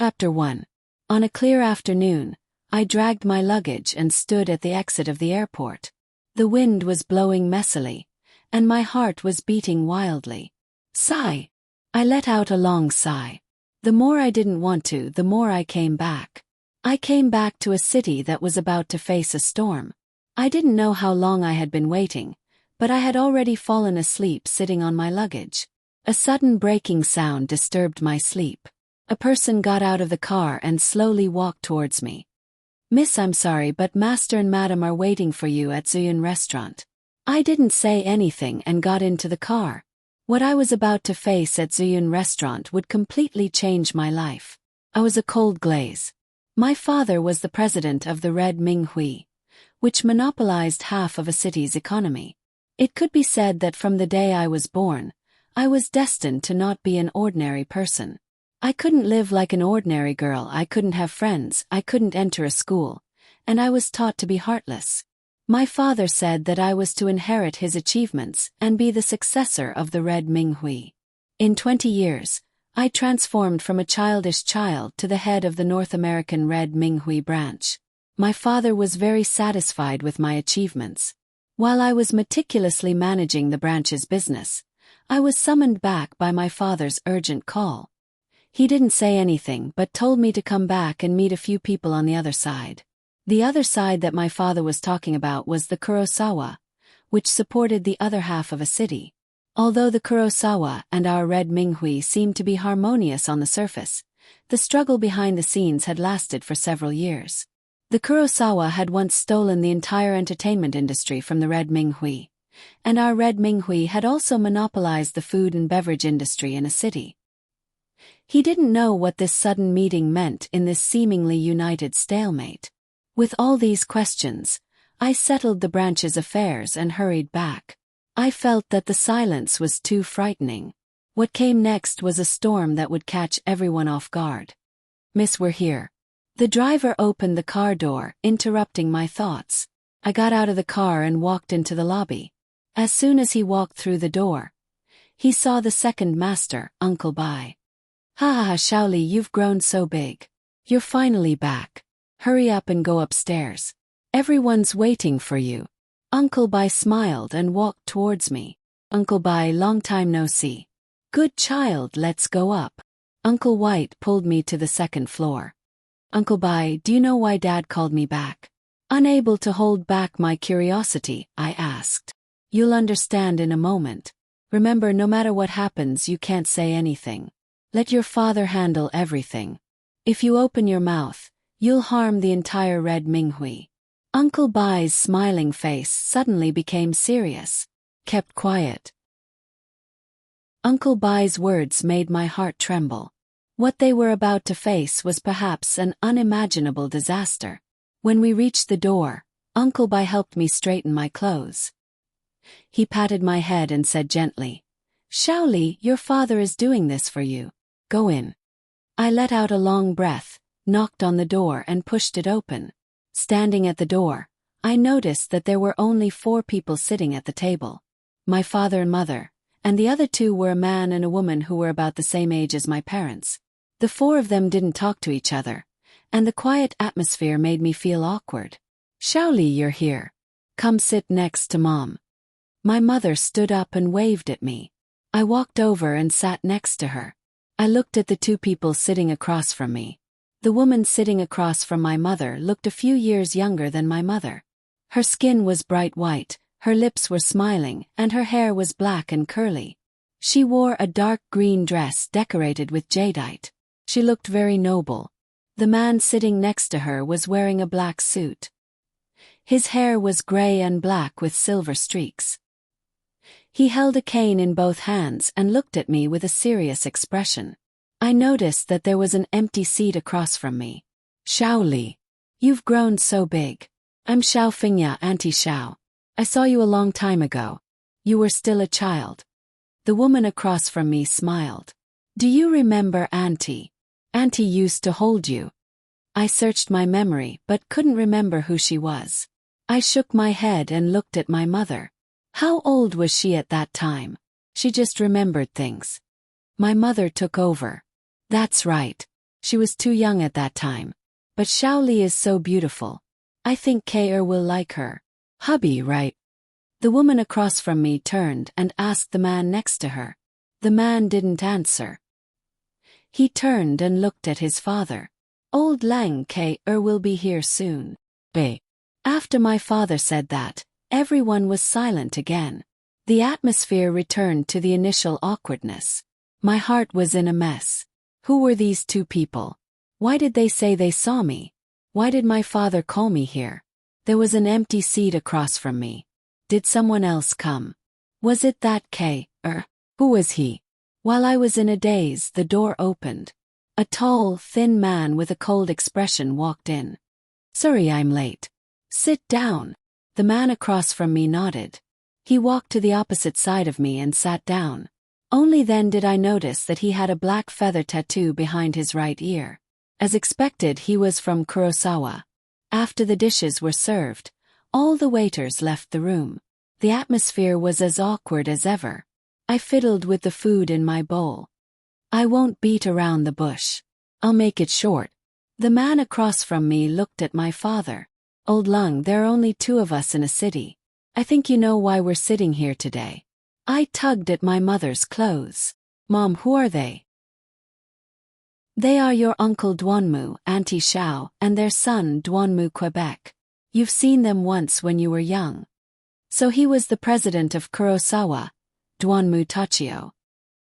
Chapter 1. On a clear afternoon, I dragged my luggage and stood at the exit of the airport. The wind was blowing messily, and my heart was beating wildly. Sigh. I let out a long sigh. The more I didn't want to, the more I came back. I came back to a city that was about to face a storm. I didn't know how long I had been waiting, but I had already fallen asleep sitting on my luggage. A sudden breaking sound disturbed my sleep. A person got out of the car and slowly walked towards me. "Miss, I'm sorry, but Master and Madam are waiting for you at Zuyun restaurant." I didn't say anything and got into the car. What I was about to face at Zuyun restaurant would completely change my life. I was a cold glaze. My father was the president of the Red Ming Hui, which monopolized half of a city's economy. It could be said that from the day I was born, I was destined to not be an ordinary person. I couldn't live like an ordinary girl, I couldn't have friends, I couldn't enter a school, and I was taught to be heartless. My father said that I was to inherit his achievements and be the successor of the Red Ming Hui. In 20 years, I transformed from a childish child to the head of the North American Red Ming Hui branch. My father was very satisfied with my achievements. While I was meticulously managing the branch's business, I was summoned back by my father's urgent call. He didn't say anything but told me to come back and meet a few people on the other side. The other side that my father was talking about was the Kurosawa, which supported the other half of a city. Although the Kurosawa and our Red Ming Hui seemed to be harmonious on the surface, the struggle behind the scenes had lasted for several years. The Kurosawa had once stolen the entire entertainment industry from the Red Ming Hui, and our Red Ming Hui had also monopolized the food and beverage industry in a city. He didn't know what this sudden meeting meant in this seemingly united stalemate. With all these questions, I settled the branch's affairs and hurried back. I felt that the silence was too frightening. What came next was a storm that would catch everyone off guard. "Miss, we're here." The driver opened the car door, interrupting my thoughts. I got out of the car and walked into the lobby. As soon as he walked through the door, he saw the second master, Uncle Bai. "Ha ha ha, Shaoli, you've grown so big. You're finally back. Hurry up and go upstairs. Everyone's waiting for you." Uncle Bai smiled and walked towards me. "Uncle Bai, long time no see. Good child, let's go up." Uncle White pulled me to the second floor. "Uncle Bai, do you know why Dad called me back?" Unable to hold back my curiosity, I asked. "You'll understand in a moment. Remember, no matter what happens, you can't say anything. Let your father handle everything. If you open your mouth, you'll harm the entire Red Ming Hui." Uncle Bai's smiling face suddenly became serious. "Kept quiet." Uncle Bai's words made my heart tremble. What they were about to face was perhaps an unimaginable disaster. When we reached the door, Uncle Bai helped me straighten my clothes. He patted my head and said gently, "Shaoli, your father is doing this for you. Go in." I let out a long breath, knocked on the door and pushed it open. Standing at the door, I noticed that there were only 4 people sitting at the table. My father and mother, and the other 2 were a man and a woman who were about the same age as my parents. The 4 of them didn't talk to each other, and the quiet atmosphere made me feel awkward. "Shaoli, you're here. Come sit next to Mom." My mother stood up and waved at me. I walked over and sat next to her. I looked at the 2 people sitting across from me. The woman sitting across from my mother looked a few years younger than my mother. Her skin was bright white, her lips were smiling, and her hair was black and curly. She wore a dark green dress decorated with jadeite. She looked very noble. The man sitting next to her was wearing a black suit. His hair was gray and black with silver streaks. He held a cane in both hands and looked at me with a serious expression. I noticed that there was an empty seat across from me. "Shaoli, you've grown so big. I'm Xiao Fingya, Auntie Xiao. I saw you a long time ago. You were still a child." The woman across from me smiled. "Do you remember Auntie? Auntie used to hold you." I searched my memory but couldn't remember who she was. I shook my head and looked at my mother. How old was she at that time? She just remembered things. My mother took over. "That's right. She was too young at that time. But Xiaoli is so beautiful. I think K.er will like her. Hubby, right? The woman across from me turned and asked the man next to her. The man didn't answer. He turned and looked at his father. Old Lang K.er will be here soon. B. After my father said that, everyone was silent again. The atmosphere returned to the initial awkwardness. My heart was in a mess. Who were these two people? Why did they say they saw me? Why did my father call me here? There was an empty seat across from me. Did someone else come? Was it that K.er? Who was he? While I was in a daze, the door opened. A tall, thin man with a cold expression walked in. Sorry I'm late. Sit down. The man across from me nodded. He walked to the opposite side of me and sat down. Only then did I notice that he had a black feather tattoo behind his right ear. As expected, he was from Kurosawa. After the dishes were served, all the waiters left the room. The atmosphere was as awkward as ever. I fiddled with the food in my bowl. I won't beat around the bush. I'll make it short. The man across from me looked at my father. Old Lung, there are only two of us in a city. I think you know why we're sitting here today. I tugged at my mother's clothes. Mom, who are they? They are your uncle Duanmu, Auntie Xiao, and their son Duanmu Quebec. You've seen them once when you were young. So he was the president of Kurosawa, Duanmu Tachio.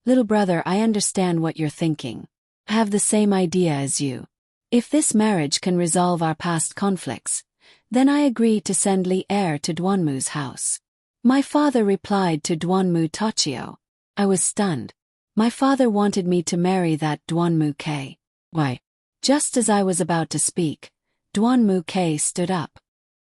Little brother, I understand what you're thinking. I have the same idea as you. If this marriage can resolve our past conflicts, then I agree to send Li Er to Duanmu's house. My father replied to Duanmu Tachio. I was stunned. My father wanted me to marry that Duanmu K. Why? Just as I was about to speak, Duanmu K stood up.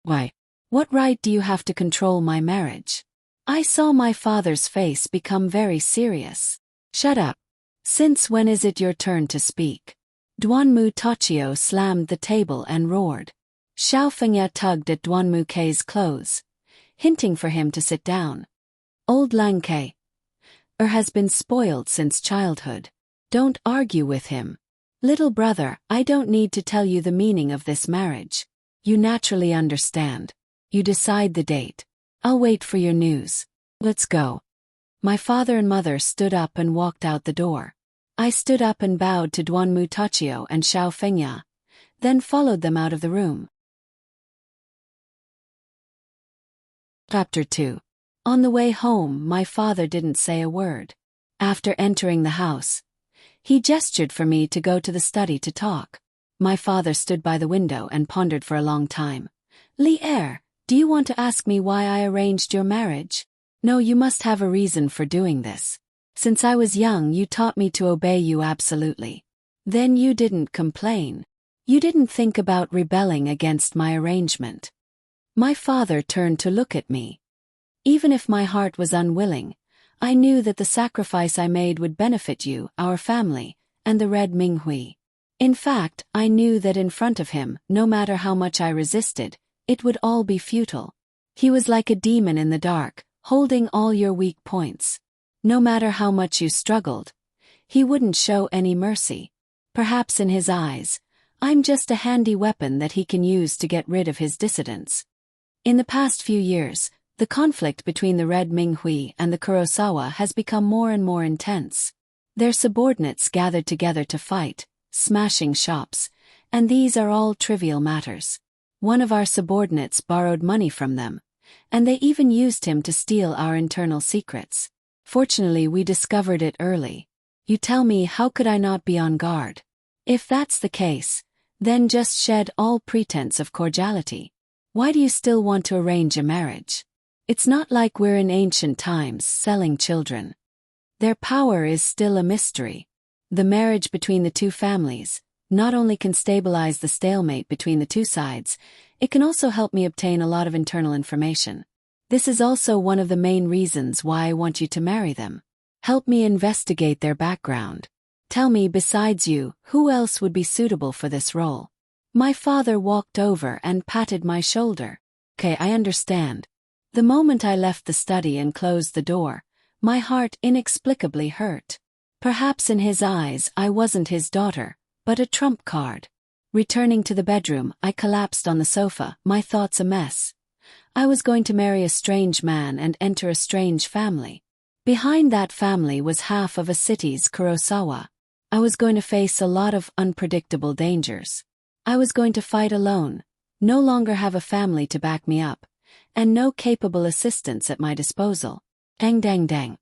Why? What right do you have to control my marriage? I saw my father's face become very serious. Shut up. Since when is it your turn to speak? Duanmu Tachio slammed the table and roared. Xiao Fengya tugged at Duanmu K's clothes, hinting for him to sit down. Old Lang K.er has been spoiled since childhood. Don't argue with him. Little brother, I don't need to tell you the meaning of this marriage. You naturally understand. You decide the date. I'll wait for your news. Let's go. My father and mother stood up and walked out the door. I stood up and bowed to Duanmu Tachio and Xiao Fengya, then followed them out of the room. Chapter 2. On the way home, my father didn't say a word. After entering the house, he gestured for me to go to the study to talk. My father stood by the window and pondered for a long time. Li Er, do you want to ask me why I arranged your marriage? No, you must have a reason for doing this. Since I was young, you taught me to obey you absolutely. Then you didn't complain. You didn't think about rebelling against my arrangement. My father turned to look at me. Even if my heart was unwilling, I knew that the sacrifice I made would benefit you, our family, and the Red Minghui. In fact, I knew that in front of him, no matter how much I resisted, it would all be futile. He was like a demon in the dark, holding all your weak points. No matter how much you struggled, he wouldn't show any mercy. Perhaps in his eyes, I'm just a handy weapon that he can use to get rid of his dissidents. In the past few years, the conflict between the Red Minghui and the Kurosawa has become more and more intense. Their subordinates gathered together to fight, smashing shops, and these are all trivial matters. One of our subordinates borrowed money from them, and they even used him to steal our internal secrets. Fortunately, we discovered it early. You tell me, how could I not be on guard? If that's the case, then just shed all pretense of cordiality. Why do you still want to arrange a marriage? It's not like we're in ancient times selling children. Their power is still a mystery. The marriage between the two families not only can stabilize the stalemate between the two sides, it can also help me obtain a lot of internal information. This is also one of the main reasons why I want you to marry them. Help me investigate their background. Tell me, besides you, who else would be suitable for this role? My father walked over and patted my shoulder. Okay, I understand. The moment I left the study and closed the door, my heart inexplicably hurt. Perhaps in his eyes I wasn't his daughter, but a trump card. Returning to the bedroom, I collapsed on the sofa, my thoughts a mess. I was going to marry a strange man and enter a strange family. Behind that family was half of a city's Kurosawa. I was going to face a lot of unpredictable dangers. I was going to fight alone, no longer have a family to back me up, and no capable assistance at my disposal. Dang dang dang.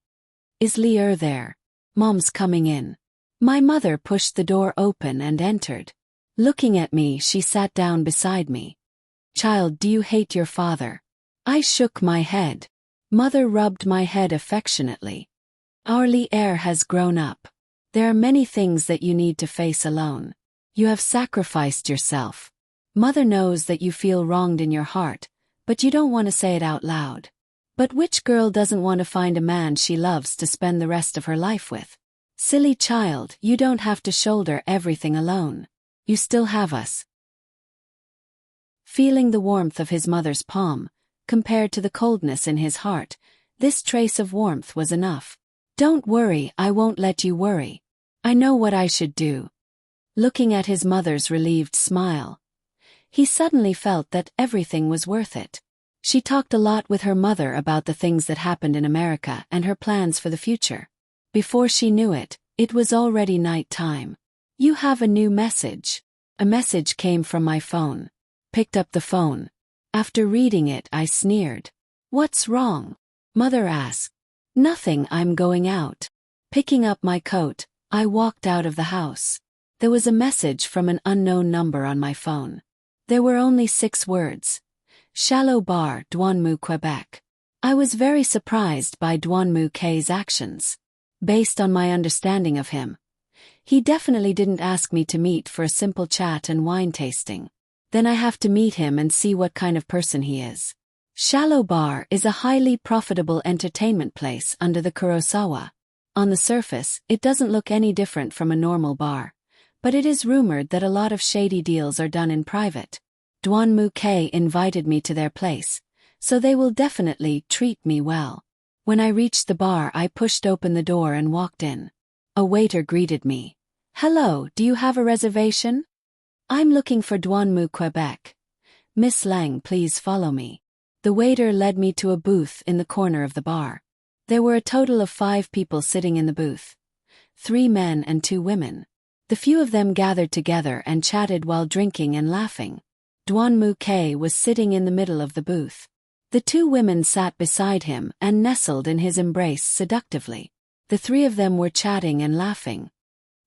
Is Lee there? Mom's coming in. My mother pushed the door open and entered. Looking at me, she sat down beside me. Child, do you hate your father? I shook my head. Mother rubbed my head affectionately. Our Lee has grown up. There are many things that you need to face alone. You have sacrificed yourself. Mother knows that you feel wronged in your heart, but you don't want to say it out loud. But which girl doesn't want to find a man she loves to spend the rest of her life with? Silly child, you don't have to shoulder everything alone. You still have us. Feeling the warmth of his mother's palm, compared to the coldness in his heart, this trace of warmth was enough. Don't worry, I won't let you worry. I know what I should do. Looking at his mother's relieved smile, he suddenly felt that everything was worth it. She talked a lot with her mother about the things that happened in America and her plans for the future. Before she knew it, it was already night time. You have a new message. A message came from my phone. Picked up the phone. After reading it, I sneered. What's wrong? Mother asked. Nothing, I'm going out. Picking up my coat, I walked out of the house. There was a message from an unknown number on my phone. There were only 6 words. Shallow bar, Douanmu, Quebec. I was very surprised by Douanmu K's actions. Based on my understanding of him, he definitely didn't ask me to meet for a simple chat and wine tasting. Then I have to meet him and see what kind of person he is. Shallow Bar is a highly profitable entertainment place under the Kurosawa. On the surface, it doesn't look any different from a normal bar, but it is rumored that a lot of shady deals are done in private. Douanmu K invited me to their place, so they will definitely treat me well. When I reached the bar, I pushed open the door and walked in. A waiter greeted me. Hello, do you have a reservation? I'm looking for Douanmu, Quebec. Miss Lang, please follow me. The waiter led me to a booth in the corner of the bar. There were a total of 5 people sitting in the booth. 3 men and 2 women. The few of them gathered together and chatted while drinking and laughing. Douanmu K was sitting in the middle of the booth. The 2 women sat beside him and nestled in his embrace seductively. The 3 of them were chatting and laughing.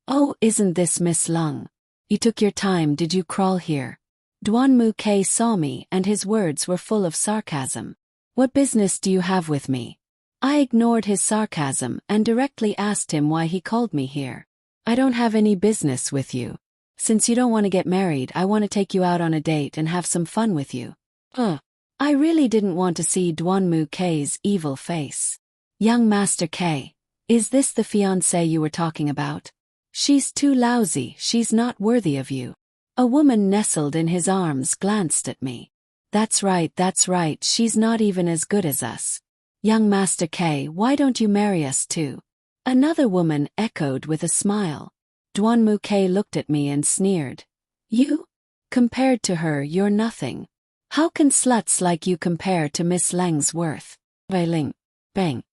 Oh, isn't this Miss Lung? You took your time, did you crawl here? Douanmu K saw me and his words were full of sarcasm. What business do you have with me? I ignored his sarcasm and directly asked him why he called me here. I don't have any business with you. Since you don't want to get married, I want to take you out on a date and have some fun with you. I really didn't want to see Douanmu K's evil face. Young Master K, is this the fiancée you were talking about? She's too lousy, she's not worthy of you. A woman nestled in his arms glanced at me. That's right, she's not even as good as us. Young Master K, why don't you marry us too? Another woman echoed with a smile. Douanmu K looked at me and sneered. You? Compared to her, you're nothing. How can sluts like you compare to Miss Lang's worth? Bang.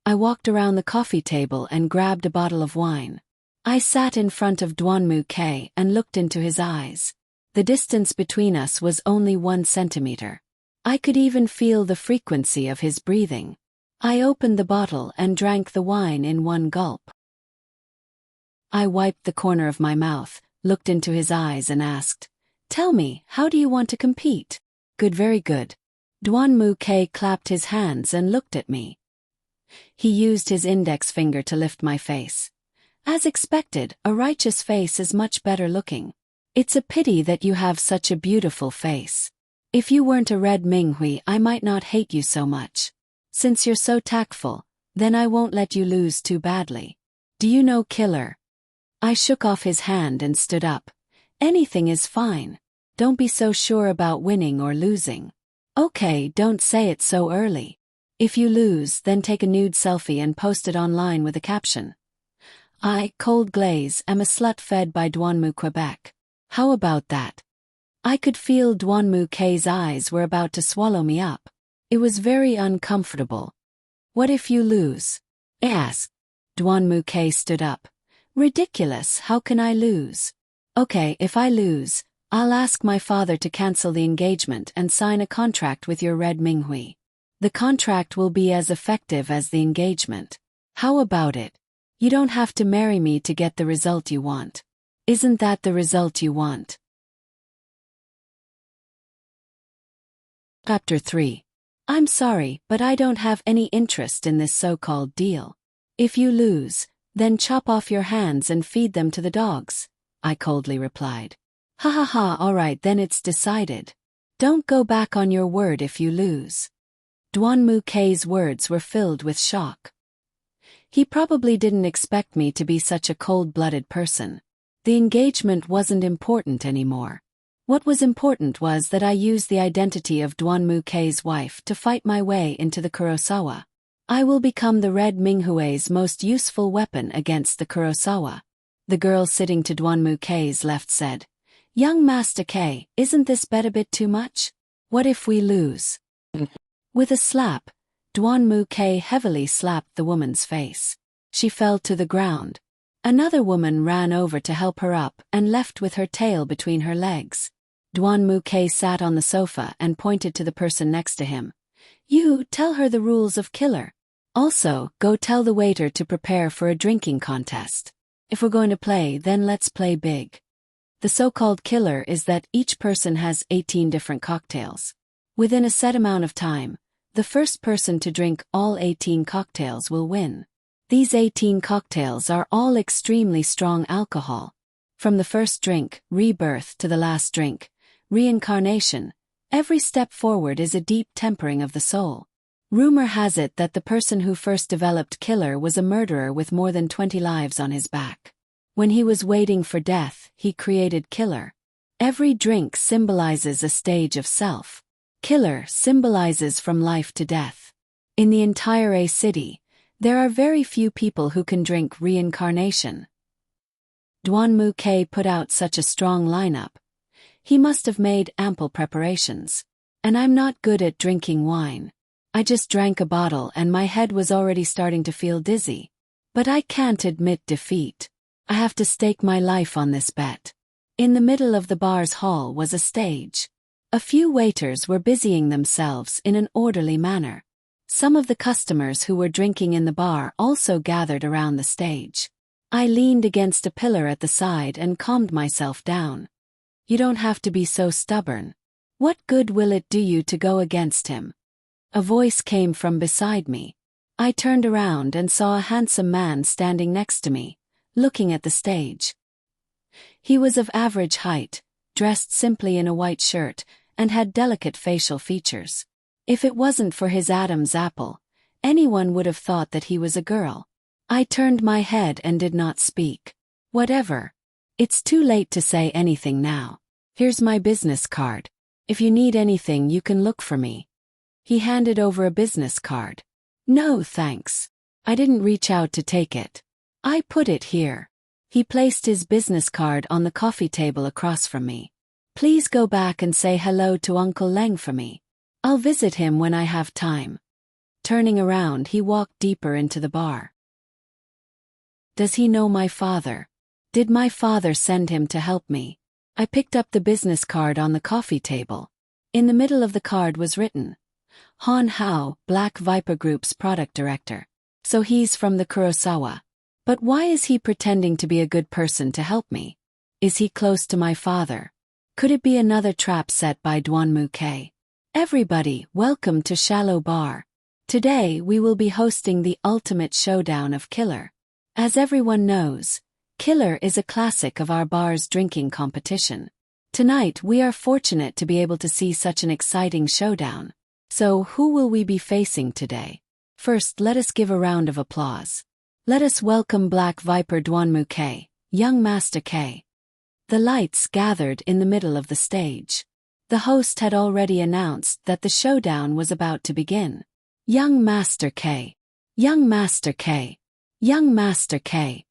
I walked around the coffee table and grabbed a bottle of wine. I sat in front of Douanmu K and looked into his eyes. The distance between us was only 1 centimeter. I could even feel the frequency of his breathing. I opened the bottle and drank the wine in 1 gulp. I wiped the corner of my mouth, looked into his eyes and asked, Tell me, how do you want to compete? Good, very good. Douanmu K clapped his hands and looked at me. He used his index finger to lift my face. As expected, a righteous face is much better looking. It's a pity that you have such a beautiful face. If you weren't a red Minghui, I might not hate you so much. Since you're so tactful, then I won't let you lose too badly. Do you know Killer? I shook off his hand and stood up. Anything is fine. Don't be so sure about winning or losing. Okay, don't say it so early. If you lose, then take a nude selfie and post it online with a caption. I, cold glaze, am a slut fed by Duanmu Quebec. How about that? I could feel Duanmu K's eyes were about to swallow me up. It was very uncomfortable. What if you lose? I asked. Duanmu K stood up. Ridiculous, how can I lose? Okay, if I lose, I'll ask my father to cancel the engagement and sign a contract with your Red Minghui. The contract will be as effective as the engagement. How about it? You don't have to marry me to get the result you want. Isn't that the result you want? Chapter 3. I'm sorry, but I don't have any interest in this so-called deal. If you lose, then chop off your hands and feed them to the dogs, I coldly replied. Ha ha ha, alright then it's decided. Don't go back on your word if you lose. Duanmu K's words were filled with shock. He probably didn't expect me to be such a cold-blooded person. The engagement wasn't important anymore. What was important was that I use the identity of Duanmu K's wife to fight my way into the Kurosawa. I will become the Red Minghui's most useful weapon against the Kurosawa. The girl sitting to Duanmu K's left said, Young Master K, isn't this bet a bit too much? What if we lose? With a slap, Duanmu K heavily slapped the woman's face. She fell to the ground. Another woman ran over to help her up and left with her tail between her legs. Duanmu K sat on the sofa and pointed to the person next to him. You, tell her the rules of killer. Also, go tell the waiter to prepare for a drinking contest. If we're going to play, then let's play big. The so-called killer is that each person has 18 different cocktails. Within a set amount of time, the first person to drink all 18 cocktails will win. These 18 cocktails are all extremely strong alcohol. From the first drink, rebirth, to the last drink, reincarnation, every step forward is a deep tempering of the soul. Rumor has it that the person who first developed killer was a murderer with more than 20 lives on his back. When he was waiting for death, he created killer. Every drink symbolizes a stage of self. Killer symbolizes from life to death. In the entire A city, there are very few people who can drink reincarnation. Duanmu K put out such a strong lineup. He must have made ample preparations. And I'm not good at drinking wine. I just drank a bottle and my head was already starting to feel dizzy. But I can't admit defeat. I have to stake my life on this bet. In the middle of the bar's hall was a stage. A few waiters were busying themselves in an orderly manner. Some of the customers who were drinking in the bar also gathered around the stage. I leaned against a pillar at the side and calmed myself down. You don't have to be so stubborn. What good will it do you to go against him? A voice came from beside me. I turned around and saw a handsome man standing next to me, looking at the stage. He was of average height, dressed simply in a white shirt, and had delicate facial features. If it wasn't for his Adam's apple, anyone would have thought that he was a girl. I turned my head and did not speak. Whatever. It's too late to say anything now. Here's my business card. If you need anything, you can look for me. He handed over a business card. No, thanks. I didn't reach out to take it. I put it here. He placed his business card on the coffee table across from me. Please go back and say hello to Uncle Leng for me. I'll visit him when I have time. Turning around, he walked deeper into the bar. Does he know my father? Did my father send him to help me? I picked up the business card on the coffee table. In the middle of the card was written, Han Hao, Black Viper Group's product director. So he's from the Kurosawa. But why is he pretending to be a good person to help me? Is he close to my father? Could it be another trap set by Duanmu K? Everybody, welcome to Shallow Bar. Today we will be hosting the ultimate showdown of Killer. As everyone knows, Killer is a classic of our bar's drinking competition. Tonight we are fortunate to be able to see such an exciting showdown. So who will we be facing today? First, let us give a round of applause. Let us welcome Black Viper Duanmu K, Young Master K. The lights gathered in the middle of the stage. The host had already announced that the showdown was about to begin. Young Master K. Young Master K. Young Master K.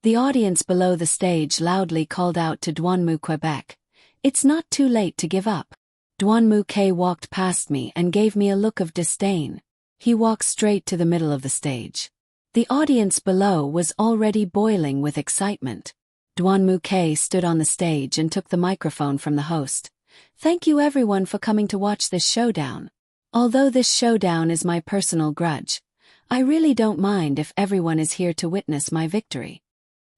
The audience below the stage loudly called out to Duanmu Quebec, "It's not too late to give up." Duanmu K walked past me and gave me a look of disdain. He walked straight to the middle of the stage. The audience below was already boiling with excitement. Duanmu K stood on the stage and took the microphone from the host. "Thank you everyone for coming to watch this showdown. Although this showdown is my personal grudge, I really don't mind if everyone is here to witness my victory.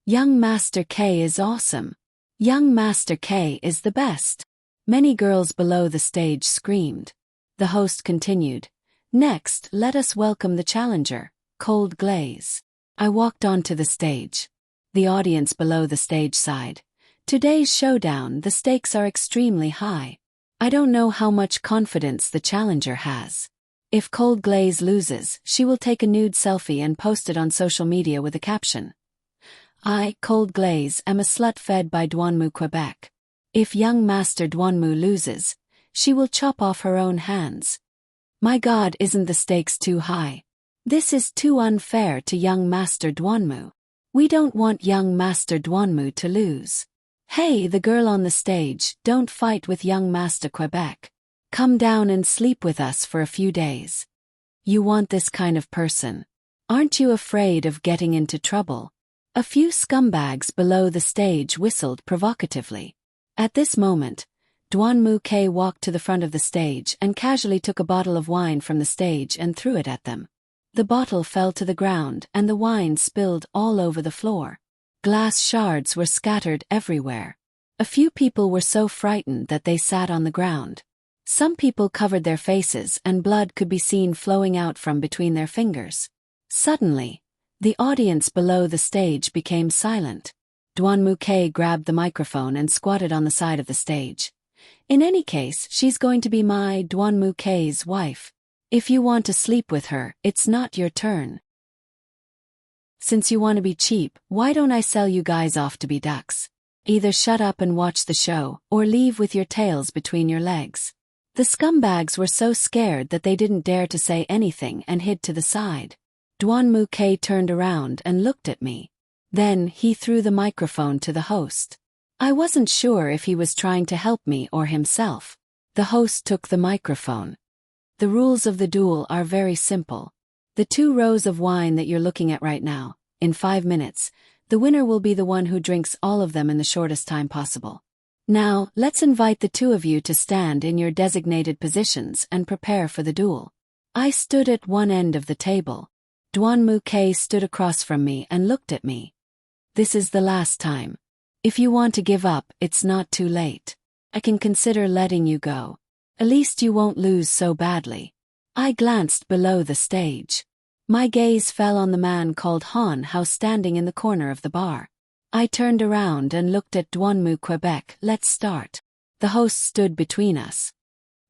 Young Master K is awesome. Young Master K is the best." Many girls below the stage screamed. The host continued, "Next, let us welcome the challenger, Cold Glaze." I walked onto the stage. The audience below the stage sighed. "Today's showdown, the stakes are extremely high. I don't know how much confidence the challenger has. If Cold Glaze loses, she will take a nude selfie and post it on social media with a caption, 'I, Cold Glaze, am a slut fed by Duanmu Quebec.' If young Master Duanmu loses, she will chop off her own hands. My God, isn't the stakes too high? This is too unfair to young Master Duanmu. We don't want young Master Duanmu to lose. Hey, the girl on the stage, don't fight with young Master Quebec. Come down and sleep with us for a few days. You want this kind of person. Aren't you afraid of getting into trouble?" A few scumbags below the stage whistled provocatively. At this moment, Duanmu K walked to the front of the stage and casually took a bottle of wine from the stage and threw it at them. The bottle fell to the ground and the wine spilled all over the floor. Glass shards were scattered everywhere. A few people were so frightened that they sat on the ground. Some people covered their faces and blood could be seen flowing out from between their fingers. Suddenly, the audience below the stage became silent. Duanmu K grabbed the microphone and squatted on the side of the stage. "In any case, she's going to be my Duanmu K's wife. If you want to sleep with her, it's not your turn. Since you want to be cheap, why don't I sell you guys off to be ducks? Either shut up and watch the show, or leave with your tails between your legs." The scumbags were so scared that they didn't dare to say anything and hid to the side. Duanmu K turned around and looked at me. Then he threw the microphone to the host. I wasn't sure if he was trying to help me or himself. The host took the microphone. "The rules of the duel are very simple. The 2 rows of wine that you're looking at right now, in 5 minutes, the winner will be the one who drinks all of them in the shortest time possible. Now, let's invite the 2 of you to stand in your designated positions and prepare for the duel." I stood at one end of the table. Duanmu K stood across from me and looked at me. "This is the last time. If you want to give up, it's not too late. I can consider letting you go. At least you won't lose so badly." I glanced below the stage. My gaze fell on the man called Han Hao standing in the corner of the bar. I turned around and looked at Duanmu Quebec. "Let's start." The host stood between us.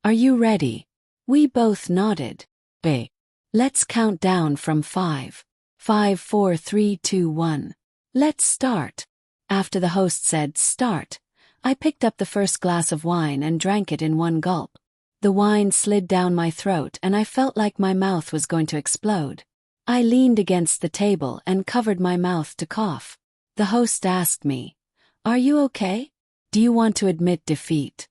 "Are you ready?" We both nodded. "B. Let's count down from 5. 5, 4, 3, 2, 1. Let's start." After the host said, "Start," I picked up the first glass of wine and drank it in one gulp. The wine slid down my throat and I felt like my mouth was going to explode. I leaned against the table and covered my mouth to cough. The host asked me, "Are you okay? Do you want to admit defeat?"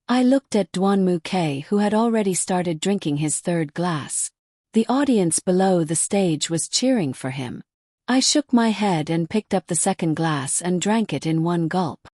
I looked at Duanmu K, who had already started drinking his 3rd glass. The audience below the stage was cheering for him. I shook my head and picked up the 2nd glass and drank it in one gulp.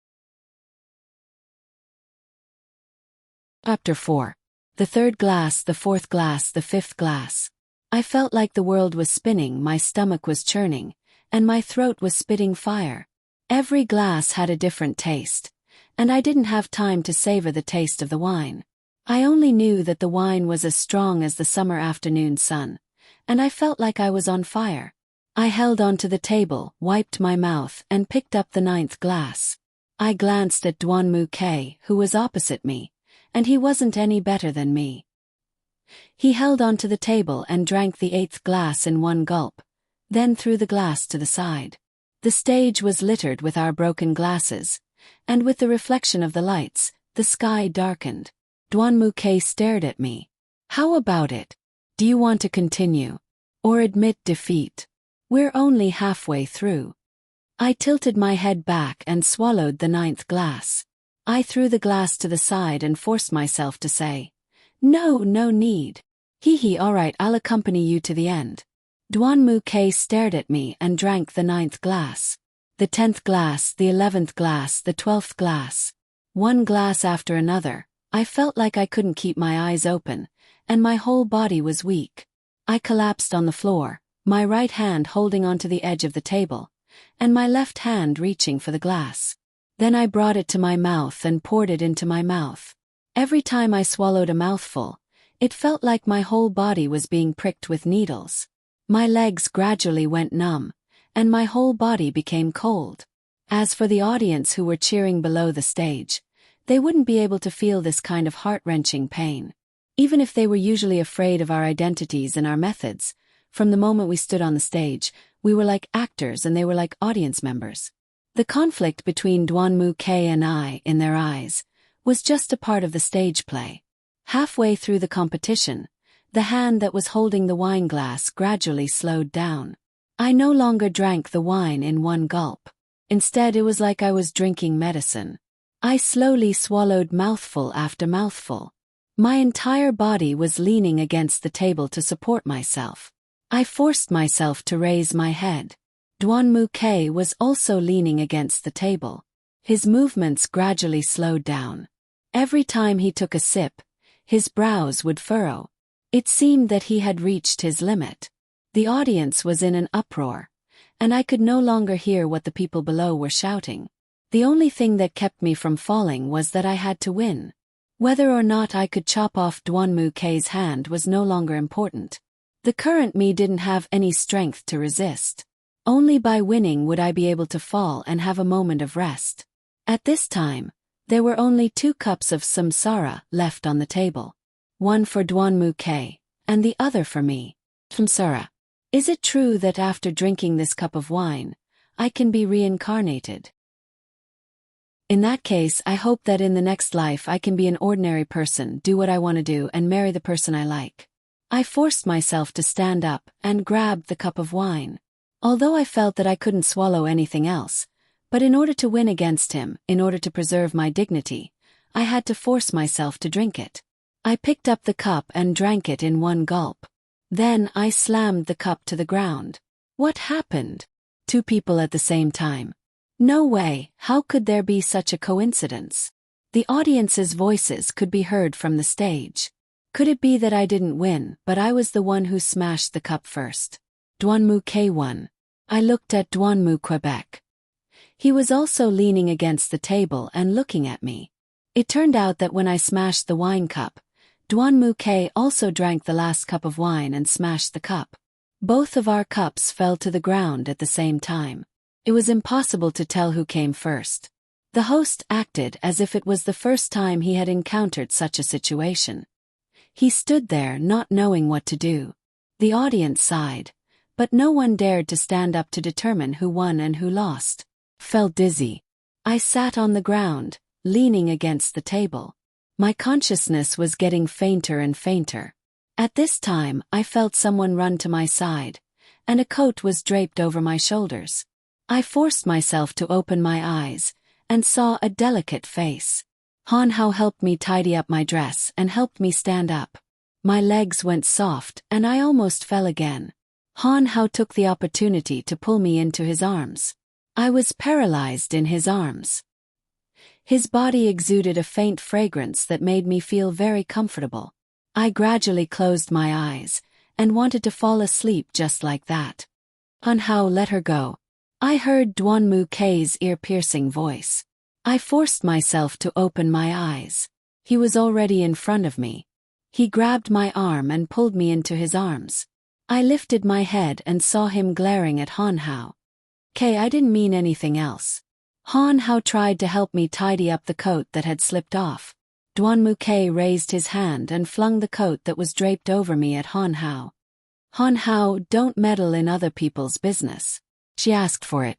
Chapter 4. The 3rd glass, the 4th glass, the 5th glass. I felt like the world was spinning, my stomach was churning, and my throat was spitting fire. Every glass had a different taste, and I didn't have time to savor the taste of the wine. I only knew that the wine was as strong as the summer afternoon sun, and I felt like I was on fire. I held onto the table, wiped my mouth, and picked up the 9th glass. I glanced at Duanmu K, who was opposite me, and he wasn't any better than me. He held onto the table and drank the 8th glass in one gulp, then threw the glass to the side. The stage was littered with our broken glasses, and with the reflection of the lights, the sky darkened. Duanmu K stared at me. "How about it? Do you want to continue? Or admit defeat? We're only halfway through." I tilted my head back and swallowed the 9th glass. I threw the glass to the side and forced myself to say, "No, no need. Hee alright, I'll accompany you to the end." Duanmu K stared at me and drank the 9th glass. The 10th glass, the 11th glass, the 12th glass. One glass after another. I felt like I couldn't keep my eyes open, and my whole body was weak. I collapsed on the floor, my right hand holding onto the edge of the table, and my left hand reaching for the glass. Then I brought it to my mouth and poured it into my mouth. Every time I swallowed a mouthful, it felt like my whole body was being pricked with needles. My legs gradually went numb, and my whole body became cold. As for the audience who were cheering below the stage, they wouldn't be able to feel this kind of heart-wrenching pain. Even if they were usually afraid of our identities and our methods, from the moment we stood on the stage, we were like actors and they were like audience members. The conflict between Duanmu K and I, in their eyes, was just a part of the stage play. Halfway through the competition, the hand that was holding the wine glass gradually slowed down. I no longer drank the wine in one gulp. Instead, it was like I was drinking medicine. I slowly swallowed mouthful after mouthful. My entire body was leaning against the table to support myself. I forced myself to raise my head. Duanmu K was also leaning against the table. His movements gradually slowed down. Every time he took a sip, his brows would furrow. It seemed that he had reached his limit. The audience was in an uproar, and I could no longer hear what the people below were shouting. The only thing that kept me from falling was that I had to win. Whether or not I could chop off Duanmu K's hand was no longer important. The current me didn't have any strength to resist. Only by winning would I be able to fall and have a moment of rest. At this time, there were only 2 cups of samsara left on the table. One for Duanmu K, and the other for me. Samsara. Is it true that after drinking this cup of wine, I can be reincarnated? In that case, I hope that in the next life I can be an ordinary person, do what I want to do, and marry the person I like. I forced myself to stand up and grabbed the cup of wine. Although I felt that I couldn't swallow anything else, but in order to win against him, in order to preserve my dignity, I had to force myself to drink it. I picked up the cup and drank it in one gulp. Then I slammed the cup to the ground. What happened? 2 people at the same time. No way, how could there be such a coincidence? The audience's voices could be heard from the stage. Could it be that I didn't win, but I was the one who smashed the cup first? Duanmu K won. I looked at Duanmu Quebec. He was also leaning against the table and looking at me. It turned out that when I smashed the wine cup, Duanmu K also drank the last cup of wine and smashed the cup. Both of our cups fell to the ground at the same time. It was impossible to tell who came first. The host acted as if it was the first time he had encountered such a situation. He stood there not knowing what to do. The audience sighed, but no one dared to stand up to determine who won and who lost. Felt dizzy. I sat on the ground, leaning against the table. My consciousness was getting fainter and fainter. At this time, I felt someone run to my side, and a coat was draped over my shoulders. I forced myself to open my eyes, and saw a delicate face. Han Hao helped me tidy up my dress and helped me stand up. My legs went soft and I almost fell again. Han Hao took the opportunity to pull me into his arms. I was paralyzed in his arms. His body exuded a faint fragrance that made me feel very comfortable. I gradually closed my eyes, and wanted to fall asleep just like that. Han Hao let her go. I heard Duanmu K's ear-piercing voice. I forced myself to open my eyes. He was already in front of me. He grabbed my arm and pulled me into his arms. I lifted my head and saw him glaring at Han Hao. I didn't mean anything else. Han Hao tried to help me tidy up the coat that had slipped off. Duanmu K raised his hand and flung the coat that was draped over me at Han Hao. Han Hao, don't meddle in other people's business. She asked for it.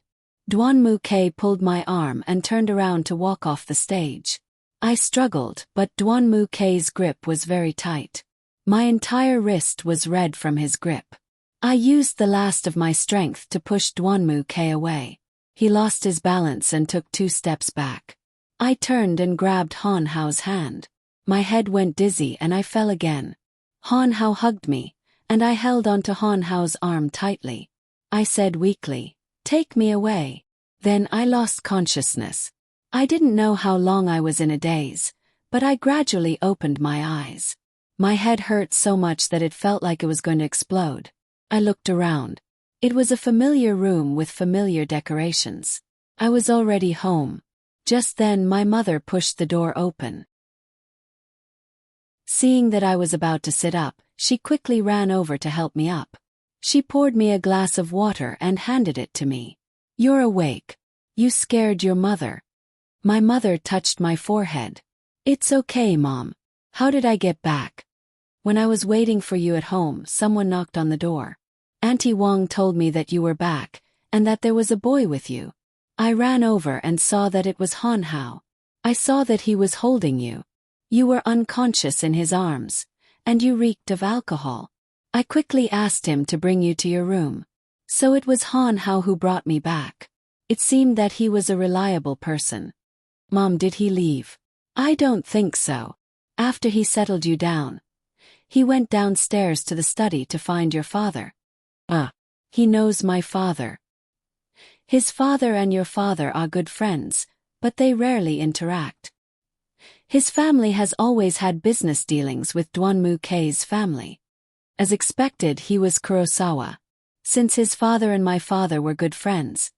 Duanmu K pulled my arm and turned around to walk off the stage. I struggled, but Duanmu K's grip was very tight. My entire wrist was red from his grip. I used the last of my strength to push Duanmu K away. He lost his balance and took 2 steps back. I turned and grabbed Han Hao's hand. My head went dizzy and I fell again. Han Hao hugged me, and I held onto Han Hao's arm tightly. I said weakly, "Take me away." Then I lost consciousness. I didn't know how long I was in a daze, but I gradually opened my eyes. My head hurt so much that it felt like it was going to explode. I looked around. It was a familiar room with familiar decorations. I was already home. Just then my mother pushed the door open. Seeing that I was about to sit up, she quickly ran over to help me up. She poured me a glass of water and handed it to me. "You're awake. You scared your mother." My mother touched my forehead. "It's okay, Mom. How did I get back?" "When I was waiting for you at home, someone knocked on the door. Auntie Wang told me that you were back, and that there was a boy with you. I ran over and saw that it was Han Hao. I saw that he was holding you. You were unconscious in his arms, and you reeked of alcohol. I quickly asked him to bring you to your room. So it was Han Hao who brought me back. It seemed that he was a reliable person." "Mom, did he leave?" "I don't think so. After he settled you down, he went downstairs to the study to find your father." He knows my father." "His father and your father are good friends, but they rarely interact. His family has always had business dealings with Duanmu Kei's family." As expected, he was Kurosawa. Since his father and my father were good friends,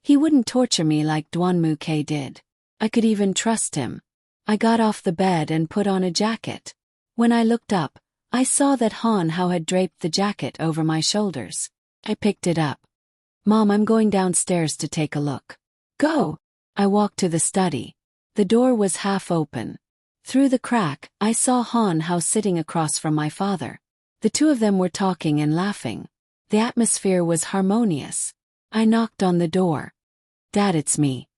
he wouldn't torture me like Duanmu Kei did. I could even trust him. I got off the bed and put on a jacket. When I looked up, I saw that Han Hao had draped the jacket over my shoulders. I picked it up. "Mom, I'm going downstairs to take a look." "Go." I walked to the study. The door was half open. Through the crack, I saw Han Hao sitting across from my father. The two of them were talking and laughing. The atmosphere was harmonious. I knocked on the door. "Dad, it's me."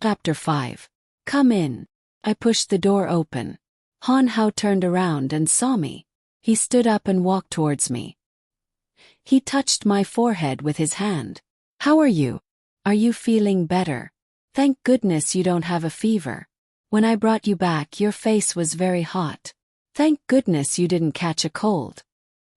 Chapter 5. Come in. I pushed the door open. Han Hao turned around and saw me. He stood up and walked towards me. He touched my forehead with his hand. "How are you? Are you feeling better? Thank goodness you don't have a fever. When I brought you back, your face was very hot. Thank goodness you didn't catch a cold."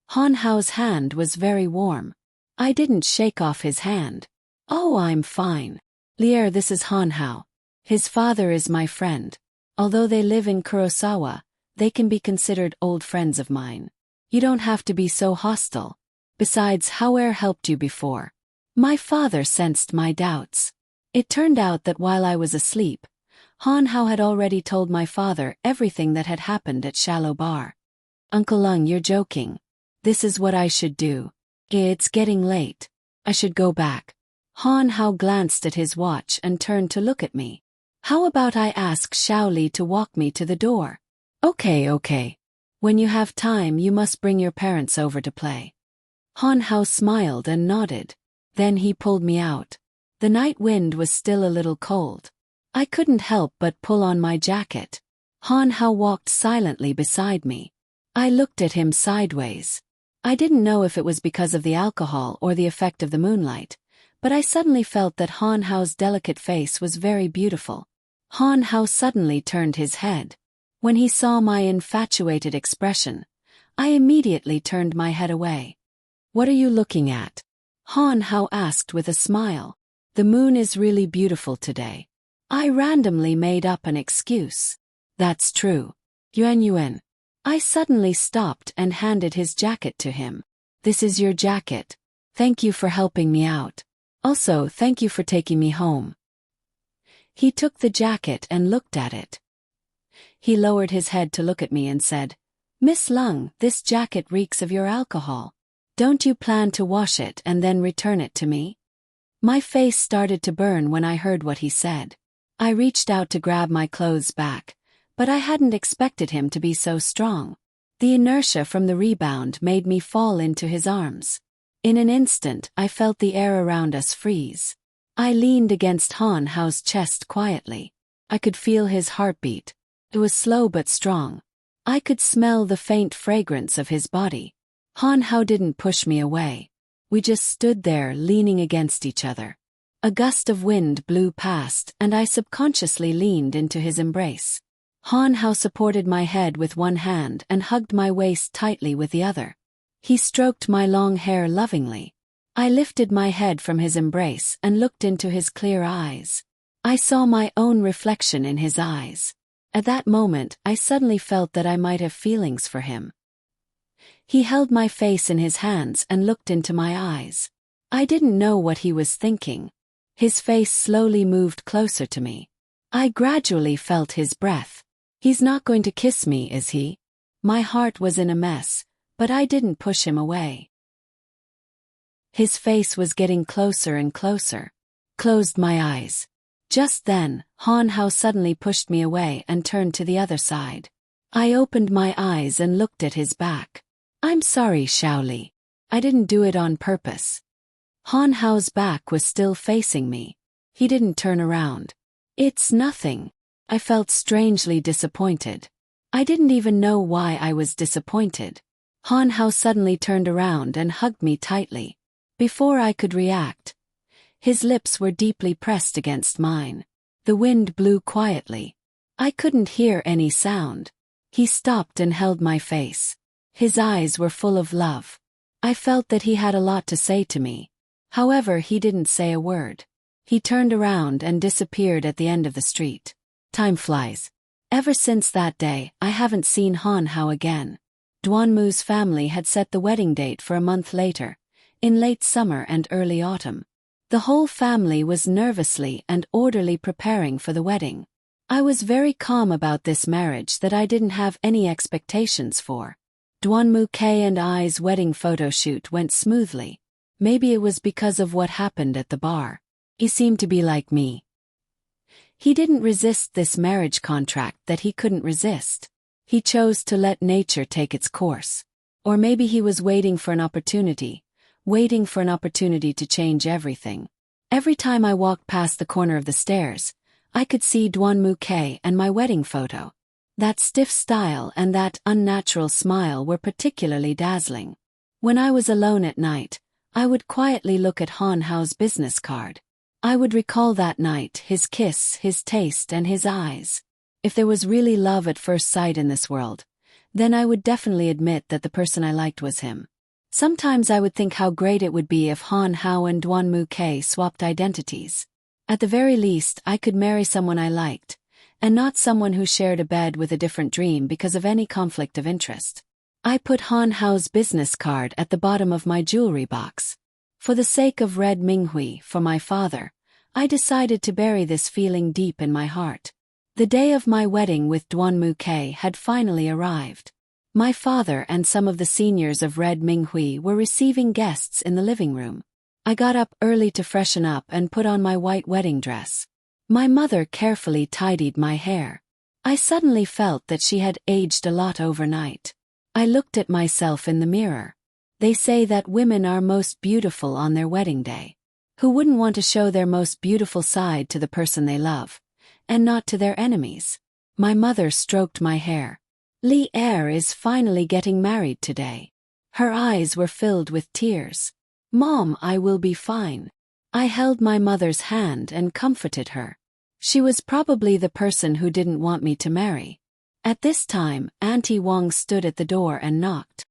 Han Hao's hand was very warm. I didn't shake off his hand. "Oh, I'm fine. Lier, this is Han Hao. His father is my friend. Although they live in Kurosawa, they can be considered old friends of mine. You don't have to be so hostile. Besides, Hao helped you before." My father sensed my doubts. It turned out that while I was asleep, Han Hao had already told my father everything that had happened at Shallow Bar. "Uncle Lung, you're joking. This is what I should do. It's getting late. I should go back." Han Hao glanced at his watch and turned to look at me. "How about I ask Xiao Li to walk me to the door?" Okay. When you have time, you must bring your parents over to play." Han Hao smiled and nodded. Then he pulled me out. The night wind was still a little cold. I couldn't help but pull on my jacket. Han Hao walked silently beside me. I looked at him sideways. I didn't know if it was because of the alcohol or the effect of the moonlight, but I suddenly felt that Han Hao's delicate face was very beautiful. Han Hao suddenly turned his head. When he saw my infatuated expression, I immediately turned my head away. "What are you looking at?" Han Hao asked with a smile. "The moon is really beautiful today." I randomly made up an excuse. "That's true. Yuan. I suddenly stopped and handed his jacket to him. "This is your jacket. Thank you for helping me out. Also, thank you for taking me home." He took the jacket and looked at it. He lowered his head to look at me and said, "Miss Lung, this jacket reeks of your alcohol. Don't you plan to wash it and then return it to me?" My face started to burn when I heard what he said. I reached out to grab my clothes back, but I hadn't expected him to be so strong. The inertia from the rebound made me fall into his arms. In an instant, I felt the air around us freeze. I leaned against Han Hao's chest quietly. I could feel his heartbeat. It was slow but strong. I could smell the faint fragrance of his body. Han Hao didn't push me away. We just stood there leaning against each other. A gust of wind blew past and I subconsciously leaned into his embrace. Han Hao supported my head with one hand and hugged my waist tightly with the other. He stroked my long hair lovingly. I lifted my head from his embrace and looked into his clear eyes. I saw my own reflection in his eyes. At that moment, I suddenly felt that I might have feelings for him. He held my face in his hands and looked into my eyes. I didn't know what he was thinking. His face slowly moved closer to me. I gradually felt his breath. He's not going to kiss me, is he? My heart was in a mess, but I didn't push him away. His face was getting closer and closer. Closed my eyes. Just then, Han Hao suddenly pushed me away and turned to the other side. I opened my eyes and looked at his back. I'm sorry, Shaoli. I didn't do it on purpose. Han Hao's back was still facing me. He didn't turn around. It's nothing. I felt strangely disappointed. I didn't even know why I was disappointed. Han Hao suddenly turned around and hugged me tightly. Before I could react, his lips were deeply pressed against mine. The wind blew quietly. I couldn't hear any sound. He stopped and held my face. His eyes were full of love. I felt that he had a lot to say to me. However, he didn't say a word. He turned around and disappeared at the end of the street. Time flies. Ever since that day, I haven't seen Han Hao again. Duanmu's family had set the wedding date for a month later, in late summer and early autumn. The whole family was nervously and orderly preparing for the wedding. I was very calm about this marriage that I didn't have any expectations for. Duanmu K and I's wedding photo shoot went smoothly. Maybe it was because of what happened at the bar. He seemed to be like me. He didn't resist this marriage contract that he couldn't resist. He chose to let nature take its course. Or maybe he was waiting for an opportunity to change everything. Every time I walked past the corner of the stairs, I could see Duanmu K and my wedding photo. That stiff style and that unnatural smile were particularly dazzling. When I was alone at night, I would quietly look at Han Hao's business card. I would recall that night, his kiss, his taste, and his eyes. If there was really love at first sight in this world, then I would definitely admit that the person I liked was him. Sometimes I would think how great it would be if Han Hao and Duanmu K swapped identities. At the very least, I could marry someone I liked, and not someone who shared a bed with a different dream because of any conflict of interest. I put Han Hao's business card at the bottom of my jewelry box. For the sake of Red Minghui, for my father, I decided to bury this feeling deep in my heart. The day of my wedding with Duanmu K had finally arrived. My father and some of the seniors of Red Minghui were receiving guests in the living room. I got up early to freshen up and put on my white wedding dress. My mother carefully tidied my hair. I suddenly felt that she had aged a lot overnight. I looked at myself in the mirror. They say that women are most beautiful on their wedding day. Who wouldn't want to show their most beautiful side to the person they love, and not to their enemies? My mother stroked my hair. Li Er is finally getting married today. Her eyes were filled with tears. Mom, I will be fine. I held my mother's hand and comforted her. She was probably the person who didn't want me to marry. At this time, Auntie Wang stood at the door and knocked.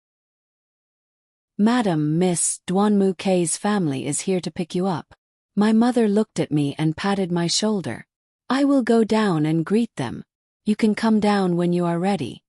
Madam, Miss, Duanmu K's family is here to pick you up. My mother looked at me and patted my shoulder. I will go down and greet them. You can come down when you are ready.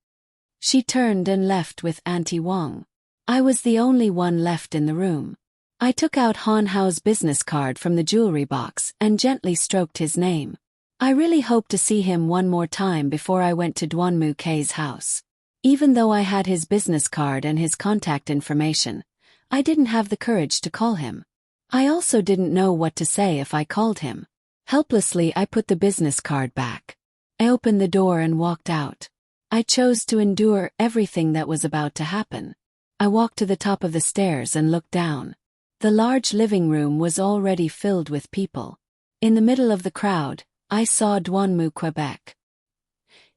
She turned and left with Auntie Wang. I was the only one left in the room. I took out Han Hao's business card from the jewelry box and gently stroked his name. I really hoped to see him one more time before I went to Duanmu K's house. Even though I had his business card and his contact information, I didn't have the courage to call him. I also didn't know what to say if I called him. Helplessly, I put the business card back. I opened the door and walked out. I chose to endure everything that was about to happen. I walked to the top of the stairs and looked down. The large living room was already filled with people. In the middle of the crowd, I saw Duanmu Quebec.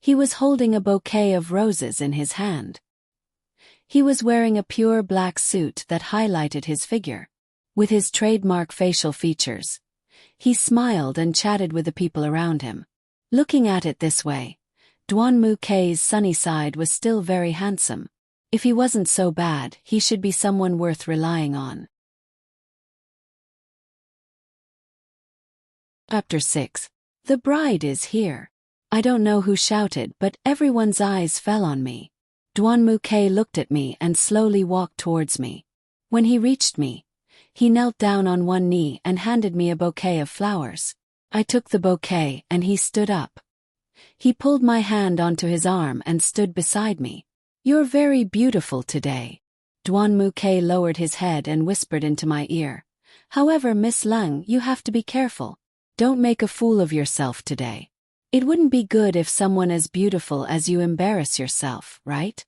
He was holding a bouquet of roses in his hand. He was wearing a pure black suit that highlighted his figure. With his trademark facial features, he smiled and chatted with the people around him. Looking at it this way, Dwanmu-K's sunny side was still very handsome. If he wasn't so bad, he should be someone worth relying on. Chapter 6. The bride is here. I don't know who shouted, but everyone's eyes fell on me. Dwanmu-K looked at me and slowly walked towards me. When he reached me, he knelt down on one knee and handed me a bouquet of flowers. I took the bouquet and he stood up. He pulled my hand onto his arm and stood beside me. "You're very beautiful today." Dwanmu-K lowered his head and whispered into my ear. "However, Miss Lung, you have to be careful. Don't make a fool of yourself today. It wouldn't be good if someone as beautiful as you embarrass yourself, right?"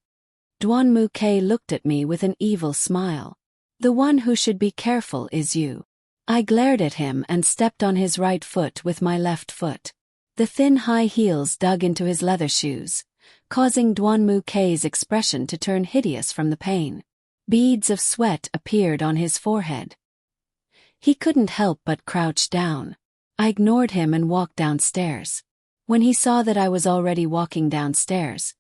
Dwanmu-K looked at me with an evil smile. "The one who should be careful is you." I glared at him and stepped on his right foot with my left foot. The thin high heels dug into his leather shoes, causing Dwanmu-K's expression to turn hideous from the pain. Beads of sweat appeared on his forehead. He couldn't help but crouch down. I ignored him and walked downstairs. When he saw that I was already walking downstairs,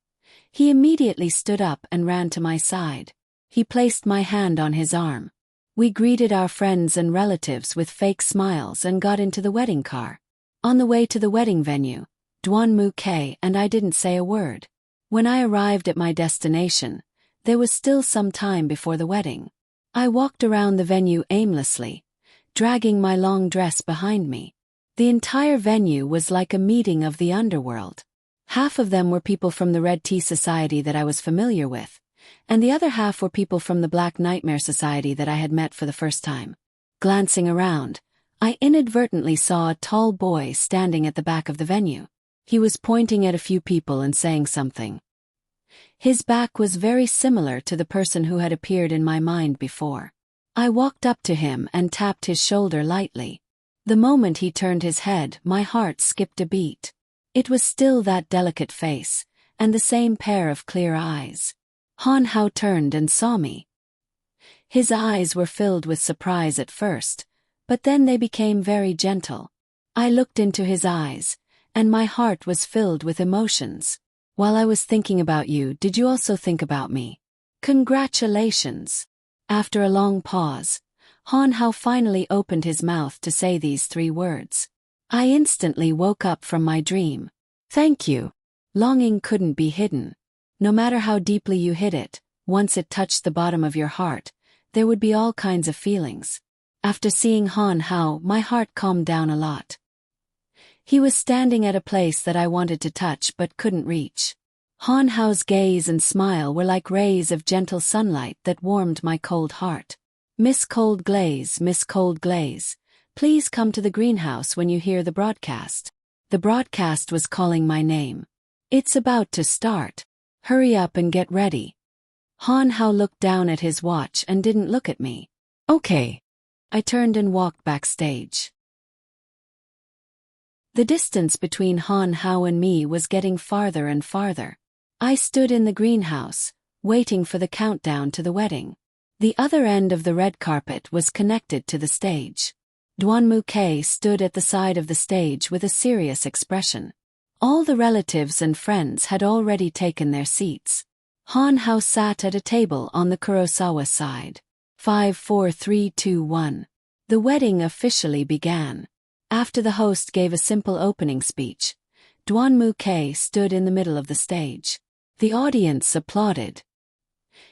he immediately stood up and ran to my side. He placed my hand on his arm. We greeted our friends and relatives with fake smiles and got into the wedding car. On the way to the wedding venue, Dwanmu-K and I didn't say a word. When I arrived at my destination, there was still some time before the wedding. I walked around the venue aimlessly, dragging my long dress behind me. The entire venue was like a meeting of the underworld. Half of them were people from the Red Tea Society that I was familiar with, and the other half were people from the Black Nightmare Society that I had met for the first time. Glancing around, I inadvertently saw a tall boy standing at the back of the venue. He was pointing at a few people and saying something. His back was very similar to the person who had appeared in my mind before. I walked up to him and tapped his shoulder lightly. The moment he turned his head, my heart skipped a beat. It was still that delicate face, and the same pair of clear eyes. Han Hao turned and saw me. His eyes were filled with surprise at first, but then they became very gentle. I looked into his eyes, and my heart was filled with emotions. "While I was thinking about you, did you also think about me? Congratulations." After a long pause, Han Hao finally opened his mouth to say these 3 words. I instantly woke up from my dream. "Thank you." Longing couldn't be hidden. No matter how deeply you hid it, once it touched the bottom of your heart, there would be all kinds of feelings. After seeing Han Hao, my heart calmed down a lot. He was standing at a place that I wanted to touch but couldn't reach. Han Hao's gaze and smile were like rays of gentle sunlight that warmed my cold heart. Miss Cold Glaze, please come to the greenhouse when you hear the broadcast." The broadcast was calling my name. "It's about to start. Hurry up and get ready." Han Hao looked down at his watch and didn't look at me. "Okay." I turned and walked backstage. The distance between Han Hao and me was getting farther and farther. I stood in the greenhouse, waiting for the countdown to the wedding. The other end of the red carpet was connected to the stage. Dwanmu-K stood at the side of the stage with a serious expression. All the relatives and friends had already taken their seats. Han Hao sat at a table on the Kurosawa side. 5, 4, 3, 2, 1. The wedding officially began. After the host gave a simple opening speech, Dwanmu-K stood in the middle of the stage. The audience applauded.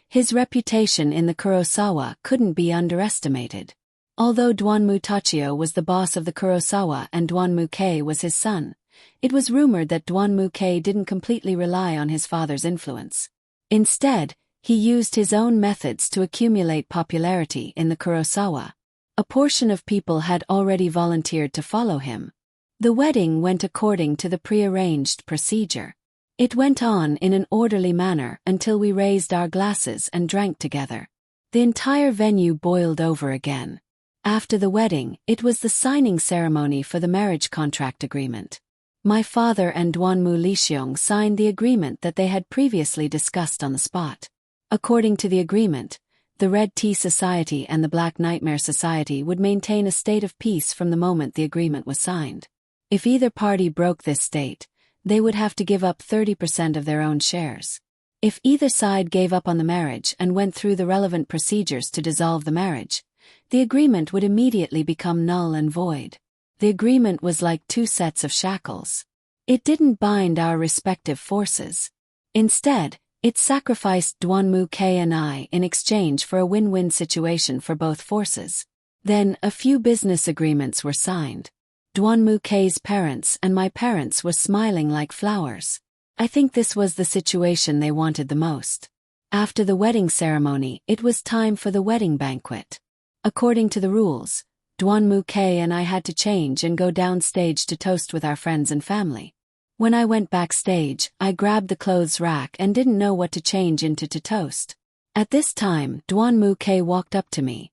His reputation in the Kurosawa couldn't be underestimated. Although Dwanmu Tachio was the boss of the Kurosawa and Dwanmu-K was his son, it was rumored that Dwanmu-K didn't completely rely on his father's influence. Instead, he used his own methods to accumulate popularity in the Kurosawa. A portion of people had already volunteered to follow him. The wedding went according to the prearranged procedure. It went on in an orderly manner until we raised our glasses and drank together. The entire venue boiled over again. After the wedding, it was the signing ceremony for the marriage contract agreement. My father and Dwanmu Lixiong signed the agreement that they had previously discussed on the spot. According to the agreement, The Red Tea Society and the Black Nightmare Society would maintain a state of peace from the moment the agreement was signed. If either party broke this state, they would have to give up 30% of their own shares. If either side gave up on the marriage and went through the relevant procedures to dissolve the marriage, the agreement would immediately become null and void. The agreement was like two sets of shackles. It didn't bind our respective forces. Instead, it sacrificed Duanmu K and I in exchange for a win-win situation for both forces. Then, a few business agreements were signed. Duanmu K's parents and my parents were smiling like flowers. I think this was the situation they wanted the most. After the wedding ceremony, it was time for the wedding banquet. According to the rules, Duanmu K and I had to change and go downstage to toast with our friends and family. When I went backstage, I grabbed the clothes rack and didn't know what to change into to toast. At this time, Duanmu K walked up to me.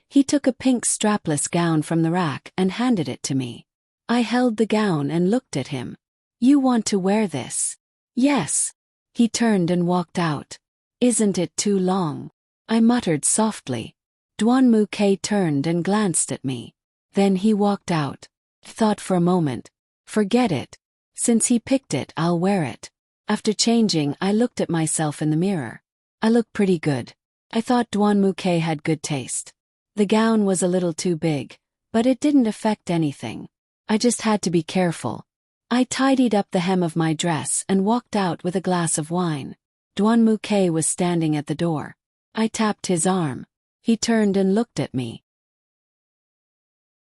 He took a pink strapless gown from the rack and handed it to me. I held the gown and looked at him. "You want to wear this?" "Yes." He turned and walked out. "Isn't it too long?" I muttered softly. Duanmu K turned and glanced at me. Then he walked out. Thought for a moment. Forget it. Since he picked it, I'll wear it. After changing, I looked at myself in the mirror. I looked pretty good. I thought Duanmu K had good taste. The gown was a little too big, but it didn't affect anything. I just had to be careful. I tidied up the hem of my dress and walked out with a glass of wine. Duanmu K was standing at the door. I tapped his arm. He turned and looked at me.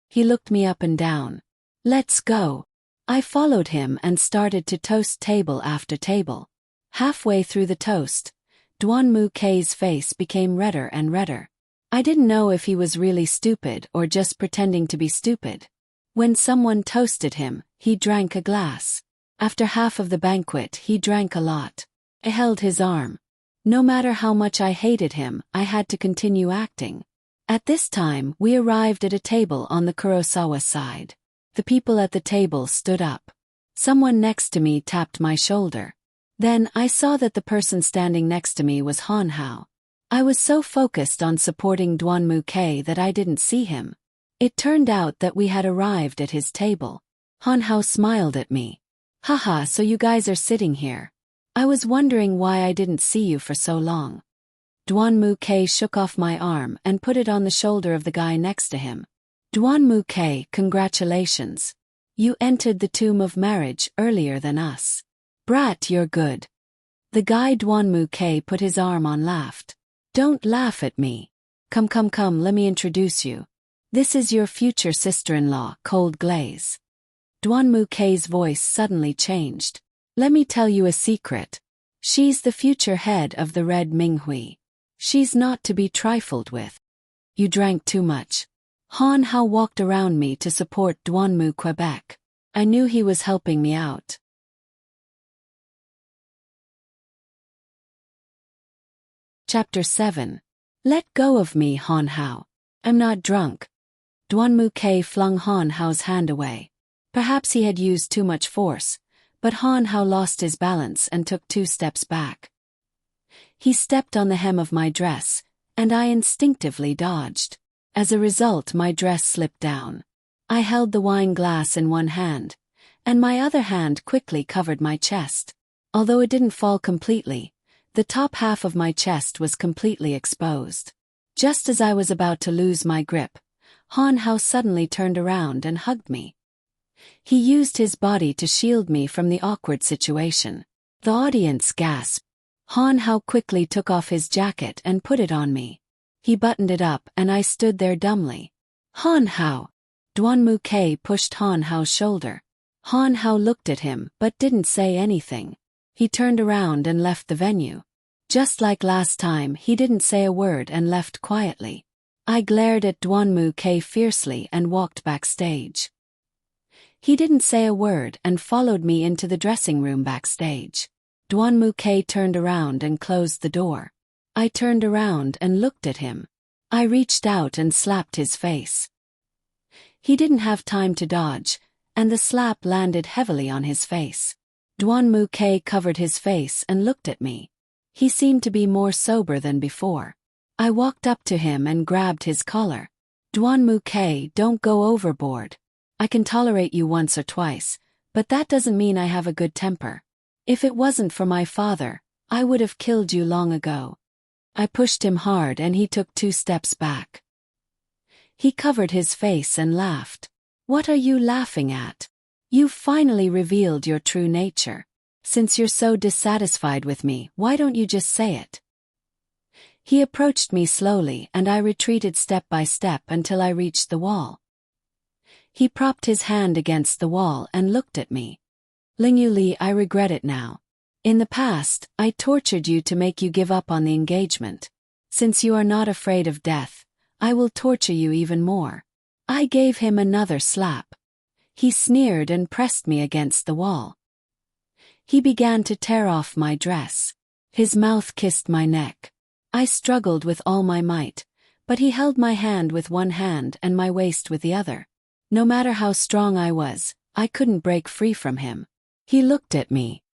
He looked me up and down. "Let's go." I followed him and started to toast table after table. Halfway through the toast, Duanmu K's face became redder and redder. I didn't know if he was really stupid or just pretending to be stupid. When someone toasted him, he drank a glass. After half of the banquet, he drank a lot. I held his arm. No matter how much I hated him, I had to continue acting. At this time, we arrived at a table on the Kurosawa side. The people at the table stood up. Someone next to me tapped my shoulder. Then I saw that the person standing next to me was Han Hao. I was so focused on supporting Duanmu K that I didn't see him. It turned out that we had arrived at his table. Han Hao smiled at me. "Haha, so you guys are sitting here. I was wondering why I didn't see you for so long." Duanmu K shook off my arm and put it on the shoulder of the guy next to him. "Duanmu K, congratulations. You entered the tomb of marriage earlier than us. Brat, you're good." The guy Duanmu K put his arm on laughed. "Don't laugh at me. Come, let me introduce you. This is your future sister-in-law, Cold Glaze." Duanmu K's voice suddenly changed. "Let me tell you a secret. She's the future head of the Red Minghui. She's not to be trifled with." "You drank too much." Han Hao walked around me to support Duanmu Quebec. I knew he was helping me out. Chapter 7. Let go of me, Han Hao. I'm not drunk. Duanmu K flung Han Hao's hand away. Perhaps he had used too much force, but Han Hao lost his balance and took 2 steps back. He stepped on the hem of my dress, and I instinctively dodged. As a result, my dress slipped down. I held the wine glass in one hand, and my other hand quickly covered my chest. Although it didn't fall completely, the top half of my chest was completely exposed. Just as I was about to lose my grip, Han Hao suddenly turned around and hugged me. He used his body to shield me from the awkward situation. The audience gasped. Han Hao quickly took off his jacket and put it on me. He buttoned it up and I stood there dumbly. "Han Hao!" Duanmu K pushed Han Hao's shoulder. Han Hao looked at him but didn't say anything. He turned around and left the venue. Just like last time, he didn't say a word and left quietly. I glared at Duanmu K fiercely and walked backstage. He didn't say a word and followed me into the dressing room backstage. Duanmu K turned around and closed the door. I turned around and looked at him. I reached out and slapped his face. He didn't have time to dodge, and the slap landed heavily on his face. Duanmu K covered his face and looked at me. He seemed to be more sober than before. I walked up to him and grabbed his collar. Duan Muke, don't go overboard. I can tolerate you once or twice, but that doesn't mean I have a good temper. If it wasn't for my father, I would have killed you long ago. I pushed him hard and he took 2 steps back. He covered his face and laughed. What are you laughing at? You've finally revealed your true nature. Since you're so dissatisfied with me, why don't you just say it? He approached me slowly and I retreated step by step until I reached the wall. He propped his hand against the wall and looked at me. Lingyu Li, I regret it now. In the past, I tortured you to make you give up on the engagement. Since you are not afraid of death, I will torture you even more. I gave him another slap. He sneered and pressed me against the wall. He began to tear off my dress. His mouth kissed my neck. I struggled with all my might, but he held my hand with one hand and my waist with the other. No matter how strong I was, I couldn't break free from him. He looked at me.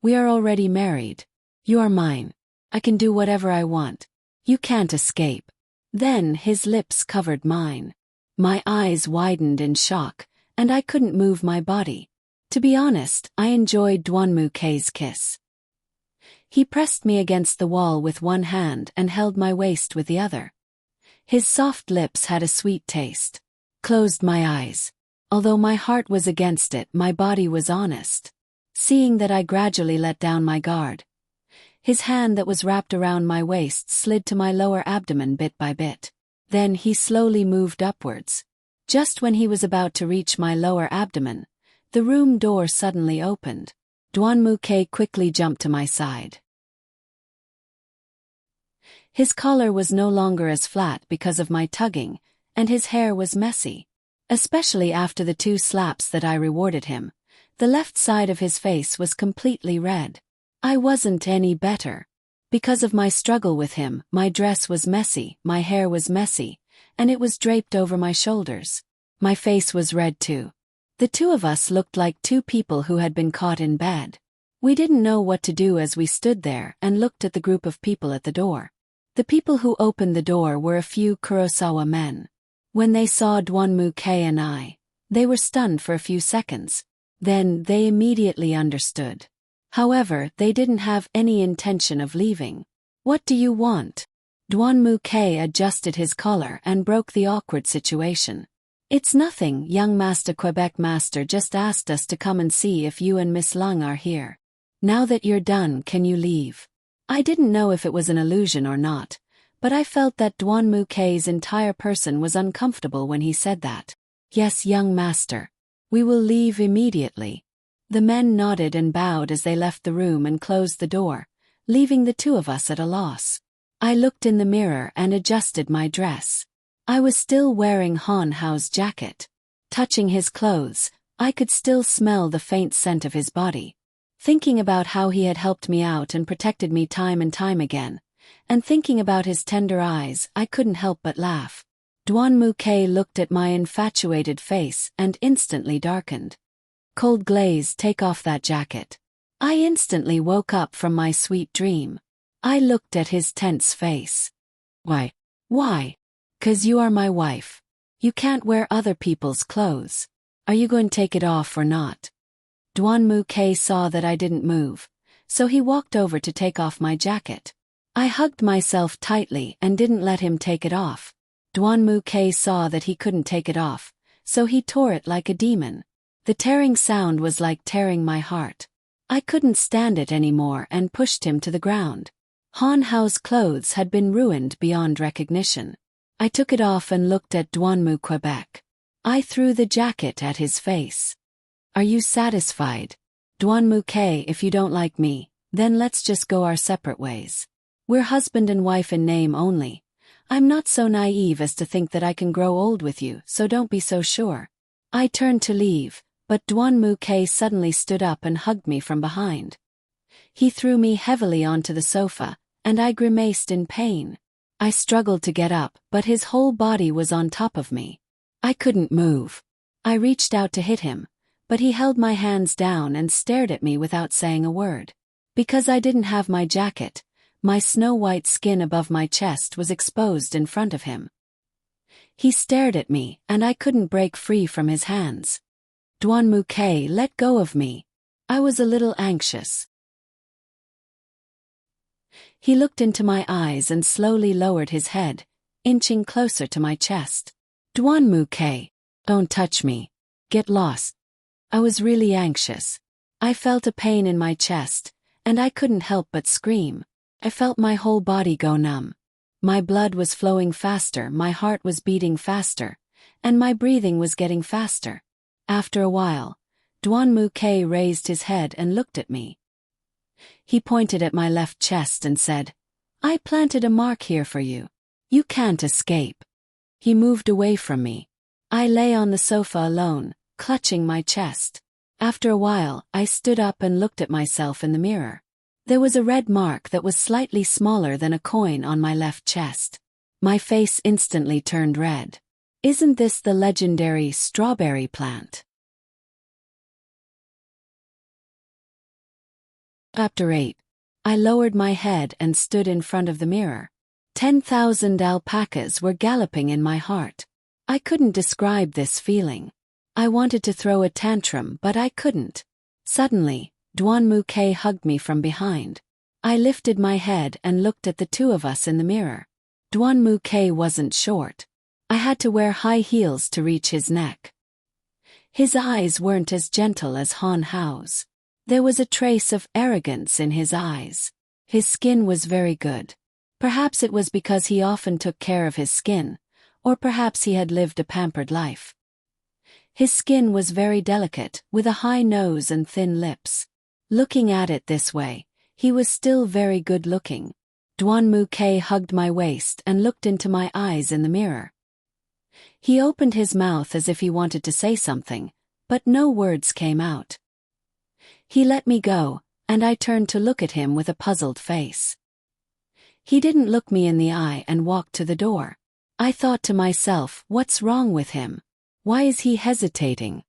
We are already married. You are mine. I can do whatever I want. You can't escape. Then his lips covered mine. My eyes widened in shock, and I couldn't move my body. To be honest, I enjoyed Duan Muke's kiss. He pressed me against the wall with one hand and held my waist with the other. His soft lips had a sweet taste. Closed my eyes. Although my heart was against it, my body was honest. Seeing that I gradually let down my guard, his hand that was wrapped around my waist slid to my lower abdomen bit by bit. Then he slowly moved upwards. Just when he was about to reach my lower abdomen, the room door suddenly opened. Duan Muke quickly jumped to my side. His collar was no longer as flat because of my tugging, and his hair was messy. Especially after the 2 slaps that I rewarded him, the left side of his face was completely red. I wasn't any better. Because of my struggle with him, my dress was messy, my hair was messy, and it was draped over my shoulders. My face was red too. The 2 of us looked like 2 people who had been caught in bed. We didn't know what to do as we stood there and looked at the group of people at the door. The people who opened the door were a few Kurosawa men. When they saw Duan Muke and I, they were stunned for a few seconds. Then they immediately understood. However, they didn't have any intention of leaving. What do you want? Duan Muke adjusted his collar and broke the awkward situation. It's nothing, young Master. Quebec Master just asked us to come and see if you and Miss Lung are here. Now that you're done, can you leave? I didn't know if it was an illusion or not, but I felt that Duan Muke's entire person was uncomfortable when he said that. Yes, young Master. We will leave immediately. The men nodded and bowed as they left the room and closed the door, leaving the 2 of us at a loss. I looked in the mirror and adjusted my dress. I was still wearing Han Hao's jacket. Touching his clothes, I could still smell the faint scent of his body. Thinking about how he had helped me out and protected me time and time again, and thinking about his tender eyes, I couldn't help but laugh. Duan Muke looked at my infatuated face and instantly darkened. Cold glaze, take off that jacket. I instantly woke up from my sweet dream. I looked at his tense face. Why? Why? 'Cause you are my wife. You can't wear other people's clothes. Are you going to take it off or not? Duan Muke saw that I didn't move, so he walked over to take off my jacket. I hugged myself tightly and didn't let him take it off. Duan Muke saw that he couldn't take it off, so he tore it like a demon. The tearing sound was like tearing my heart. I couldn't stand it anymore and pushed him to the ground. Han Hao's clothes had been ruined beyond recognition. I took it off and looked at Duan Mu Quebec. I threw the jacket at his face. Are you satisfied? Duan Muke, if you don't like me, then let's just go our separate ways. We're husband and wife in name only. I'm not so naive as to think that I can grow old with you, so don't be so sure. I turned to leave, but Duan Muke suddenly stood up and hugged me from behind. He threw me heavily onto the sofa, and I grimaced in pain. I struggled to get up, but his whole body was on top of me. I couldn't move. I reached out to hit him, but he held my hands down and stared at me without saying a word. Because I didn't have my jacket, My snow-white skin above my chest was exposed in front of him. He stared at me, and I couldn't break free from his hands. Duanmu-ke, let go of me. I was a little anxious. He looked into my eyes and slowly lowered his head, inching closer to my chest. Duanmu-ke, don't touch me. Get lost. I was really anxious. I felt a pain in my chest, and I couldn't help but scream. I felt my whole body go numb. My blood was flowing faster, my heart was beating faster, and my breathing was getting faster. After a while, Duanmu-ke raised his head and looked at me. He pointed at my left chest and said, I planted a mark here for you. You can't escape. He moved away from me. I lay on the sofa alone, clutching my chest. After a while, I stood up and looked at myself in the mirror. There was a red mark that was slightly smaller than a coin on my left chest. My face instantly turned red. Isn't this the legendary strawberry plant? Chapter 8. I lowered my head and stood in front of the mirror. 10,000 alpacas were galloping in my heart. I couldn't describe this feeling. I wanted to throw a tantrum, but I couldn't. Suddenly, Duanmu-ke hugged me from behind. I lifted my head and looked at the two of us in the mirror. Duanmu-ke wasn't short. I had to wear high heels to reach his neck. His eyes weren't as gentle as Han Hao's. There was a trace of arrogance in his eyes. His skin was very good. Perhaps it was because he often took care of his skin, or perhaps he had lived a pampered life. His skin was very delicate, with a high nose and thin lips. Looking at it this way, he was still very good-looking. Duanmu-ke hugged my waist and looked into my eyes in the mirror. He opened his mouth as if he wanted to say something, but no words came out. He let me go, and I turned to look at him with a puzzled face. He didn't look me in the eye and walked to the door. I thought to myself, what's wrong with him? Why is he hesitating?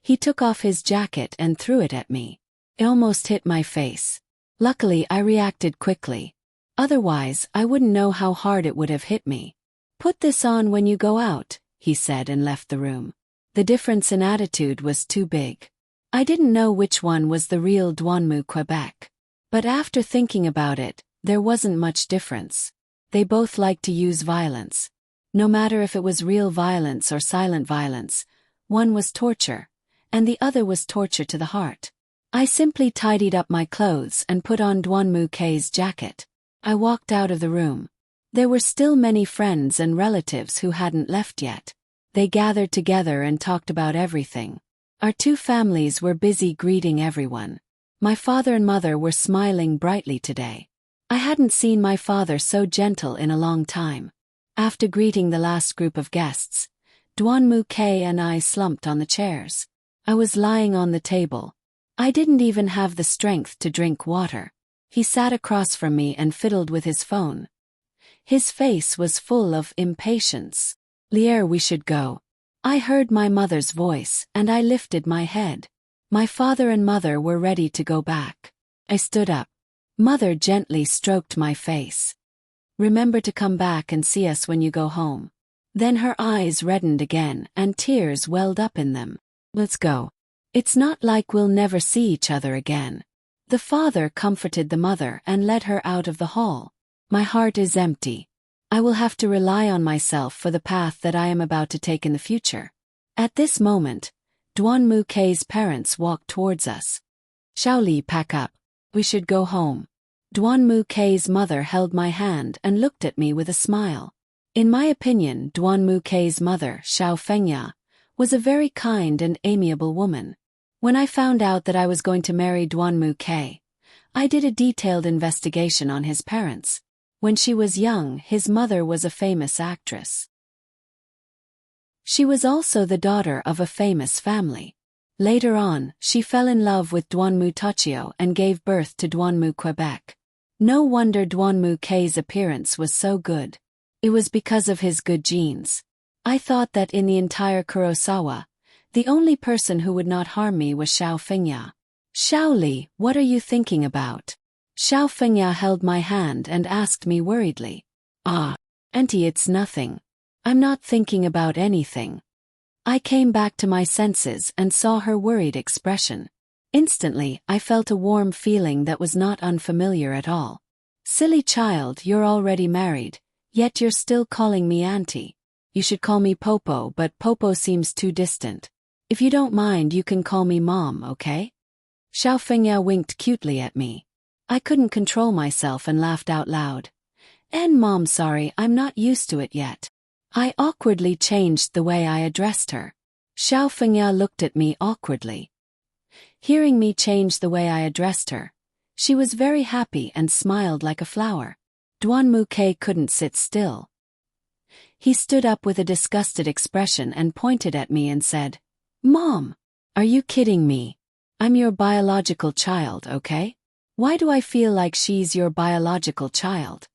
He took off his jacket and threw it at me. It almost hit my face. Luckily, I reacted quickly. Otherwise, I wouldn't know how hard it would have hit me. Put this on when you go out, he said and left the room. The difference in attitude was too big. I didn't know which one was the real Duanmu Quebec. But after thinking about it, there wasn't much difference. They both liked to use violence. No matter if it was real violence or silent violence, one was torture, and the other was torture to the heart. I simply tidied up my clothes and put on Duanmu-ke's jacket. I walked out of the room. There were still many friends and relatives who hadn't left yet. They gathered together and talked about everything. Our two families were busy greeting everyone. My father and mother were smiling brightly today. I hadn't seen my father so gentle in a long time. After greeting the last group of guests, Duanmu-ke and I slumped on the chairs. I was lying on the table. I didn't even have the strength to drink water. He sat across from me and fiddled with his phone. His face was full of impatience. "Lier, we should go." I heard my mother's voice, and I lifted my head. My father and mother were ready to go back. I stood up. Mother gently stroked my face. "Remember to come back and see us when you go home." Then her eyes reddened again, and tears welled up in them. "Let's go. It's not like we'll never see each other again." The father comforted the mother and led her out of the hall. My heart is empty. I will have to rely on myself for the path that I am about to take in the future. At this moment, Duanmu-ke's parents walked towards us. "Shaoli, pack up. We should go home." Duanmu-ke's mother held my hand and looked at me with a smile. In my opinion, Duanmu-ke's mother, Xiao Fengya, was a very kind and amiable woman. When I found out that I was going to marry Duanmu-ke, I did a detailed investigation on his parents. When she was young, his mother was a famous actress. She was also the daughter of a famous family. Later on, she fell in love with Duanmu Tachio and gave birth to Duanmu Quebec. No wonder Duanmu-ke's appearance was so good. It was because of his good genes. I thought that in the entire Kurosawa, the only person who would not harm me was Xiao Fengya. "Shaoli, what are you thinking about?" Xiao Fengya held my hand and asked me worriedly. Ah, Auntie, it's nothing. I'm not thinking about anything. I came back to my senses and saw her worried expression. Instantly, I felt a warm feeling that was not unfamiliar at all. Silly child, you're already married, yet you're still calling me Auntie. You should call me Popo, but Popo seems too distant. If you don't mind, you can call me Mom, okay? Xiao Fengya winked cutely at me. I couldn't control myself and laughed out loud. And Mom, sorry, I'm not used to it yet. I awkwardly changed the way I addressed her. Xiao Fengya looked at me awkwardly. Hearing me change the way I addressed her, she was very happy and smiled like a flower. Duanmu Ke couldn't sit still. He stood up with a disgusted expression and pointed at me and said, Mom, are you kidding me? I'm your biological child, okay? Why do I feel like she's your biological child?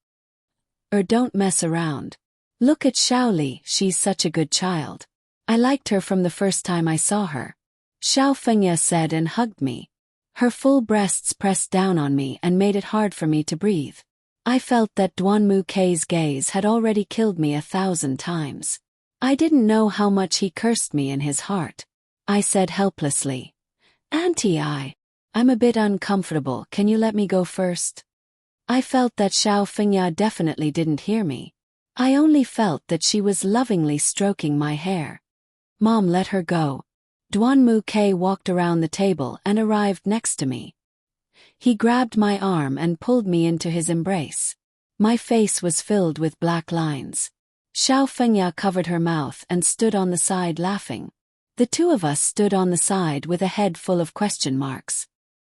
Don't mess around. Look at Xiaoli, she's such a good child. I liked her from the first time I saw her. Xiao Fengya said and hugged me. Her full breasts pressed down on me and made it hard for me to breathe. I felt that Duanmu Ke's gaze had already killed me 1,000 times. I didn't know how much he cursed me in his heart. I said helplessly, Auntie, I'm a bit uncomfortable, can you let me go first? I felt that Xiao Fengya definitely didn't hear me. I only felt that she was lovingly stroking my hair. Mom, let her go. Duanmu Ke walked around the table and arrived next to me. He grabbed my arm and pulled me into his embrace. My face was filled with black lines. Xiao Fengya covered her mouth and stood on the side laughing. The two of us stood on the side with a head full of question marks.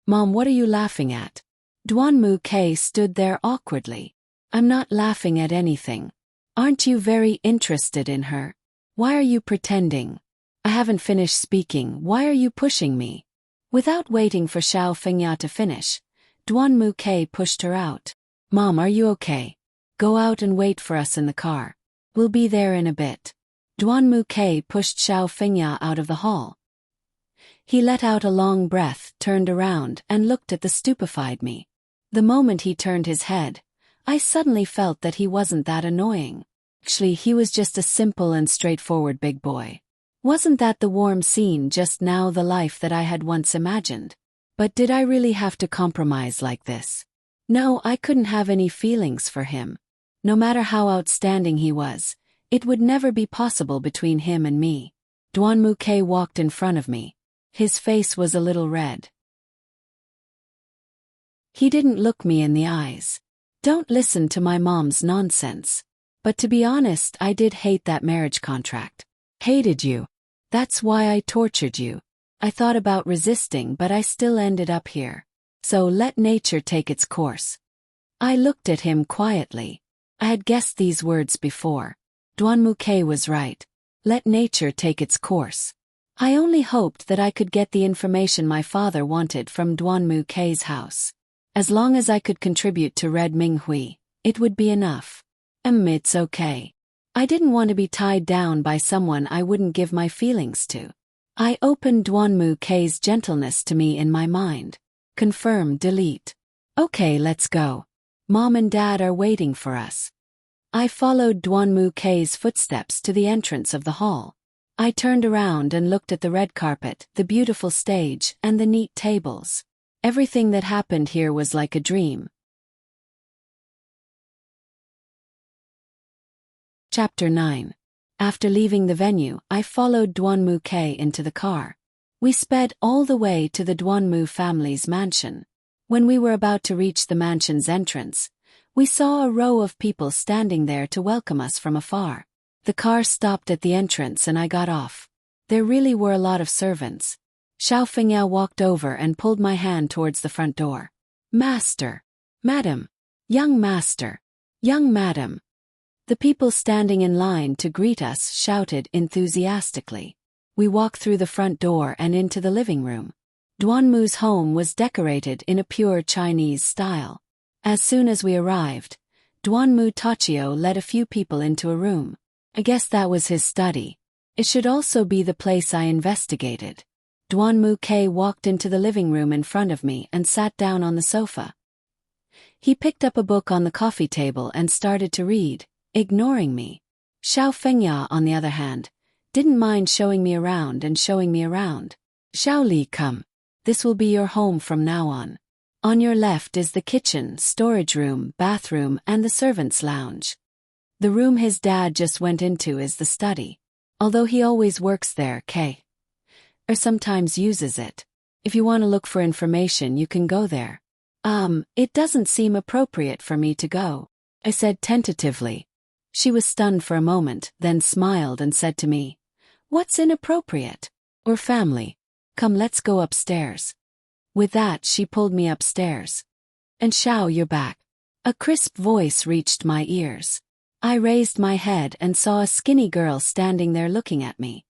Mom, what are you laughing at? Duanmu Ke stood there awkwardly. I'm not laughing at anything. Aren't you very interested in her? Why are you pretending? I haven't finished speaking, why are you pushing me? Without waiting for Xiao Fengya to finish, Duanmu Ke pushed her out. Mom, are you okay? Go out and wait for us in the car. We'll be there in a bit. Duanmu Ke pushed Xiao Fengya out of the hall. He let out a long breath, turned around, and looked at the stupefied me. The moment he turned his head, I suddenly felt that he wasn't that annoying. Actually, he was just a simple and straightforward big boy. Wasn't that the warm scene just now, the life that I had once imagined? But did I really have to compromise like this? No, I couldn't have any feelings for him. No matter how outstanding he was, it would never be possible between him and me. Duanmu Ke walked in front of me. His face was a little red. He didn't look me in the eyes. Don't listen to my mom's nonsense. But to be honest, I did hate that marriage contract. Hated you. That's why I tortured you. I thought about resisting, but I still ended up here. So let nature take its course. I looked at him quietly. I had guessed these words before. Duanmu Ke was right. Let nature take its course. I only hoped that I could get the information my father wanted from Duanmu Ke's house. As long as I could contribute to Red Minghui, it would be enough. It's okay. I didn't want to be tied down by someone I wouldn't give my feelings to. I opened Duanmu Ke's gentleness to me in my mind. Confirm, delete. Okay, let's go. Mom and Dad are waiting for us. I followed Duanmu Ke's footsteps to the entrance of the hall. I turned around and looked at the red carpet, the beautiful stage, and the neat tables. Everything that happened here was like a dream. Chapter 9. After leaving the venue, I followed Duanmu Ke into the car. We sped all the way to the Duanmu family's mansion. When we were about to reach the mansion's entrance, we saw a row of people standing there to welcome us from afar. The car stopped at the entrance and I got off. There really were a lot of servants. Xiao Fengya walked over and pulled my hand towards the front door. Master. Madam. Young master. Young madam. The people standing in line to greet us shouted enthusiastically. We walked through the front door and into the living room. Duanmu's home was decorated in a pure Chinese style. As soon as we arrived, Duanmu Tachio led a few people into a room. I guess that was his study. It should also be the place I investigated. Duanmu Ke walked into the living room in front of me and sat down on the sofa. He picked up a book on the coffee table and started to read, ignoring me. Xiao Fengya, on the other hand, didn't mind showing me around and showing me around. Xiao Li, come. This will be your home from now on. On your left is the kitchen, storage room, bathroom, and the servants' lounge. The room his dad just went into is the study. Although he always works there, or sometimes uses it. If you want to look for information, you can go there. It doesn't seem appropriate for me to go, I said tentatively. She was stunned for a moment, then smiled and said to me, "What's inappropriate? We're family. Come, let's go upstairs." With that, she pulled me upstairs. "And Xiao, you're back." A crisp voice reached my ears. I raised my head and saw a skinny girl standing there looking at me.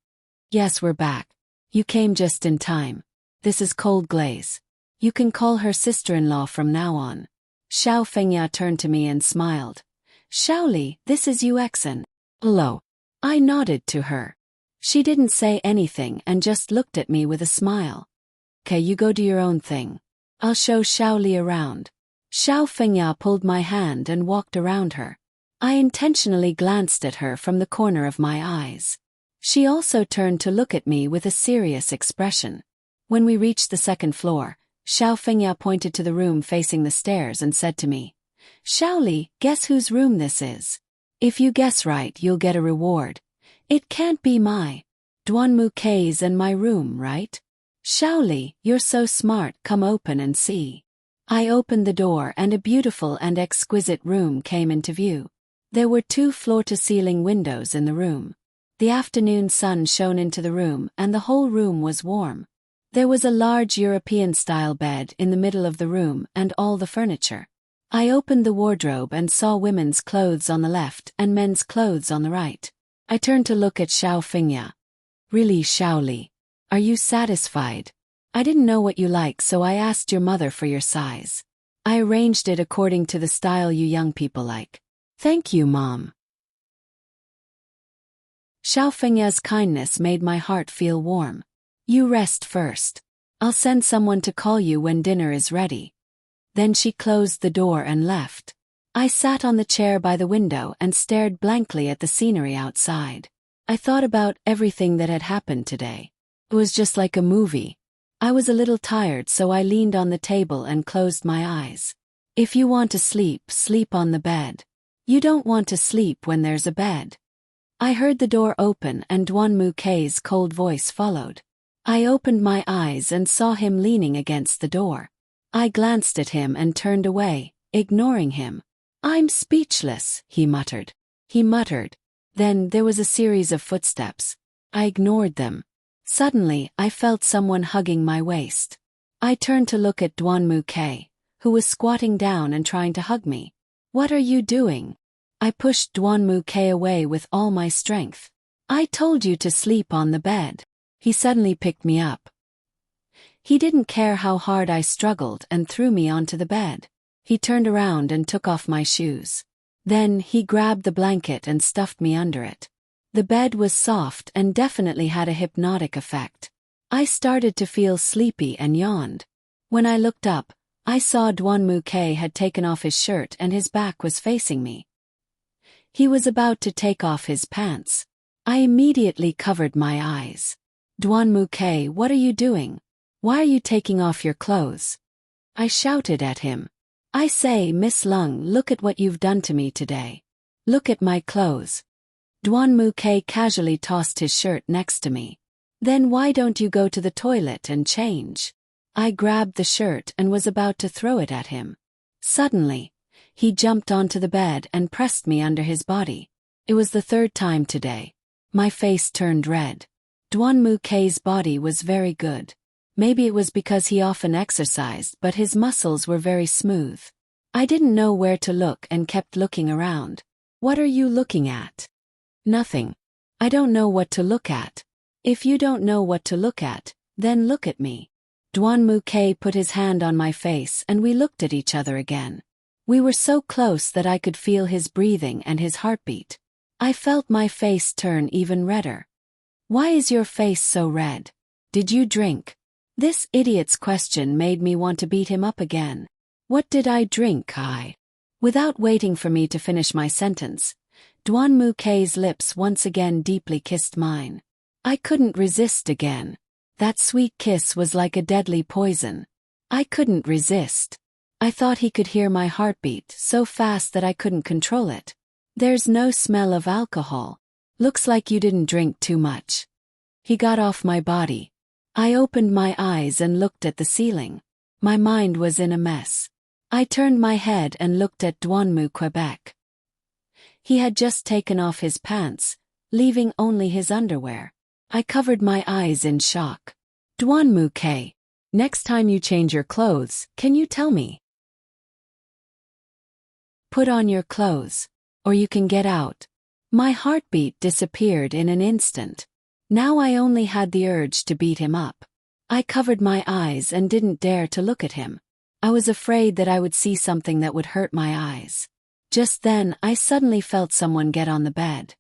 "Yes, we're back. You came just in time. This is Cold Glaze. You can call her sister-in-law from now on." Xiao Fengya turned to me and smiled. "Xiao Li, this is Yuexin. Hello." I nodded to her. She didn't say anything and just looked at me with a smile. "Okay, you go do your own thing. I'll show Xiao Li around." Xiao Fengya pulled my hand and walked around her. I intentionally glanced at her from the corner of my eyes. She also turned to look at me with a serious expression. When we reached the second floor, Xiao Fengya pointed to the room facing the stairs and said to me, "Xiao Li, guess whose room this is? If you guess right, you'll get a reward. It can't be my Duanmu K's and my room, right? Xiao Li, you're so smart, come open and see." I opened the door and a beautiful and exquisite room came into view. There were 2 floor-to-ceiling windows in the room. The afternoon sun shone into the room and the whole room was warm. There was a large European-style bed in the middle of the room and all the furniture. I opened the wardrobe and saw women's clothes on the left and men's clothes on the right. I turned to look at Xiao Fengya. "Really, Xiao Li? Are you satisfied? I didn't know what you like, so I asked your mother for your size. I arranged it according to the style you young people like." "Thank you, Mom." Xiao Fengya's kindness made my heart feel warm. "You rest first. I'll send someone to call you when dinner is ready." Then she closed the door and left. I sat on the chair by the window and stared blankly at the scenery outside. I thought about everything that had happened today. It was just like a movie. I was a little tired, so I leaned on the table and closed my eyes. If you want to sleep, sleep on the bed. You don't want to sleep when there's a bed. I heard the door open and Duanmu K's cold voice followed. I opened my eyes and saw him leaning against the door. I glanced at him and turned away, ignoring him. "I'm speechless," he muttered. Then there was a series of footsteps. I ignored them. Suddenly, I felt someone hugging my waist. I turned to look at Duanmu K, who was squatting down and trying to hug me. "What are you doing?" I pushed Duanmu K away with all my strength. "I told you to sleep on the bed." He suddenly picked me up. He didn't care how hard I struggled and threw me onto the bed. He turned around and took off my shoes. Then he grabbed the blanket and stuffed me under it. The bed was soft and definitely had a hypnotic effect. I started to feel sleepy and yawned. When I looked up, I saw Duanmu K had taken off his shirt and his back was facing me. He was about to take off his pants. I immediately covered my eyes. "Duanmu K, what are you doing? Why are you taking off your clothes?" I shouted at him. "I say, Miss Lung, look at what you've done to me today. Look at my clothes." Duanmu K casually tossed his shirt next to me. "Then why don't you go to the toilet and change?" I grabbed the shirt and was about to throw it at him. Suddenly, he jumped onto the bed and pressed me under his body. It was the 3rd time today. My face turned red. Duanmu K's body was very good. Maybe it was because he often exercised, but his muscles were very smooth. I didn't know where to look and kept looking around. "What are you looking at?" "Nothing. I don't know what to look at." "If you don't know what to look at, then look at me." Duanmu K put his hand on my face and we looked at each other again. We were so close that I could feel his breathing and his heartbeat. I felt my face turn even redder. "Why is your face so red? Did you drink?" This idiot's question made me want to beat him up again. What did I drink? Without waiting for me to finish my sentence, Duan Mu Kei's lips once again deeply kissed mine. I couldn't resist again. That sweet kiss was like a deadly poison. I couldn't resist. I thought he could hear my heartbeat so fast that I couldn't control it. There's no smell of alcohol. Looks like you didn't drink too much. He got off my body. I opened my eyes and looked at the ceiling. My mind was in a mess. I turned my head and looked at Duanmu Quebec. He had just taken off his pants, leaving only his underwear. I covered my eyes in shock. Duanmu Kei, next time you change your clothes, can you tell me? Put on your clothes, or you can get out. My heartbeat disappeared in an instant. Now I only had the urge to beat him up. I covered my eyes and didn't dare to look at him. I was afraid that I would see something that would hurt my eyes. Just then, I suddenly felt someone get on the bed.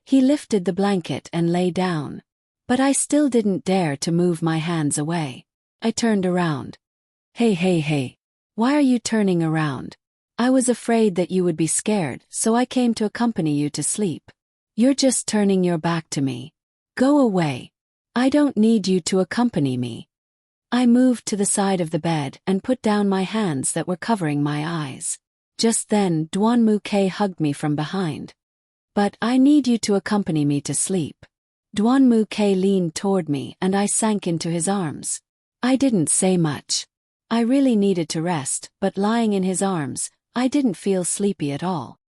He lifted the blanket and lay down. But I still didn't dare to move my hands away. I turned around. Hey. Why are you turning around? I was afraid that you would be scared, so I came to accompany you to sleep. You're just turning your back to me. Go away. I don't need you to accompany me. I moved to the side of the bed and put down my hands that were covering my eyes. Just then, Duanmu Kei hugged me from behind. But I need you to accompany me to sleep. Duanmu Kei leaned toward me and I sank into his arms. I didn't say much. I really needed to rest, but lying in his arms, I didn't feel sleepy at all.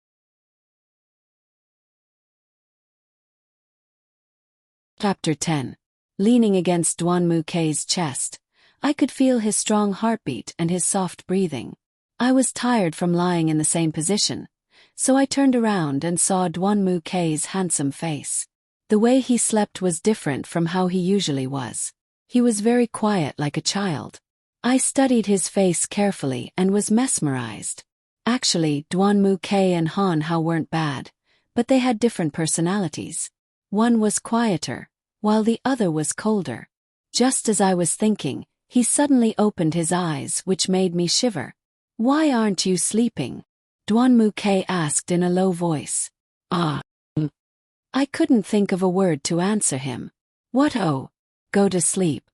Chapter 10. Leaning against Duanmu Kei's chest, I could feel his strong heartbeat and his soft breathing. I was tired from lying in the same position, so I turned around and saw Duanmu Kei's handsome face. The way he slept was different from how he usually was. He was very quiet like a child. I studied his face carefully and was mesmerized. Actually, Duanmu Kei and Han Hao weren't bad, but they had different personalities. One was quieter, while the other was colder. Just as I was thinking, he suddenly opened his eyes, which made me shiver. Why aren't you sleeping? Duanmu Kei asked in a low voice. I couldn't think of a word to answer him. What? Oh, go to sleep.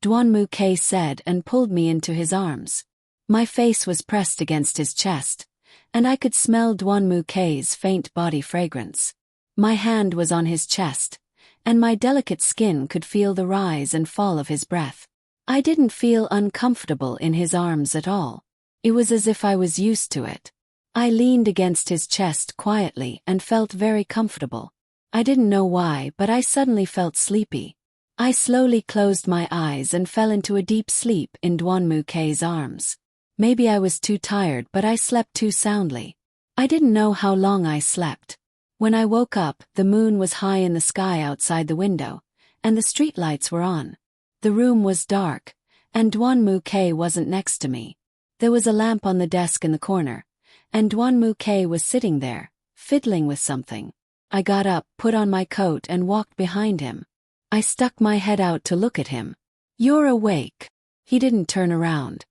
Duanmu Kei said and pulled me into his arms. My face was pressed against his chest, and I could smell Duanmu Kei's faint body fragrance. My hand was on his chest, and my delicate skin could feel the rise and fall of his breath. I didn't feel uncomfortable in his arms at all. It was as if I was used to it. I leaned against his chest quietly and felt very comfortable. I didn't know why, but I suddenly felt sleepy. I slowly closed my eyes and fell into a deep sleep in Duanmu Kei's arms. Maybe I was too tired, but I slept too soundly. I didn't know how long I slept. When I woke up, the moon was high in the sky outside the window, and the streetlights were on. The room was dark, and Duanmu Kei wasn't next to me. There was a lamp on the desk in the corner, and Duanmu Kei was sitting there, fiddling with something. I got up, put on my coat and walked behind him. I stuck my head out to look at him. You're awake. He didn't turn around.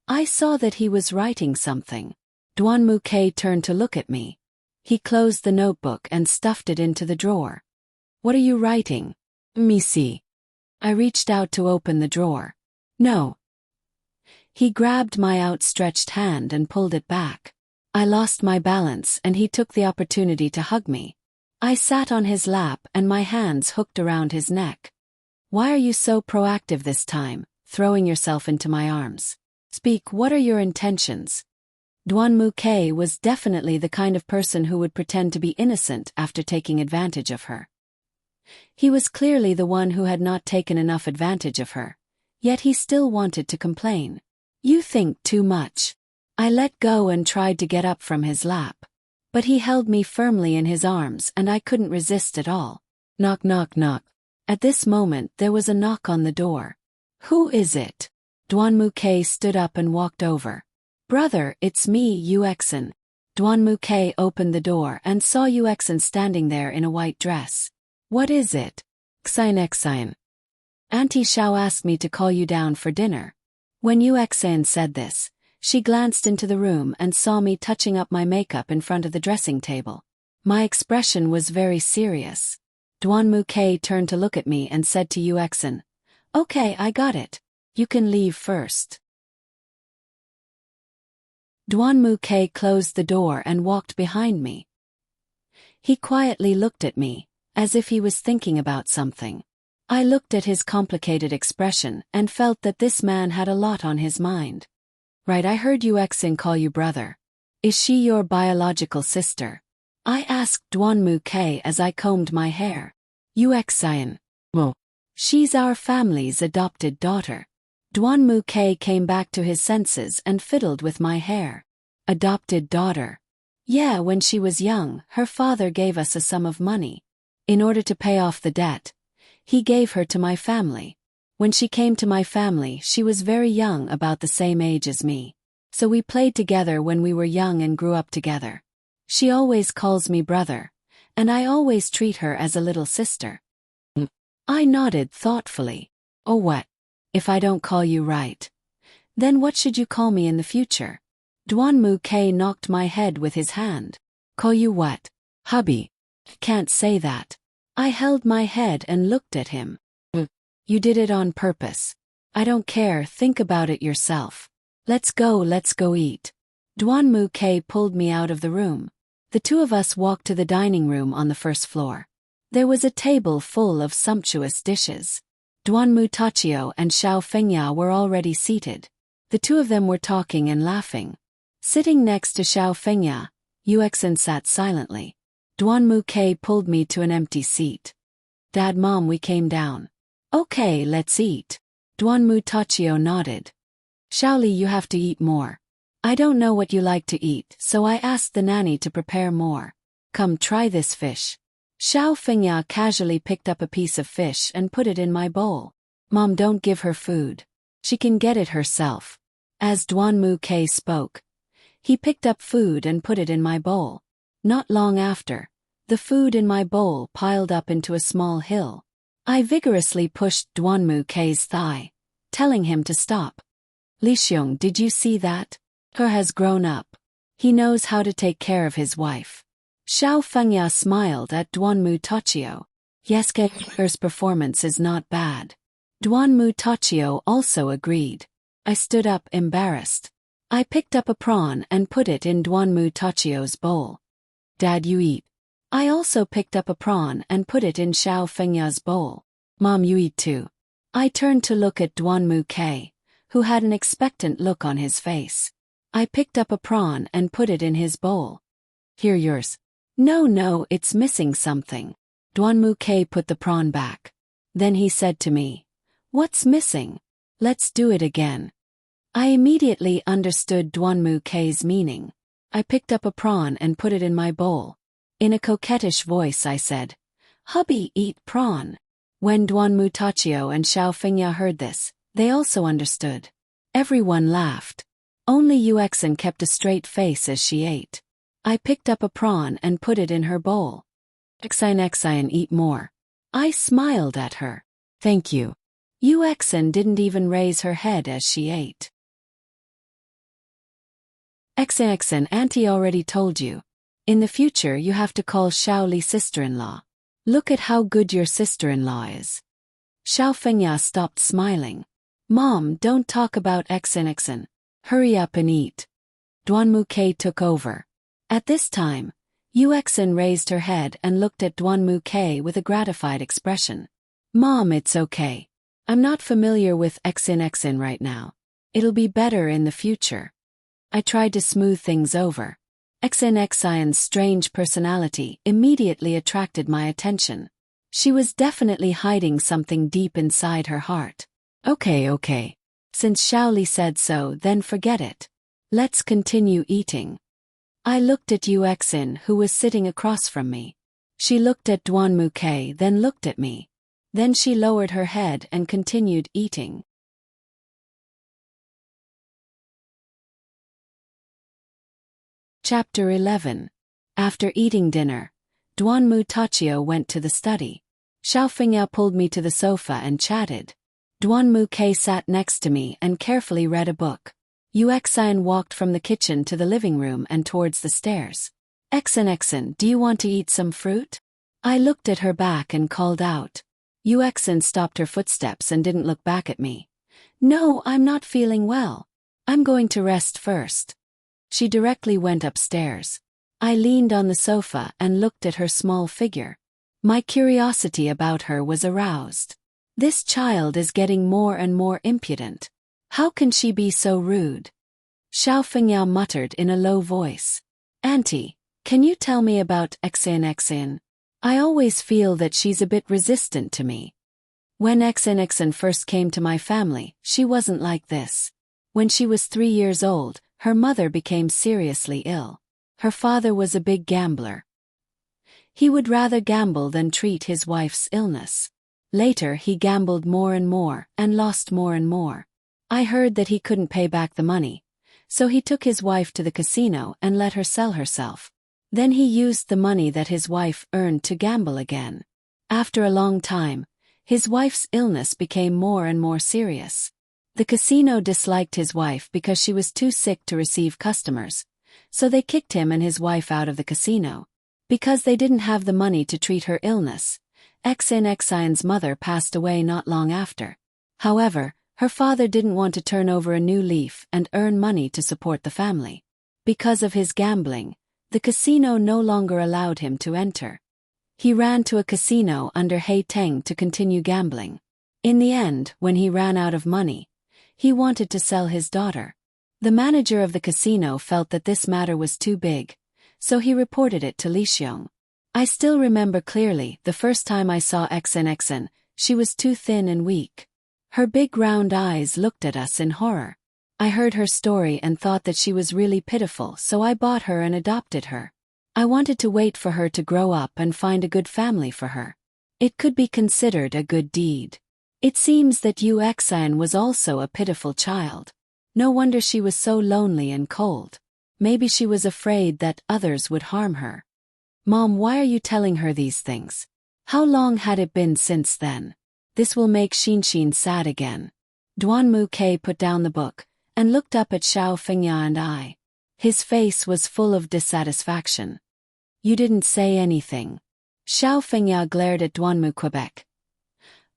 I saw that he was writing something. Duanmu Kei turned to look at me. He closed the notebook and stuffed it into the drawer. What are you writing? Me see. I reached out to open the drawer. No. He grabbed my outstretched hand and pulled it back. I lost my balance and he took the opportunity to hug me. I sat on his lap and my hands hooked around his neck. Why are you so proactive this time, throwing yourself into my arms? Speak, what are your intentions? Duanmu Kei was definitely the kind of person who would pretend to be innocent after taking advantage of her. He was clearly the one who had not taken enough advantage of her, yet he still wanted to complain. You think too much. I let go and tried to get up from his lap. But he held me firmly in his arms and I couldn't resist at all. Knock, knock, knock. At this moment there was a knock on the door. Who is it? Duanmu Kei stood up and walked over. Brother, it's me, Yuexin. Duanmu Kei opened the door and saw Yuexin standing there in a white dress. What is it? Xian. Auntie Xiao asked me to call you down for dinner. When Yuexin said this, she glanced into the room and saw me touching up my makeup in front of the dressing table. My expression was very serious. Duanmu K turned to look at me and said to Yuexin, "Okay, I got it. You can leave first." Duanmu K closed the door and walked behind me. He quietly looked at me, as if he was thinking about something. I looked at his complicated expression and felt that this man had a lot on his mind. "Right, I heard Yuexin call you brother. Is she your biological sister?" I asked Duanmu K as I combed my hair. Yuexin. "Well, she's our family's adopted daughter." Duanmu K came back to his senses and fiddled with my hair. "Adopted daughter?" "Yeah, when she was young, her father gave us a sum of money. In order to pay off the debt, he gave her to my family. When she came to my family, she was very young, about the same age as me. So we played together when we were young and grew up together. She always calls me brother, and I always treat her as a little sister." I nodded thoughtfully. "Oh, what? If I don't call you right, then what should you call me in the future?" Duanmu K knocked my head with his hand. "Call you what? Hubby? Can't say that." I held my head and looked at him. "You did it on purpose. I don't care, think about it yourself. Let's go eat." Duanmu K pulled me out of the room. The two of us walked to the dining room on the first floor. There was a table full of sumptuous dishes. Duanmu Tachio and Xiao Fengya were already seated. The two of them were talking and laughing. Sitting next to Xiao Fengya, Yuexin sat silently. Duanmu K pulled me to an empty seat. "Dad, Mom, we came down." "Okay, let's eat." Duanmu Tachio nodded. "Xiaoli, you have to eat more. I don't know what you like to eat, so I asked the nanny to prepare more. Come, try this fish." Xiao Fengya casually picked up a piece of fish and put it in my bowl. "Mom, don't give her food. She can get it herself." As Duanmu K spoke, he picked up food and put it in my bowl. Not long after, the food in my bowl piled up into a small hill. I vigorously pushed Duanmu K's thigh, telling him to stop. "Li Xiong, did you see that? He has grown up. He knows how to take care of his wife." Xiao Fengya smiled at Duanmu Tachio. "Yes, Ke's performance is not bad." Duanmu Tachio also agreed. I stood up embarrassed. I picked up a prawn and put it in Duanmu Tachio's bowl. "Dad, you eat." I also picked up a prawn and put it in Xiao Fengya's bowl. "Mom, you eat too." I turned to look at Duanmu K, who had an expectant look on his face. I picked up a prawn and put it in his bowl. "Here, yours." No, it's missing something." Duanmu K put the prawn back. Then he said to me, "What's missing? Let's do it again." I immediately understood Duanmu K's meaning. I picked up a prawn and put it in my bowl. In a coquettish voice I said, "Hubby, eat prawn." When Duanmu Tachio and Xiao Fengya heard this, they also understood. Everyone laughed. Only Yuexin kept a straight face as she ate. I picked up a prawn and put it in her bowl. Exine, eat more." I smiled at her. "Thank you." Yuexin didn't even raise her head as she ate. Exine, Auntie already told you. In the future you have to call Xiaoli sister-in-law. Look at how good your sister-in-law is. Xiao Fengya stopped smiling. "Mom, don't talk about Exine. Hurry up and eat." Duanmu K took over. At this time, Yuexin raised her head and looked at Duanmu K with a gratified expression. "Mom, it's okay. I'm not familiar with Exine right now. It'll be better in the future." I tried to smooth things over. Exine's strange personality immediately attracted my attention. She was definitely hiding something deep inside her heart. Okay. Since Xiaoli said so, then forget it. Let's continue eating." I looked at Yuexin, who was sitting across from me. She looked at Duanmu K, then looked at me. Then she lowered her head and continued eating. Chapter 11. After eating dinner, Duanmu Tachio went to the study. Xiao Fengya pulled me to the sofa and chatted. Duanmu sat next to me and carefully read a book. Yuexin walked from the kitchen to the living room and towards the stairs. Exin, do you want to eat some fruit? I looked at her back and called out. Yuexin stopped her footsteps and didn't look back at me. No, I'm not feeling well. I'm going to rest first. She directly went upstairs. I leaned on the sofa and looked at her small figure. My curiosity about her was aroused. This child is getting more and more impudent. How can she be so rude? Xiao Fengya muttered in a low voice. Auntie, can you tell me about Xin? I always feel that she's a bit resistant to me. When Xin first came to my family, she wasn't like this. When she was 3 years old, her mother became seriously ill. Her father was a big gambler. He would rather gamble than treat his wife's illness. Later he gambled more and more, and lost more and more. I heard that he couldn't pay back the money, so he took his wife to the casino and let her sell herself. Then he used the money that his wife earned to gamble again. After a long time, his wife's illness became more and more serious. The casino disliked his wife because she was too sick to receive customers, so they kicked him and his wife out of the casino. Because they didn't have the money to treat her illness, Xin's mother passed away not long after. However, her father didn't want to turn over a new leaf and earn money to support the family. Because of his gambling, the casino no longer allowed him to enter. He ran to a casino under Haiteng to continue gambling. In the end, when he ran out of money, he wanted to sell his daughter. The manager of the casino felt that this matter was too big, so he reported it to Li Xiong. I still remember clearly the first time I saw Xin. She was too thin and weak. Her big round eyes looked at us in horror. I heard her story and thought that she was really pitiful, so I bought her and adopted her. I wanted to wait for her to grow up and find a good family for her. It could be considered a good deed. It seems that Xin was also a pitiful child. No wonder she was so lonely and cold. Maybe she was afraid that others would harm her. Mom, why are you telling her these things? How long had it been since then? This will make Xin sad again. Duanmu put down the book and looked up at Xiao Fengya and I. His face was full of dissatisfaction. You didn't say anything. Xiao Fengya glared at Duanmu Quebec.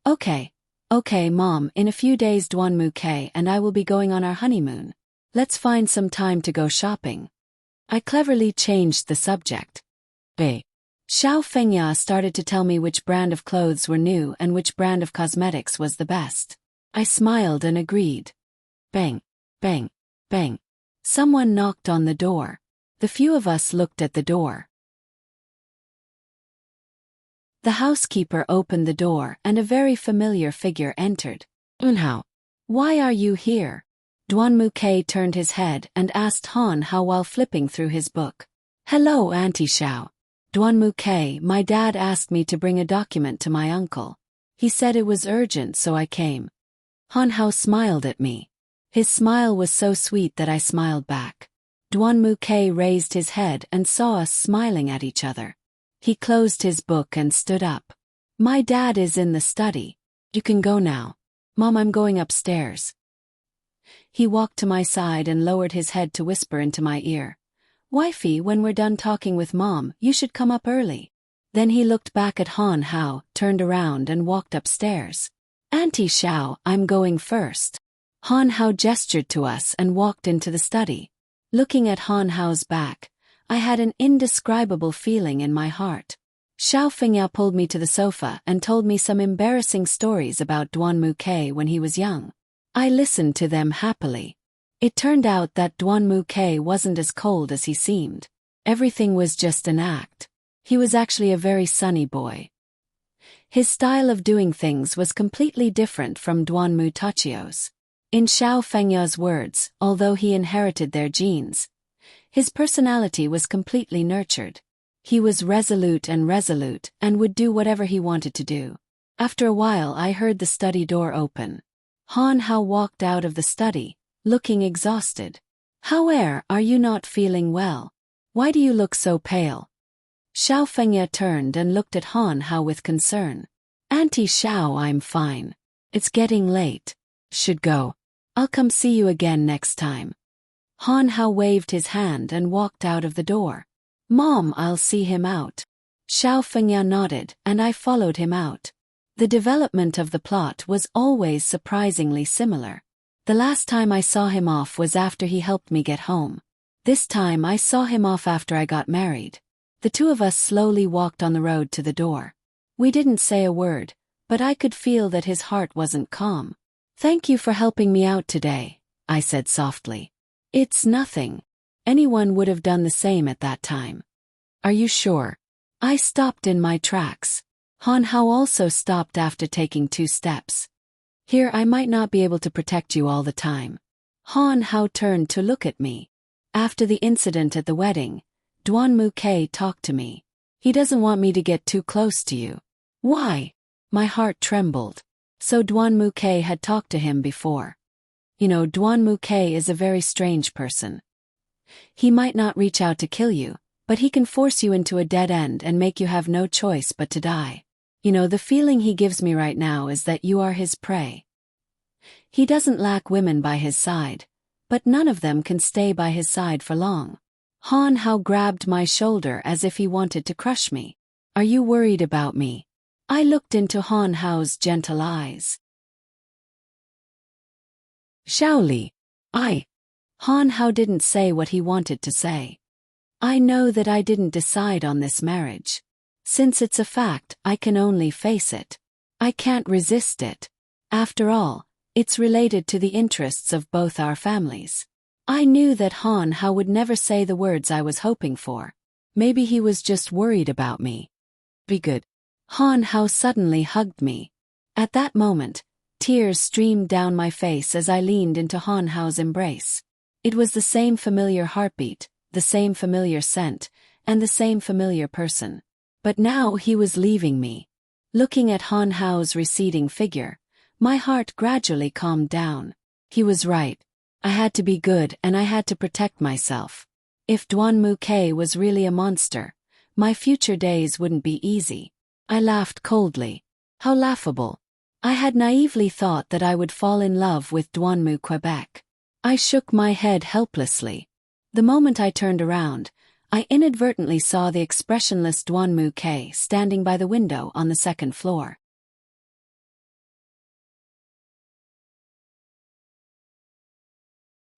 Okay, Mom, in a few days Duanmu and I will be going on our honeymoon. Let's find some time to go shopping. I cleverly changed the subject. Xiao Fengya started to tell me which brand of clothes were new and which brand of cosmetics was the best. I smiled and agreed. Bang, bang, bang. Someone knocked on the door. The few of us looked at the door. The housekeeper opened the door and a very familiar figure entered. Unhao, why are you here? Duanmu turned his head and asked Han Hao while flipping through his book. Hello, Auntie Xiao. Duanmu, my dad asked me to bring a document to my uncle. He said it was urgent, so I came. Han Hao smiled at me. His smile was so sweet that I smiled back. Duanmu raised his head and saw us smiling at each other. He closed his book and stood up. My dad is in the study. You can go now. Mom, I'm going upstairs. He walked to my side and lowered his head to whisper into my ear. Wifey, when we're done talking with Mom, you should come up early. Then he looked back at Han Hao, turned around and walked upstairs. Auntie Xiao, I'm going first. Han Hao gestured to us and walked into the study. Looking at Han Hao's back, I had an indescribable feeling in my heart. Xiao Fengya pulled me to the sofa and told me some embarrassing stories about Duanmu when he was young. I listened to them happily. It turned out that Duanmu wasn't as cold as he seemed. Everything was just an act. He was actually a very sunny boy. His style of doing things was completely different from Duanmu Tachio's. In Xiao Fengya's words, although he inherited their genes, his personality was completely nurtured. He was resolute and would do whatever he wanted to do. After a while I heard the study door open. Han Hao walked out of the study, looking exhausted. How are you not feeling well? Why do you look so pale? Xiao Fengya turned and looked at Han Hao with concern. Auntie Xiao, I'm fine. It's getting late. Should go. I'll come see you again next time. Han Hao waved his hand and walked out of the door. Mom, I'll see him out. Xiao Fengya nodded, and I followed him out. The development of the plot was always surprisingly similar. The last time I saw him off was after he helped me get home. This time I saw him off after I got married. The two of us slowly walked on the road to the door. We didn't say a word, but I could feel that his heart wasn't calm. Thank you for helping me out today, I said softly. It's nothing. Anyone would have done the same at that time. Are you sure? I stopped in my tracks. Han Hao also stopped after taking 2 steps. Here I might not be able to protect you all the time. Han Hao turned to look at me. After the incident at the wedding, Duan Muke talked to me. He doesn't want me to get too close to you. Why? My heart trembled. So Duan Muke had talked to him before. You know, Duan Muke is a very strange person. He might not reach out to kill you, but he can force you into a dead end and make you have no choice but to die. You know, the feeling he gives me right now is that you are his prey. He doesn't lack women by his side, but none of them can stay by his side for long. Han Hao grabbed my shoulder as if he wanted to crush me. Are you worried about me? I looked into Han Hao's gentle eyes. Shaoli. Han Hao didn't say what he wanted to say. I know that I didn't decide on this marriage. Since it's a fact, I can only face it. I can't resist it. After all, it's related to the interests of both our families. I knew that Han Hao would never say the words I was hoping for. Maybe he was just worried about me. Be good. Han Hao suddenly hugged me. At that moment, tears streamed down my face as I leaned into Han Hao's embrace. It was the same familiar heartbeat, the same familiar scent, and the same familiar person. But now he was leaving me. Looking at Han Hao's receding figure, my heart gradually calmed down. He was right. I had to be good and I had to protect myself. If Duan Muke was really a monster, my future days wouldn't be easy. I laughed coldly. How laughable. I had naively thought that I would fall in love with Duan Mu Quebec. I shook my head helplessly. The moment I turned around, I inadvertently saw the expressionless Duan Muke standing by the window on the 2nd floor.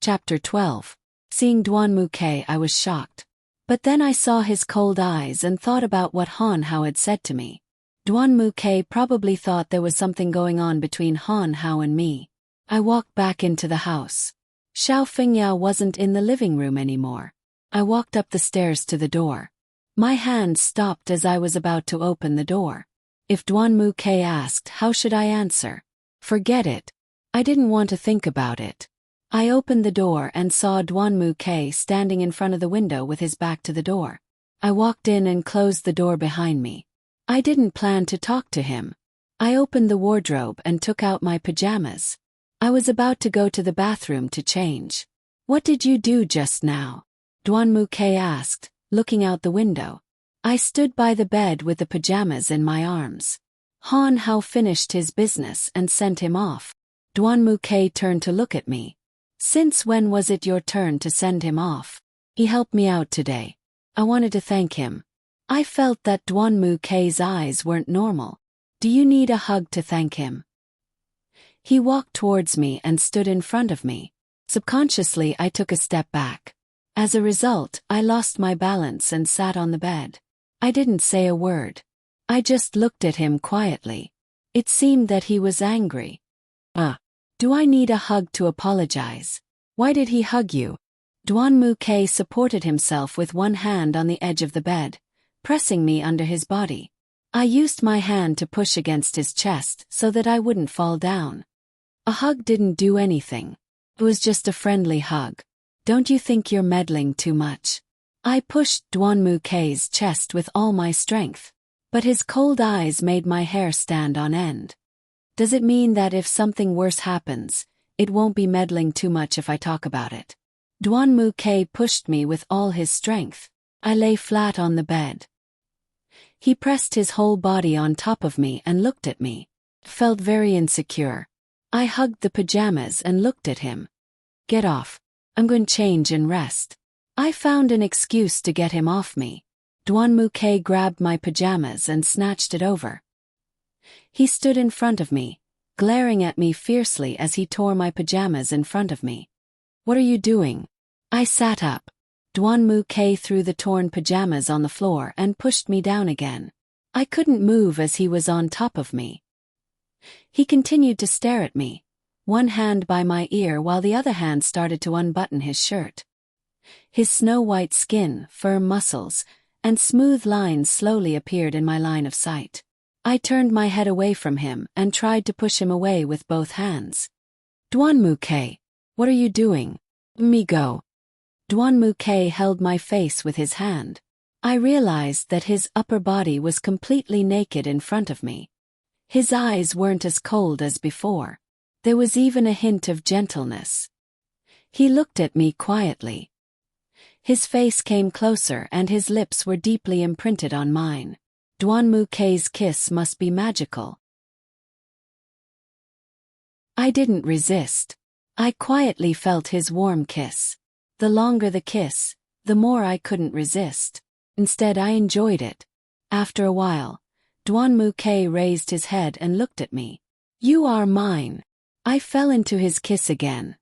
Chapter 12. Seeing Duan Muke, I was shocked. But then I saw his cold eyes and thought about what Han Hao had said to me. Duan Muke probably thought there was something going on between Han Hao and me. I walked back into the house. Xiao Fengya wasn't in the living room anymore. I walked up the stairs to the door. My hand stopped as I was about to open the door. If Duan Muke asked, how should I answer? Forget it. I didn't want to think about it. I opened the door and saw Duan Muke standing in front of the window with his back to the door. I walked in and closed the door behind me. I didn't plan to talk to him. I opened the wardrobe and took out my pajamas. I was about to go to the bathroom to change. What did you do just now? Duan Muke asked, looking out the window. I stood by the bed with the pajamas in my arms. Han Hao finished his business and sent him off. Duan Muke turned to look at me. Since when was it your turn to send him off? He helped me out today. I wanted to thank him. I felt that Duan Muke's eyes weren't normal. Do you need a hug to thank him? He walked towards me and stood in front of me. Subconsciously, I took a step back. As a result, I lost my balance and sat on the bed. I didn't say a word. I just looked at him quietly. It seemed that he was angry. Do I need a hug to apologize? Why did he hug you? Duan Muke supported himself with one hand on the edge of the bed, pressing me under his body. I used my hand to push against his chest so that I wouldn't fall down. A hug didn't do anything. It was just a friendly hug. Don't you think you're meddling too much? I pushed Duan Muke's chest with all my strength, but his cold eyes made my hair stand on end. Does it mean that if something worse happens, it won't be meddling too much if I talk about it? Duan Muke pushed me with all his strength. I lay flat on the bed. He pressed his whole body on top of me and looked at me. Felt very insecure. I hugged the pajamas and looked at him. Get off. I'm going to change and rest. I found an excuse to get him off me. Duanmuke grabbed my pajamas and snatched it over. He stood in front of me, glaring at me fiercely as he tore my pajamas in front of me. What are you doing? I sat up. Duanmuke threw the torn pajamas on the floor and pushed me down again. I couldn't move as he was on top of me. He continued to stare at me, one hand by my ear while the other hand started to unbutton his shirt. His snow-white skin, firm muscles, and smooth lines slowly appeared in my line of sight. I turned my head away from him and tried to push him away with both hands. Duanmuke, what are you doing? Me go. Duanmuke held my face with his hand. I realized that his upper body was completely naked in front of me. His eyes weren't as cold as before. There was even a hint of gentleness. He looked at me quietly. His face came closer and his lips were deeply imprinted on mine. Duanmuke's kiss must be magical. I didn't resist. I quietly felt his warm kiss. The longer the kiss, the more I couldn't resist. Instead, I enjoyed it. After a while, Duanmuke raised his head and looked at me. You are mine. I fell into his kiss again.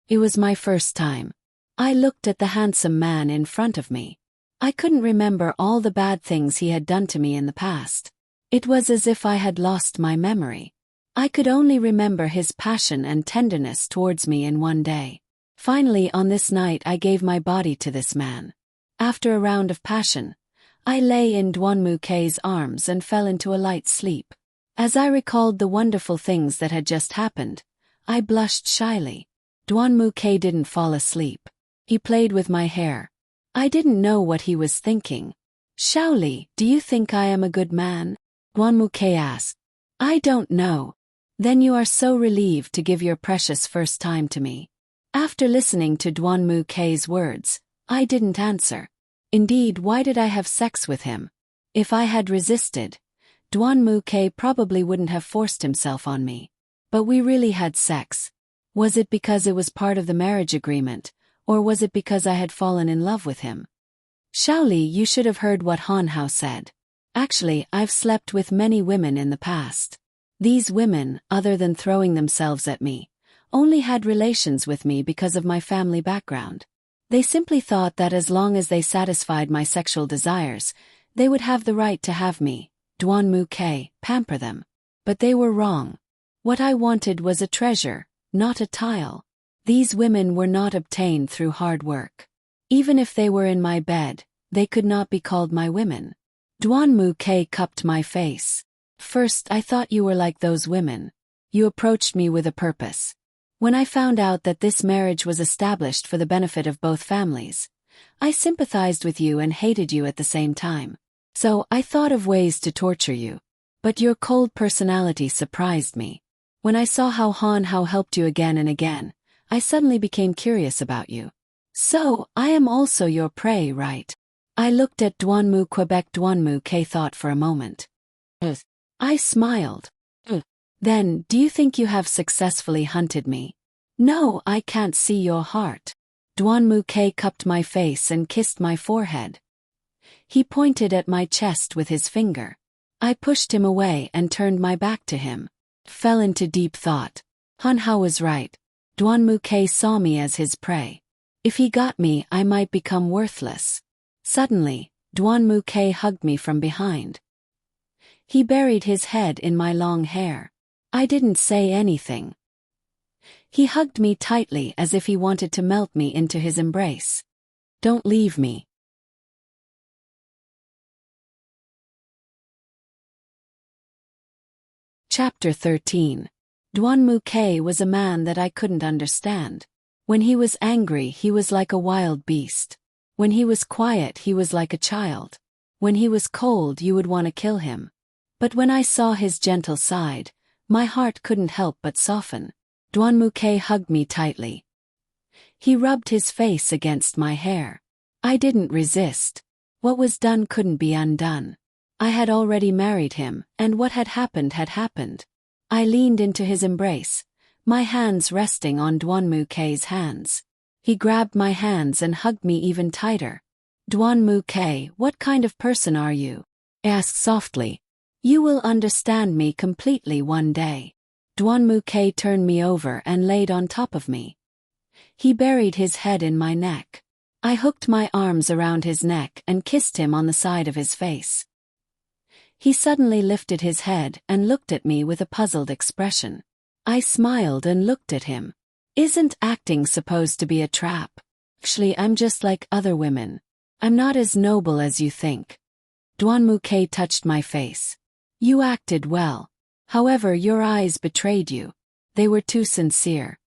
It was my first time. I looked at the handsome man in front of me. I couldn't remember all the bad things he had done to me in the past. It was as if I had lost my memory. I could only remember his passion and tenderness towards me in one day. Finally, on this night, I gave my body to this man. After a round of passion, I lay in Duanmuke's arms and fell into a light sleep. As I recalled the wonderful things that had just happened, I blushed shyly. Duanmuke didn't fall asleep. He played with my hair. I didn't know what he was thinking. Shaoli, do you think I am a good man? Duanmuke asked. I don't know. Then you are so relieved to give your precious first time to me. After listening to Duanmuke's words, I didn't answer. Indeed, why did I have sex with him? If I had resisted, Duanmuke probably wouldn't have forced himself on me. But we really had sex. Was it because it was part of the marriage agreement, or was it because I had fallen in love with him? Shaoli, you should have heard what Hanhao said. Actually, I've slept with many women in the past. These women, other than throwing themselves at me, only had relations with me because of my family background. They simply thought that as long as they satisfied my sexual desires, they would have the right to have me, Duanmuke, pamper them. But they were wrong. What I wanted was a treasure, not a tile. These women were not obtained through hard work. Even if they were in my bed, they could not be called my women. Duanmuke cupped my face. First, I thought you were like those women. You approached me with a purpose. When I found out that this marriage was established for the benefit of both families, I sympathized with you and hated you at the same time. So I thought of ways to torture you. But your cold personality surprised me. When I saw how Hanhao helped you again and again, I suddenly became curious about you. So, I am also your prey, right? I looked at Duanmuke thought for a moment. I smiled. Then, do you think you have successfully hunted me? No, I can't see your heart. Duanmuke cupped my face and kissed my forehead. He pointed at my chest with his finger. I pushed him away and turned my back to him. Fell into deep thought. Hanhao was right. Duanmuke saw me as his prey. If he got me, I might become worthless. Suddenly, Duanmuke hugged me from behind. He buried his head in my long hair. I didn't say anything. He hugged me tightly as if he wanted to melt me into his embrace. Don't leave me. Chapter 13. Duanmuke was a man that I couldn't understand. When he was angry, he was like a wild beast. When he was quiet, he was like a child. When he was cold, you would want to kill him. But when I saw his gentle side, my heart couldn't help but soften. Duanmuke hugged me tightly. He rubbed his face against my hair. I didn't resist. What was done couldn't be undone. I had already married him, and what had happened had happened. I leaned into his embrace, my hands resting on Dwanmu-K's hands. He grabbed my hands and hugged me even tighter. Dwanmu-K, what kind of person are you? I asked softly. You will understand me completely one day. Dwanmu-K turned me over and laid on top of me. He buried his head in my neck. I hooked my arms around his neck and kissed him on the side of his face. He suddenly lifted his head and looked at me with a puzzled expression. I smiled and looked at him. Isn't acting supposed to be a trap? Actually, I'm just like other women. I'm not as noble as you think. Dwanmu-K touched my face. You acted well. However, your eyes betrayed you. They were too sincere.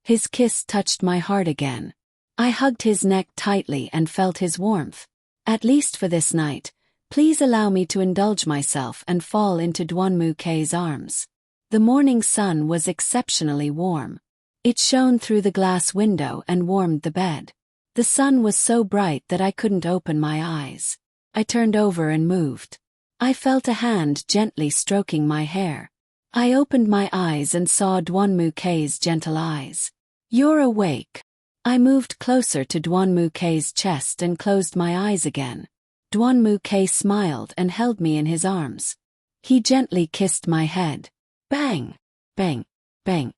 His kiss touched my heart again. I hugged his neck tightly and felt his warmth. At least for this night, please allow me to indulge myself and fall into Dwanmu-K's arms. The morning sun was exceptionally warm. It shone through the glass window and warmed the bed. The sun was so bright that I couldn't open my eyes. I turned over and moved. I felt a hand gently stroking my hair. I opened my eyes and saw Dwanmu-K's gentle eyes. You're awake. I moved closer to Dwanmu-K's chest and closed my eyes again. Dwanmu-K smiled and held me in his arms. He gently kissed my head. Bang! Bang! Bang!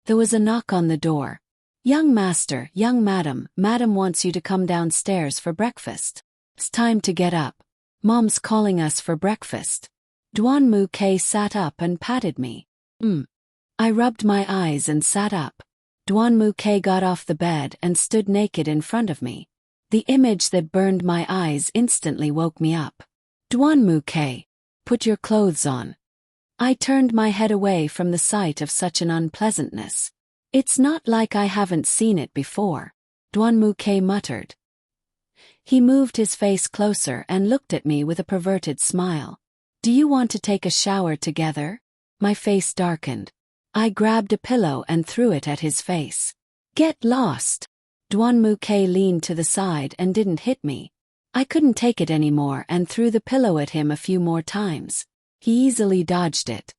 There was a knock on the door. Young master, young madam, madam wants you to come downstairs for breakfast. It's time to get up. Mom's calling us for breakfast. Dwanmu-K sat up and patted me. I rubbed my eyes and sat up. Dwanmu-K got off the bed and stood naked in front of me. The image that burned my eyes instantly woke me up. Dwanmu-K, put your clothes on. I turned my head away from the sight of such an unpleasantness. It's not like I haven't seen it before, Dwanmu-K muttered. He moved his face closer and looked at me with a perverted smile. Do you want to take a shower together? My face darkened. I grabbed a pillow and threw it at his face. Get lost. Dwanmu-K leaned to the side and didn't hit me. I couldn't take it anymore and threw the pillow at him a few more times. He easily dodged it.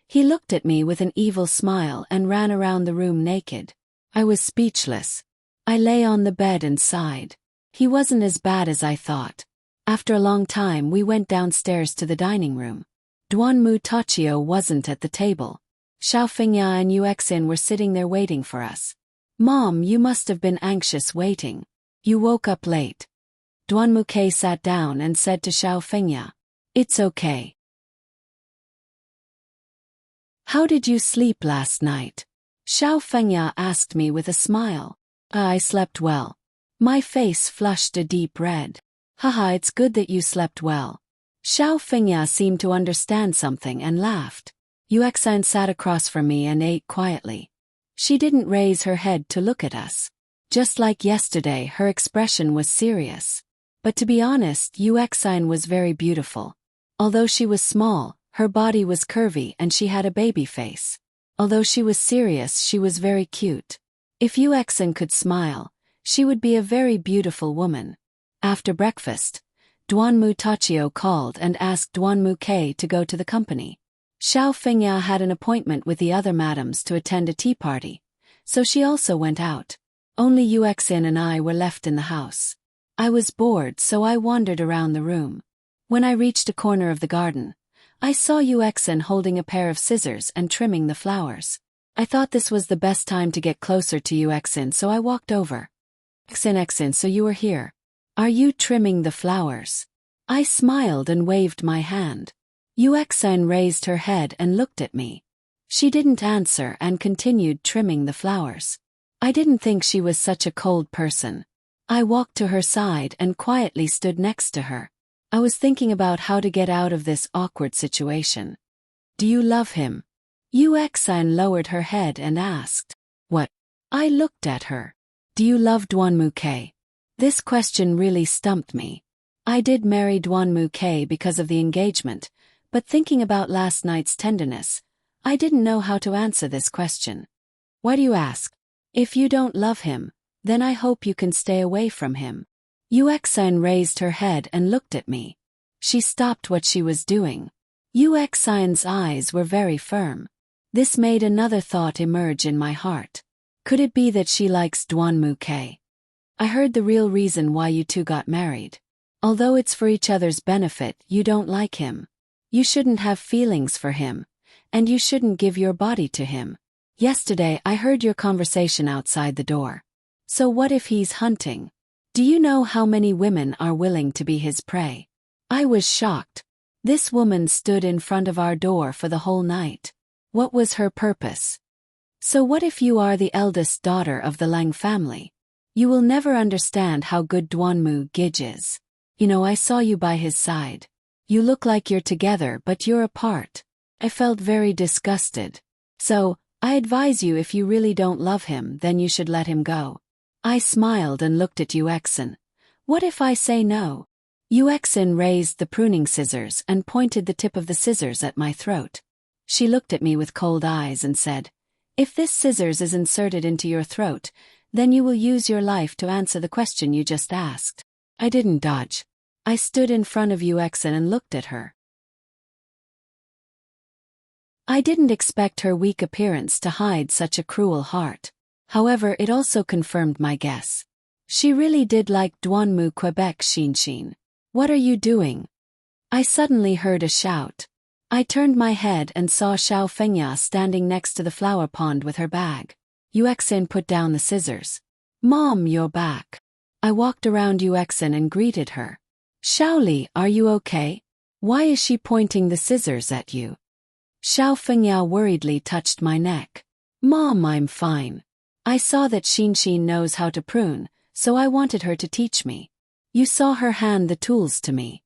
He looked at me with an evil smile and ran around the room naked. I was speechless. I lay on the bed and sighed. He wasn't as bad as I thought. After a long time we went downstairs to the dining room. Dwanmu-Tachio wasn't at the table. Xiao Fengya and Yuexin were sitting there waiting for us. Mom, you must have been anxious waiting. You woke up late. Dwanmu-K sat down and said to Xiao Fengya, It's okay. How did you sleep last night? Xiao Fengya asked me with a smile. I slept well. My face flushed a deep red. Haha, it's good that you slept well. Xiao Fengya seemed to understand something and laughed. Yuexin sat across from me and ate quietly. She didn't raise her head to look at us. Just like yesterday, her expression was serious. But to be honest, Yuexin was very beautiful. Although she was small, her body was curvy and she had a baby face. Although she was serious, she was very cute. If Yuexin could smile, she would be a very beautiful woman. After breakfast, Dwanmu-Tachio called and asked Dwanmu-K to go to the company. Xiao Fengya had an appointment with the other madams to attend a tea party, so she also went out. Only Yuexin and I were left in the house. I was bored, so I wandered around the room. When I reached a corner of the garden, I saw Yuexin holding a pair of scissors and trimming the flowers. I thought this was the best time to get closer to Yuexin, so I walked over. Yuexin, so you are here. Are you trimming the flowers? I smiled and waved my hand. Yuexin raised her head and looked at me. She didn't answer and continued trimming the flowers. I didn't think she was such a cold person. I walked to her side and quietly stood next to her. I was thinking about how to get out of this awkward situation. Do you love him? Yuexin lowered her head and asked. What? I looked at her. Do you love Dwanmu-K? This question really stumped me. I did marry Dwanmu-K because of the engagement, but thinking about last night's tenderness, I didn't know how to answer this question. Why do you ask? If you don't love him, then I hope you can stay away from him. Yuexin raised her head and looked at me. She stopped what she was doing. Yu Xin's eyes were very firm. This made another thought emerge in my heart. Could it be that she likes Duanmu K? I heard the real reason why you two got married. Although it's for each other's benefit, you don't like him. You shouldn't have feelings for him, and you shouldn't give your body to him. Yesterday I heard your conversation outside the door. So what if he's hunting? Do you know how many women are willing to be his prey? I was shocked. This woman stood in front of our door for the whole night. What was her purpose? So what if you are the eldest daughter of the Lang family? You will never understand how good Duanmu Gij is. You know, I saw you by his side. You look like you're together but you're apart. I felt very disgusted. So, I advise you, if you really don't love him, then you should let him go. I smiled and looked at Yu Xin. What if I say no? Yu Xin raised the pruning scissors and pointed the tip of the scissors at my throat. She looked at me with cold eyes and said, "If this scissors is inserted into your throat, then you will use your life to answer the question you just asked." I didn't dodge. I stood in front of Yu Xin and looked at her. I didn't expect her weak appearance to hide such a cruel heart. However, it also confirmed my guess. She really did like Duanmu Quebec Xin. What are you doing? I suddenly heard a shout. I turned my head and saw Xiao Fengya standing next to the flower pond with her bag. Yu Xin put down the scissors. "Mom, you're back." I walked around Yu Xin and greeted her. "Xiaoli, are you okay? Why is she pointing the scissors at you?" Xiao Fengya worriedly touched my neck. "Mom, I'm fine. I saw that Xin knows how to prune, so I wanted her to teach me. You saw her hand the tools to me."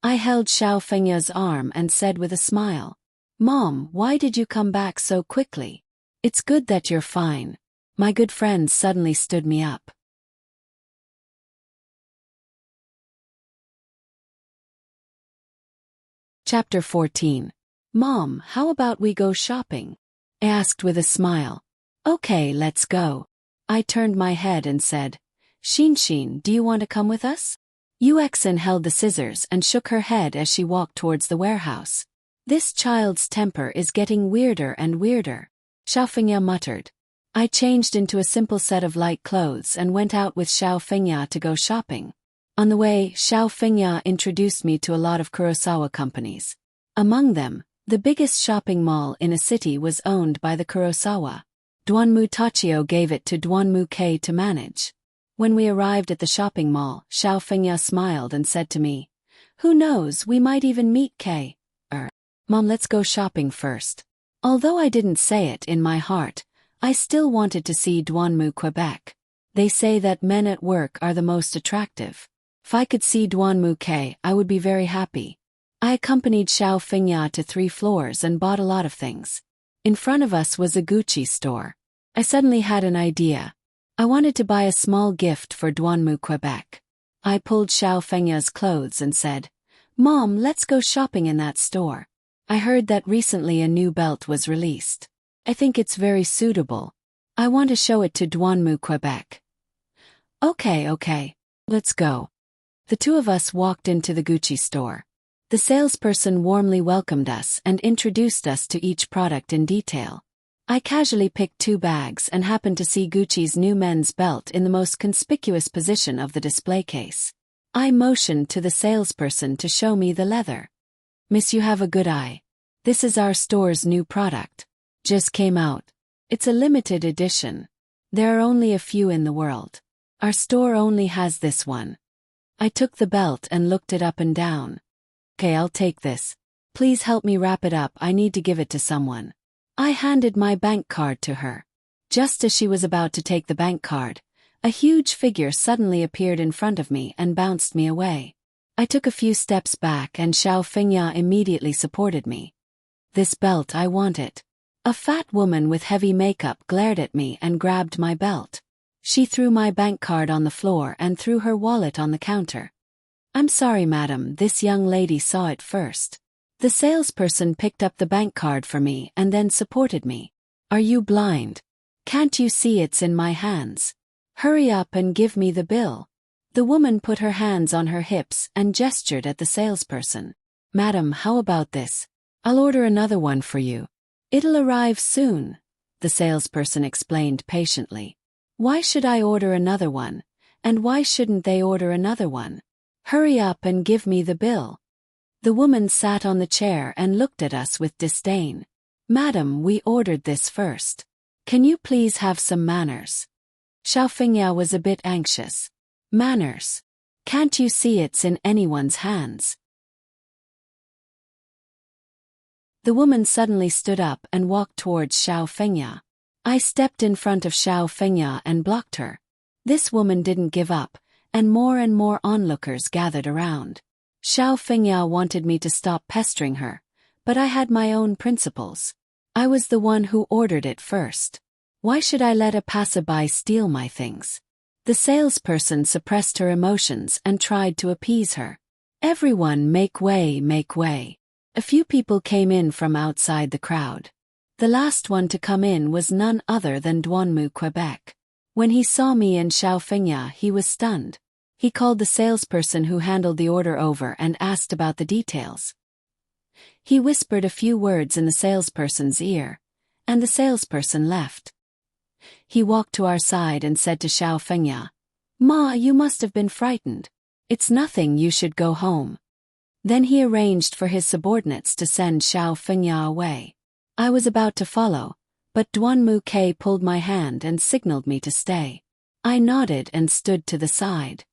I held Xiao Fengya's arm and said with a smile, "Mom, why did you come back so quickly? It's good that you're fine." My good friend suddenly stood me up. Chapter 14. "Mom, how about we go shopping?" I asked with a smile. "Okay, let's go." I turned my head and said, Xin, do you want to come with us?" Yu Xin held the scissors and shook her head as she walked towards the warehouse. "This child's temper is getting weirder and weirder," Xiao Fengya muttered. I changed into a simple set of light clothes and went out with Xiao Fengya to go shopping. On the way, Xiao Fengya introduced me to a lot of Kurosawa companies. Among them, the biggest shopping mall in a city was owned by the Kurosawa. Duanmu Tachio gave it to Duanmu K to manage. When we arrived at the shopping mall, Xiao Fengya smiled and said to me, "Who knows, we might even meet K. Mom, let's go shopping first." Although I didn't say it in my heart, I still wanted to see Duanmu Quebec. They say that men at work are the most attractive. If I could see Duanmu K, I would be very happy. I accompanied Xiao Fengya to 3 floors and bought a lot of things. In front of us was a Gucci store. I suddenly had an idea. I wanted to buy a small gift for Duanmu Quebec. I pulled Xiao Fengya's clothes and said, "Mom, let's go shopping in that store. I heard that recently a new belt was released. I think it's very suitable. I want to show it to Duanmu Quebec." Okay, let's go. The two of us walked into the Gucci store. The salesperson warmly welcomed us and introduced us to each product in detail. I casually picked 2 bags and happened to see Gucci's new men's belt in the most conspicuous position of the display case. I motioned to the salesperson to show me the leather. "Miss, you have a good eye. This is our store's new product. Just came out. It's a limited edition. There are only a few in the world. Our store only has this one." I took the belt and looked it up and down. "Okay, I'll take this. Please help me wrap it up, I need to give it to someone." I handed my bank card to her. Just as she was about to take the bank card, a huge figure suddenly appeared in front of me and bounced me away. I took a few steps back and Xiao Fengya immediately supported me. "This belt, I want it." A fat woman with heavy makeup glared at me and grabbed my belt. She threw my bank card on the floor and threw her wallet on the counter. "I'm sorry, madam, this young lady saw it first." The salesperson picked up the bank card for me and then supported me. "Are you blind? Can't you see it's in my hands? Hurry up and give me the bill." The woman put her hands on her hips and gestured at the salesperson. "Madam, how about this? I'll order another one for you. It'll arrive soon," the salesperson explained patiently. "Why should I order another one? And why shouldn't they order another one? Hurry up and give me the bill." The woman sat on the chair and looked at us with disdain. "Madam, we ordered this first. Can you please have some manners?" Xiao Fengyao was a bit anxious. "Manners? Can't you see it's in anyone's hands?" The woman suddenly stood up and walked towards Xiao Fengyao. I stepped in front of Xiao Fengyao and blocked her. This woman didn't give up, and more onlookers gathered around. Xiao Fengyao wanted me to stop pestering her, but I had my own principles. I was the one who ordered it first. Why should I let a passerby steal my things? The salesperson suppressed her emotions and tried to appease her. "Everyone, make way, make way." A few people came in from outside the crowd. The last one to come in was none other than Duanmu Quebec. When he saw me and Xiao Fengyao, he was stunned. He called the salesperson who handled the order over and asked about the details. He whispered a few words in the salesperson's ear, and the salesperson left. He walked to our side and said to Xiao Fengyao, "Ma, you must have been frightened. It's nothing, you should go home." Then he arranged for his subordinates to send Xiao Fengyao away. I was about to follow, but Duanmu K pulled my hand and signaled me to stay. I nodded and stood to the side.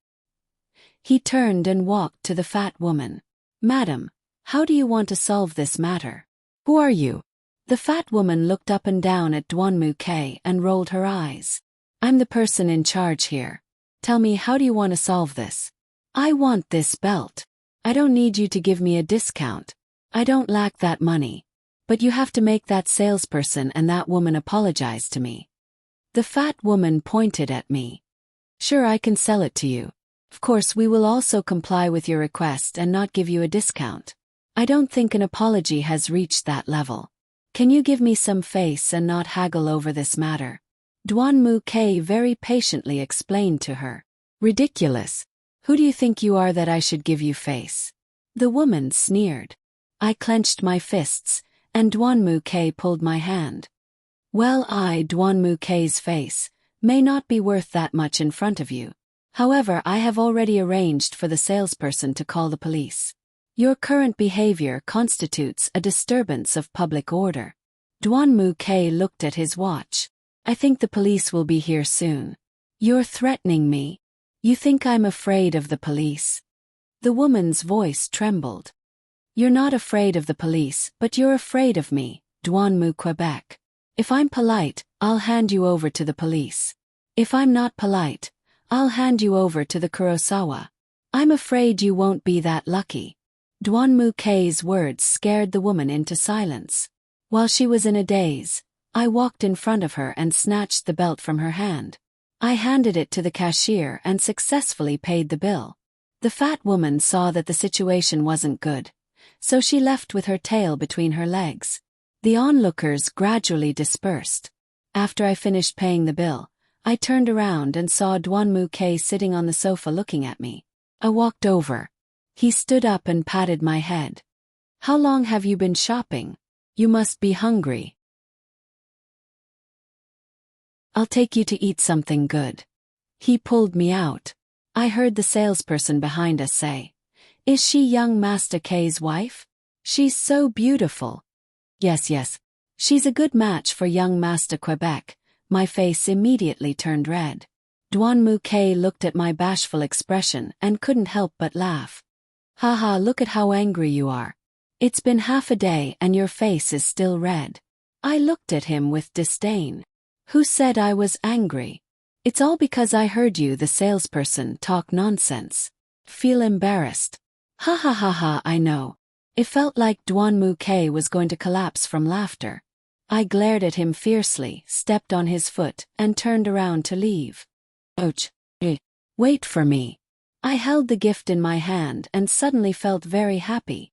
He turned and walked to the fat woman. "Madam, how do you want to solve this matter? Who are you?" The fat woman looked up and down at Duanmu K and rolled her eyes. "I'm the person in charge here. Tell me, how do you want to solve this?" "I want this belt. I don't need you to give me a discount. I don't lack that money. But you have to make that salesperson and that woman apologize to me." The fat woman pointed at me. "Sure, I can sell it to you. Of course, we will also comply with your request and not give you a discount. I don't think an apology has reached that level. Can you give me some face and not haggle over this matter?" Duanmu K very patiently explained to her. "Ridiculous. Who do you think you are that I should give you face?" The woman sneered. I clenched my fists, and Duanmu K pulled my hand. "Well, Duanmu K's face, may not be worth that much in front of you. However, I have already arranged for the salesperson to call the police. Your current behavior constitutes a disturbance of public order." Duanmu K looked at his watch. "I think the police will be here soon." "You're threatening me? You think I'm afraid of the police?" The woman's voice trembled. "You're not afraid of the police, but you're afraid of me, Duanmu Quebec. If I'm polite, I'll hand you over to the police. If I'm not polite, I'll hand you over to the Kurosawa. I'm afraid you won't be that lucky." Duanmu K's words scared the woman into silence. While she was in a daze, I walked in front of her and snatched the belt from her hand. I handed it to the cashier and successfully paid the bill. The fat woman saw that the situation wasn't good, so she left with her tail between her legs. The onlookers gradually dispersed. After I finished paying the bill, I turned around and saw Duanmu K sitting on the sofa looking at me. I walked over. He stood up and patted my head. "How long have you been shopping? You must be hungry. I'll take you to eat something good." He pulled me out. I heard the salesperson behind us say, "Is she young Master K's wife? She's so beautiful." Yes. She's a good match for young Master Quebec." My face immediately turned red. Duanmu K looked at my bashful expression and couldn't help but laugh. "Haha, look at how angry you are. It's been half a day and your face is still red." I looked at him with disdain. "Who said I was angry? It's all because I heard you, the salesperson, talk nonsense. Feel embarrassed?" "Ha ha ha ha, I know." It felt like Duanmu K was going to collapse from laughter. I glared at him fiercely, stepped on his foot, and turned around to leave. "Ouch. Wait for me." I held the gift in my hand and suddenly felt very happy.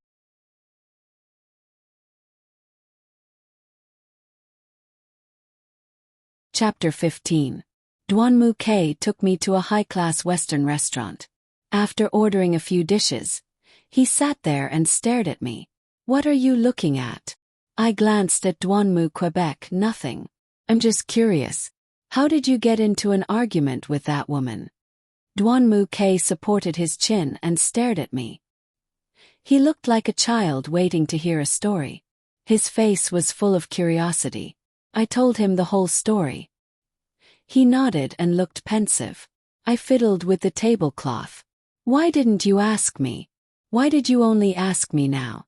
Chapter 15. Duanmu K took me to a high-class Western restaurant. After ordering a few dishes, he sat there and stared at me. What are you looking at? I glanced at Duanmu Quebec. Nothing. I'm just curious. How did you get into an argument with that woman? Duanmu K supported his chin and stared at me. He looked like a child waiting to hear a story. His face was full of curiosity. I told him the whole story. He nodded and looked pensive. I fiddled with the tablecloth. Why didn't you ask me? Why did you only ask me now?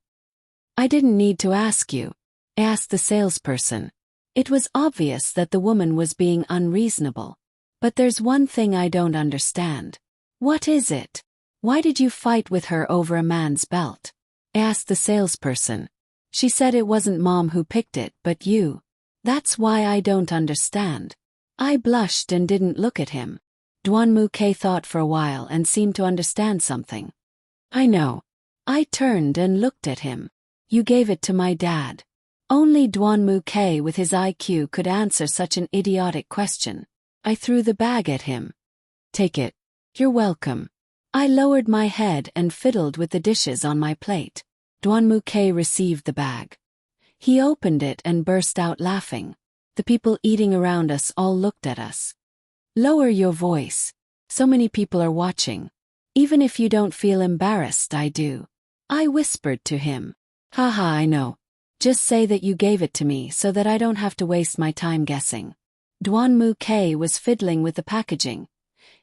I didn't need to ask you. I asked the salesperson. It was obvious that the woman was being unreasonable. But there's one thing I don't understand. What is it? Why did you fight with her over a man's belt? I asked the salesperson. She said it wasn't Mom who picked it, but you. That's why I don't understand. I blushed and didn't look at him. Duanmu K thought for a while and seemed to understand something. I know. I turned and looked at him. You gave it to my dad. Only Duanmu K with his IQ could answer such an idiotic question. I threw the bag at him. Take it. You're welcome. I lowered my head and fiddled with the dishes on my plate. Duanmu K received the bag. He opened it and burst out laughing. The people eating around us all looked at us. Lower your voice. So many people are watching. Even if you don't feel embarrassed, I do. I whispered to him. Haha, I know. Just say that you gave it to me so that I don't have to waste my time guessing. Duanmu K was fiddling with the packaging,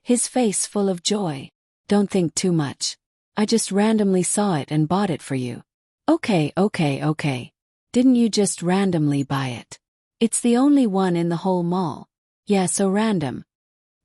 his face full of joy. Don't think too much. I just randomly saw it and bought it for you. Okay. Didn't you just randomly buy it? It's the only one in the whole mall. Yeah, so random.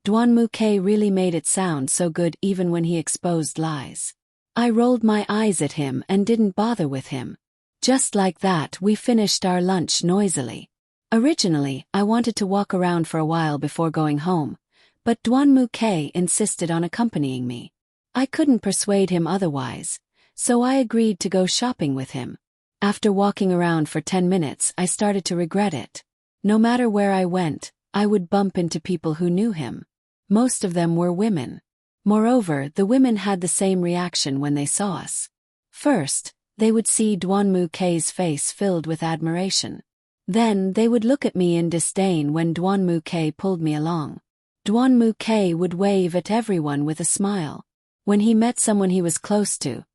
Duanmu K really made it sound so good even when he exposed lies. I rolled my eyes at him and didn't bother with him. Just like that, we finished our lunch noisily. Originally, I wanted to walk around for a while before going home, but Duanmu K insisted on accompanying me. I couldn't persuade him otherwise, so I agreed to go shopping with him. After walking around for 10 minutes, I started to regret it. No matter where I went, I would bump into people who knew him. Most of them were women. Moreover, the women had the same reaction when they saw us. First, they would see Duanmu K's face filled with admiration. Then they would look at me in disdain when Duanmu K pulled me along. Duanmu K would wave at everyone with a smile. When he met someone he was close to,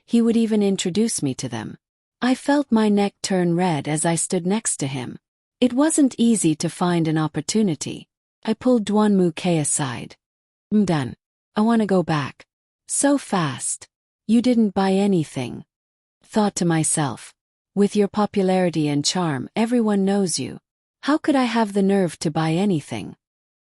he would even introduce me to them. I felt my neck turn red as I stood next to him. It wasn't easy to find an opportunity. I pulled Duanmu K aside. I'm done. I want to go back. So fast. You didn't buy anything. Thought to myself. With your popularity and charm, everyone knows you. How could I have the nerve to buy anything?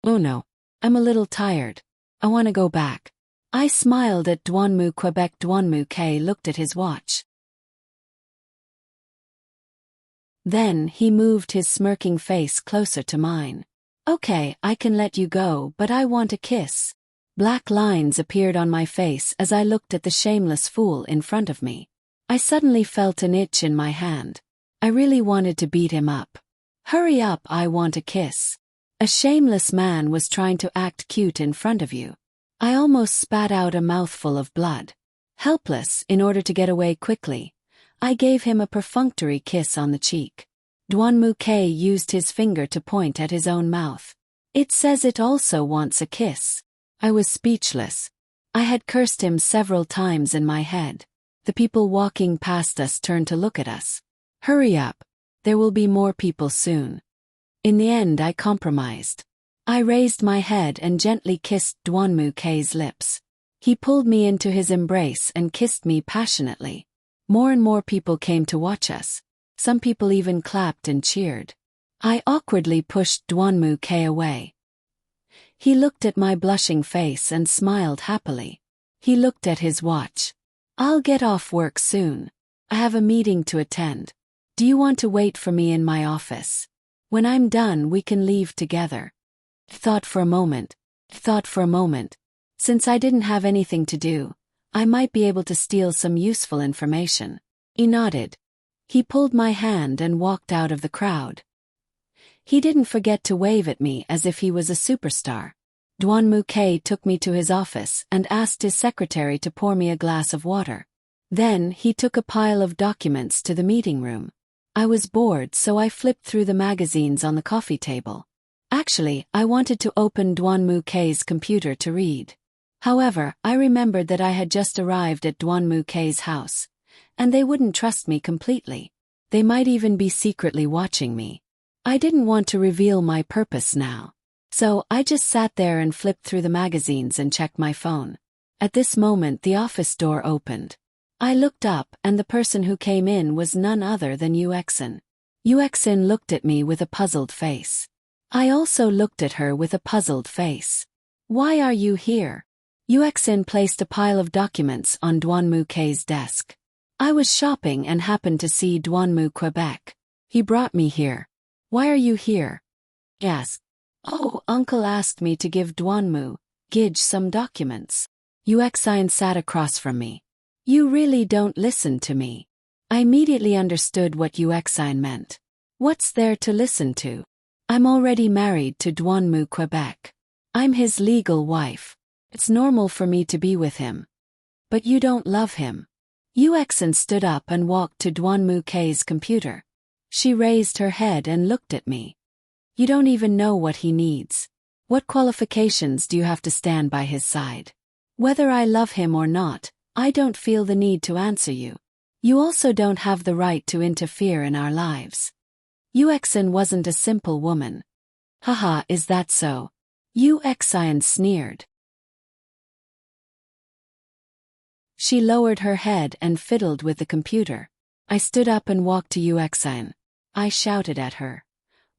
Oh no. I'm a little tired. I want to go back. I smiled at Duanmu Quebec. Duanmu K looked at his watch. Then he moved his smirking face closer to mine. Okay, I can let you go, but I want a kiss. Black lines appeared on my face as I looked at the shameless fool in front of me. I suddenly felt an itch in my hand. I really wanted to beat him up. Hurry up, I want a kiss. A shameless man was trying to act cute in front of you. I almost spat out a mouthful of blood. Helpless, in order to get away quickly, I gave him a perfunctory kiss on the cheek. Duanmu K used his finger to point at his own mouth. It says it also wants a kiss. I was speechless. I had cursed him several times in my head. The people walking past us turned to look at us. Hurry up. There will be more people soon. In the end, I compromised. I raised my head and gently kissed Duanmu K's lips. He pulled me into his embrace and kissed me passionately. More and more people came to watch us. Some people even clapped and cheered. I awkwardly pushed Duanmu K away. He looked at my blushing face and smiled happily. He looked at his watch. I'll get off work soon. I have a meeting to attend. Do you want to wait for me in my office? When I'm done, we can leave together. Thought for a moment. Since I didn't have anything to do, I might be able to steal some useful information. He nodded. He pulled my hand and walked out of the crowd. He didn't forget to wave at me as if he was a superstar. Duan Muke took me to his office and asked his secretary to pour me a glass of water. Then he took a pile of documents to the meeting room. I was bored, so I flipped through the magazines on the coffee table. Actually, I wanted to open Duan Muke's computer to read. However, I remembered that I had just arrived at Duan Muke's house, and they wouldn't trust me completely. They might even be secretly watching me. I didn't want to reveal my purpose now. So I just sat there and flipped through the magazines and checked my phone. At this moment the office door opened. I looked up, and the person who came in was none other than Yuexin. Yuexin looked at me with a puzzled face. I also looked at her with a puzzled face. "Why are you here?" Yuexin placed a pile of documents on Duan Muke's desk. "I was shopping and happened to see Duanmu Quebec. He brought me here." "Why are you here?" I asked. "Oh, Uncle asked me to give Duanmu Gij some documents." Yuexin sat across from me. "You really don't listen to me." I immediately understood what Yuexin meant. What's there to listen to? I'm already married to Duanmu Quebec. I'm his legal wife. It's normal for me to be with him. But you don't love him. Yuexin stood up and walked to Duanmu K's computer. She raised her head and looked at me. "You don't even know what he needs. What qualifications do you have to stand by his side? Whether I love him or not, I don't feel the need to answer you. You also don't have the right to interfere in our lives." Yuexin wasn't a simple woman. "Haha, is that so?" Yuexin sneered. She lowered her head and fiddled with the computer. I stood up and walked to Yuexin. I shouted at her.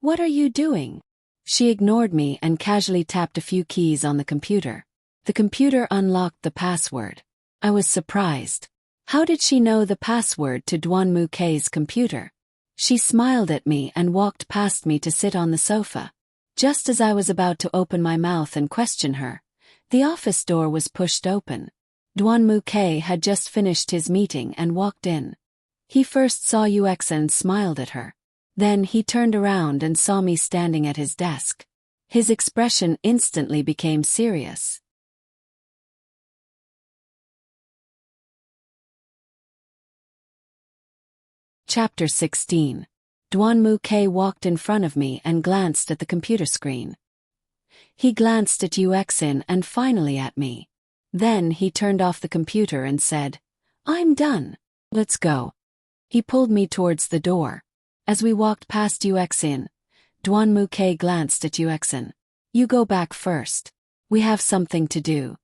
"What are you doing?" She ignored me and casually tapped a few keys on the computer. The computer unlocked the password. I was surprised. How did she know the password to Duanmu K's computer? She smiled at me and walked past me to sit on the sofa. Just as I was about to open my mouth and question her, the office door was pushed open. Duanmu K had just finished his meeting and walked in. He first saw Yuexin and smiled at her. Then he turned around and saw me standing at his desk. His expression instantly became serious. Chapter 16. Duanmu K walked in front of me and glanced at the computer screen. He glanced at Yuexin and finally at me. Then he turned off the computer and said, "I'm done. Let's go." He pulled me towards the door. As we walked past Yuexin, Duanmu K glanced at Yuexin. "You go back first. We have something to do."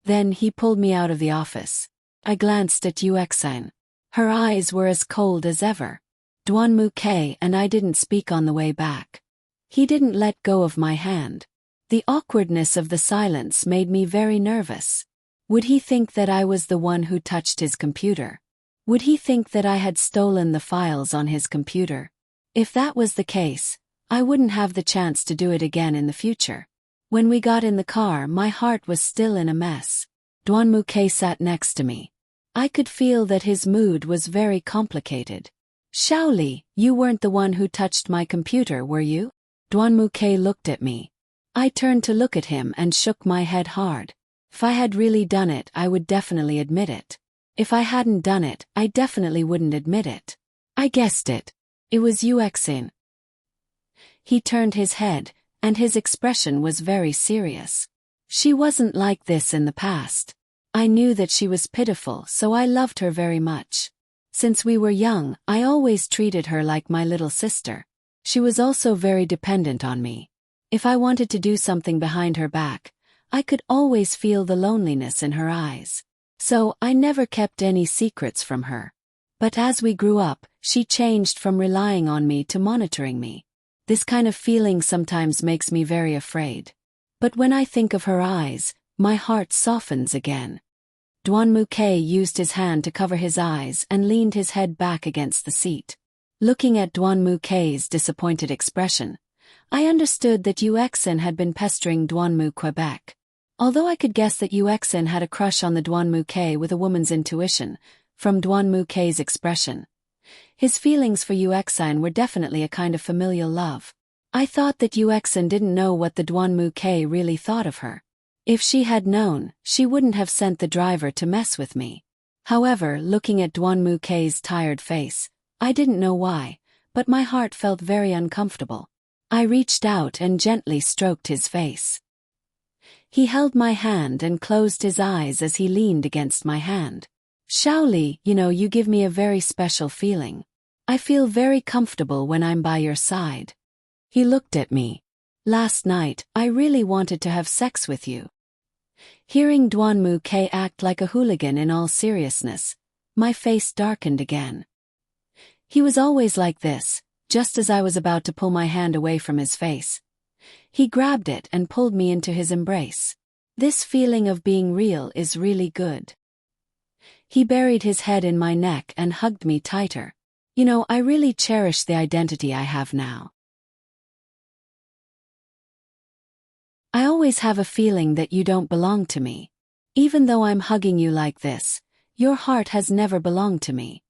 Then he pulled me out of the office. I glanced at Yuexin. Her eyes were as cold as ever. Duanmu K and I didn't speak on the way back. He didn't let go of my hand. The awkwardness of the silence made me very nervous. Would he think that I was the one who touched his computer? Would he think that I had stolen the files on his computer? If that was the case, I wouldn't have the chance to do it again in the future. When we got in the car, my heart was still in a mess. Duanmu K sat next to me. I could feel that his mood was very complicated. "Shaoli, you weren't the one who touched my computer, were you?" Duanmu K looked at me. I turned to look at him and shook my head hard. If I had really done it, I would definitely admit it. If I hadn't done it, I definitely wouldn't admit it. I guessed it. It was Yuexin. He turned his head, and his expression was very serious. She wasn't like this in the past. I knew that she was pitiful, so I loved her very much. Since we were young, I always treated her like my little sister. She was also very dependent on me. If I wanted to do something behind her back, I could always feel the loneliness in her eyes. So I never kept any secrets from her. But as we grew up, she changed from relying on me to monitoring me. This kind of feeling sometimes makes me very afraid. But when I think of her eyes, my heart softens again. Duanmu K used his hand to cover his eyes and leaned his head back against the seat. Looking at Duanmu K's disappointed expression, I understood that Yuexin had been pestering Duanmu Quebec. Although I could guess that Yuexin had a crush on the Duanmu K with a woman's intuition, from Duanmu K's expression. His feelings for Yuexin were definitely a kind of familial love. I thought that Yuexin didn't know what the Duanmu K really thought of her. If she had known, she wouldn't have sent the driver to mess with me. However, looking at Duanmu K's tired face, I didn't know why, but my heart felt very uncomfortable. I reached out and gently stroked his face. He held my hand and closed his eyes as he leaned against my hand. Shaoli, you give me a very special feeling. I feel very comfortable when I'm by your side. He looked at me. Last night, I really wanted to have sex with you. Hearing Duanmu K act like a hooligan in all seriousness, my face darkened again. He was always like this, just as I was about to pull my hand away from his face. He grabbed it and pulled me into his embrace. This feeling of being real is really good. He buried his head in my neck and hugged me tighter. I really cherish the identity I have now. I always have a feeling that you don't belong to me. Even though I'm hugging you like this, your heart has never belonged to me.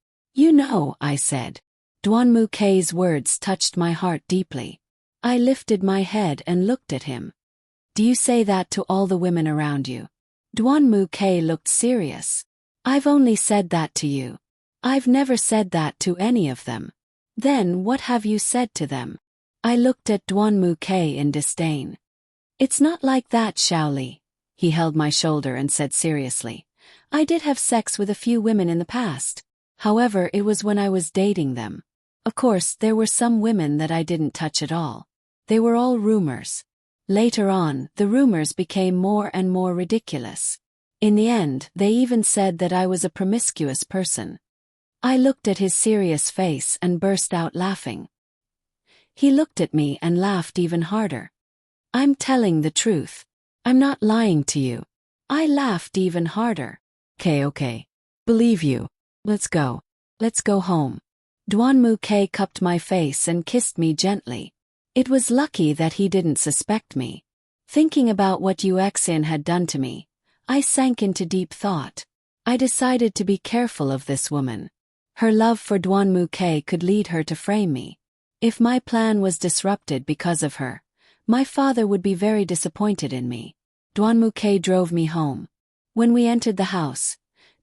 I said. Duanmu K's words touched my heart deeply. I lifted my head and looked at him. Do you say that to all the women around you? Duanmu K looked serious. I've only said that to you. I've never said that to any of them. Then what have you said to them? I looked at Duanmu K in disdain. It's not like that, Shaoli. He held my shoulder and said seriously. I did have sex with a few women in the past. However, it was when I was dating them. Of course, there were some women that I didn't touch at all. They were all rumors. Later on, the rumors became more and more ridiculous. In the end, they even said that I was a promiscuous person. I looked at his serious face and burst out laughing. He looked at me and laughed even harder. I'm telling the truth. I'm not lying to you. I laughed even harder. Okay. Believe you. Let's go. Let's go home. Duanmu K cupped my face and kissed me gently. It was lucky that he didn't suspect me. Thinking about what Yuexin had done to me, I sank into deep thought. I decided to be careful of this woman. Her love for Duanmu K could lead her to frame me. If my plan was disrupted because of her, my father would be very disappointed in me. Duanmu K drove me home. When we entered the house,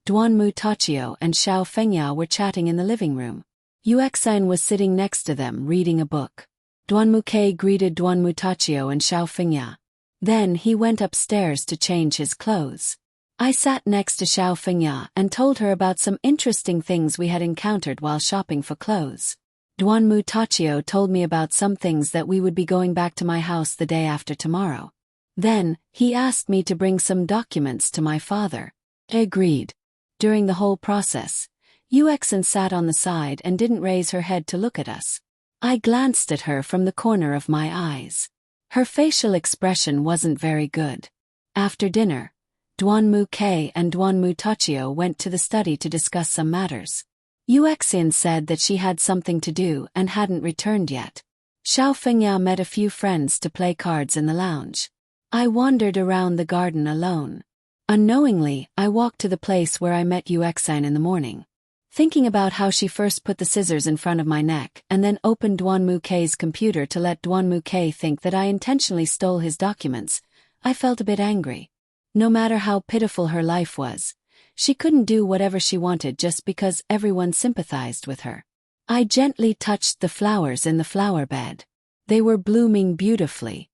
Duanmu Tachio and Xiao Fengya were chatting in the living room. Yuexin was sitting next to them reading a book. Duanmu K greeted Duanmu Tachio and Xiao Fengya. Then he went upstairs to change his clothes. I sat next to Xiao Fengya and told her about some interesting things we had encountered while shopping for clothes. Duanmu Tachio told me about some things that we would be going back to my house the day after tomorrow. Then, he asked me to bring some documents to my father. I agreed. During the whole process, Yuexin sat on the side and didn't raise her head to look at us. I glanced at her from the corner of my eyes. Her facial expression wasn't very good. After dinner, Duanmu K and Duanmu Tachio went to the study to discuss some matters. Yuexin said that she had something to do and hadn't returned yet. Xiao Fengya met a few friends to play cards in the lounge. I wandered around the garden alone. Unknowingly, I walked to the place where I met Yuexin in the morning. Thinking about how she first put the scissors in front of my neck and then opened Duanmu K's computer to let Duanmu K think that I intentionally stole his documents, I felt a bit angry. No matter how pitiful her life was, she couldn't do whatever she wanted just because everyone sympathized with her. I gently touched the flowers in the flower bed. They were blooming beautifully.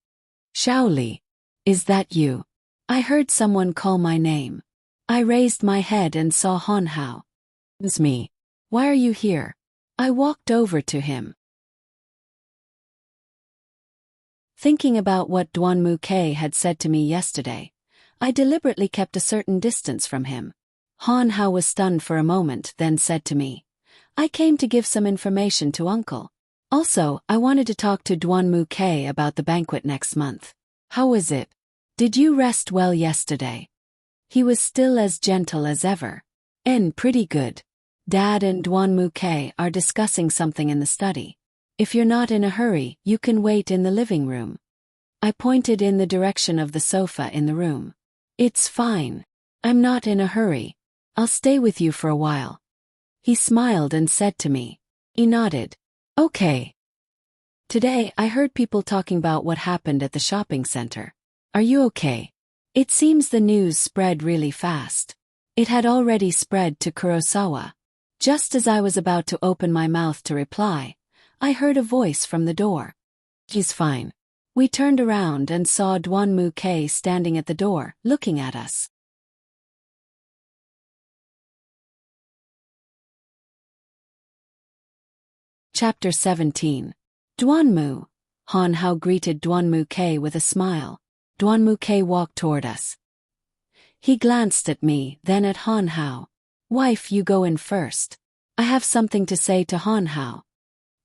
Shaoli, is that you? I heard someone call my name. I raised my head and saw Han Hao. It's me. Why are you here? I walked over to him. Thinking about what Duanmu K had said to me yesterday, I deliberately kept a certain distance from him. Han Hao was stunned for a moment, then said to me, I came to give some information to Uncle. Also, I wanted to talk to Duanmu K about the banquet next month. How was it? Did you rest well yesterday? He was still as gentle as ever. Pretty good. Dad and Duanmu K are discussing something in the study. If you're not in a hurry, you can wait in the living room. I pointed in the direction of the sofa in the room. It's fine. I'm not in a hurry. I'll stay with you for a while. He smiled and said to me. He nodded. Okay. Today, I heard people talking about what happened at the shopping center. Are you okay? It seems the news spread really fast. It had already spread to Kurosawa. Just as I was about to open my mouth to reply, I heard a voice from the door. He's fine. We turned around and saw Dwanmu-kei standing at the door, looking at us. Chapter 17. Dwanmu. Han Hao greeted Dwanmu-kei with a smile. Dwanmu-kei walked toward us. He glanced at me, then at Han Hao. Wife, you go in first. I have something to say to Han Hao.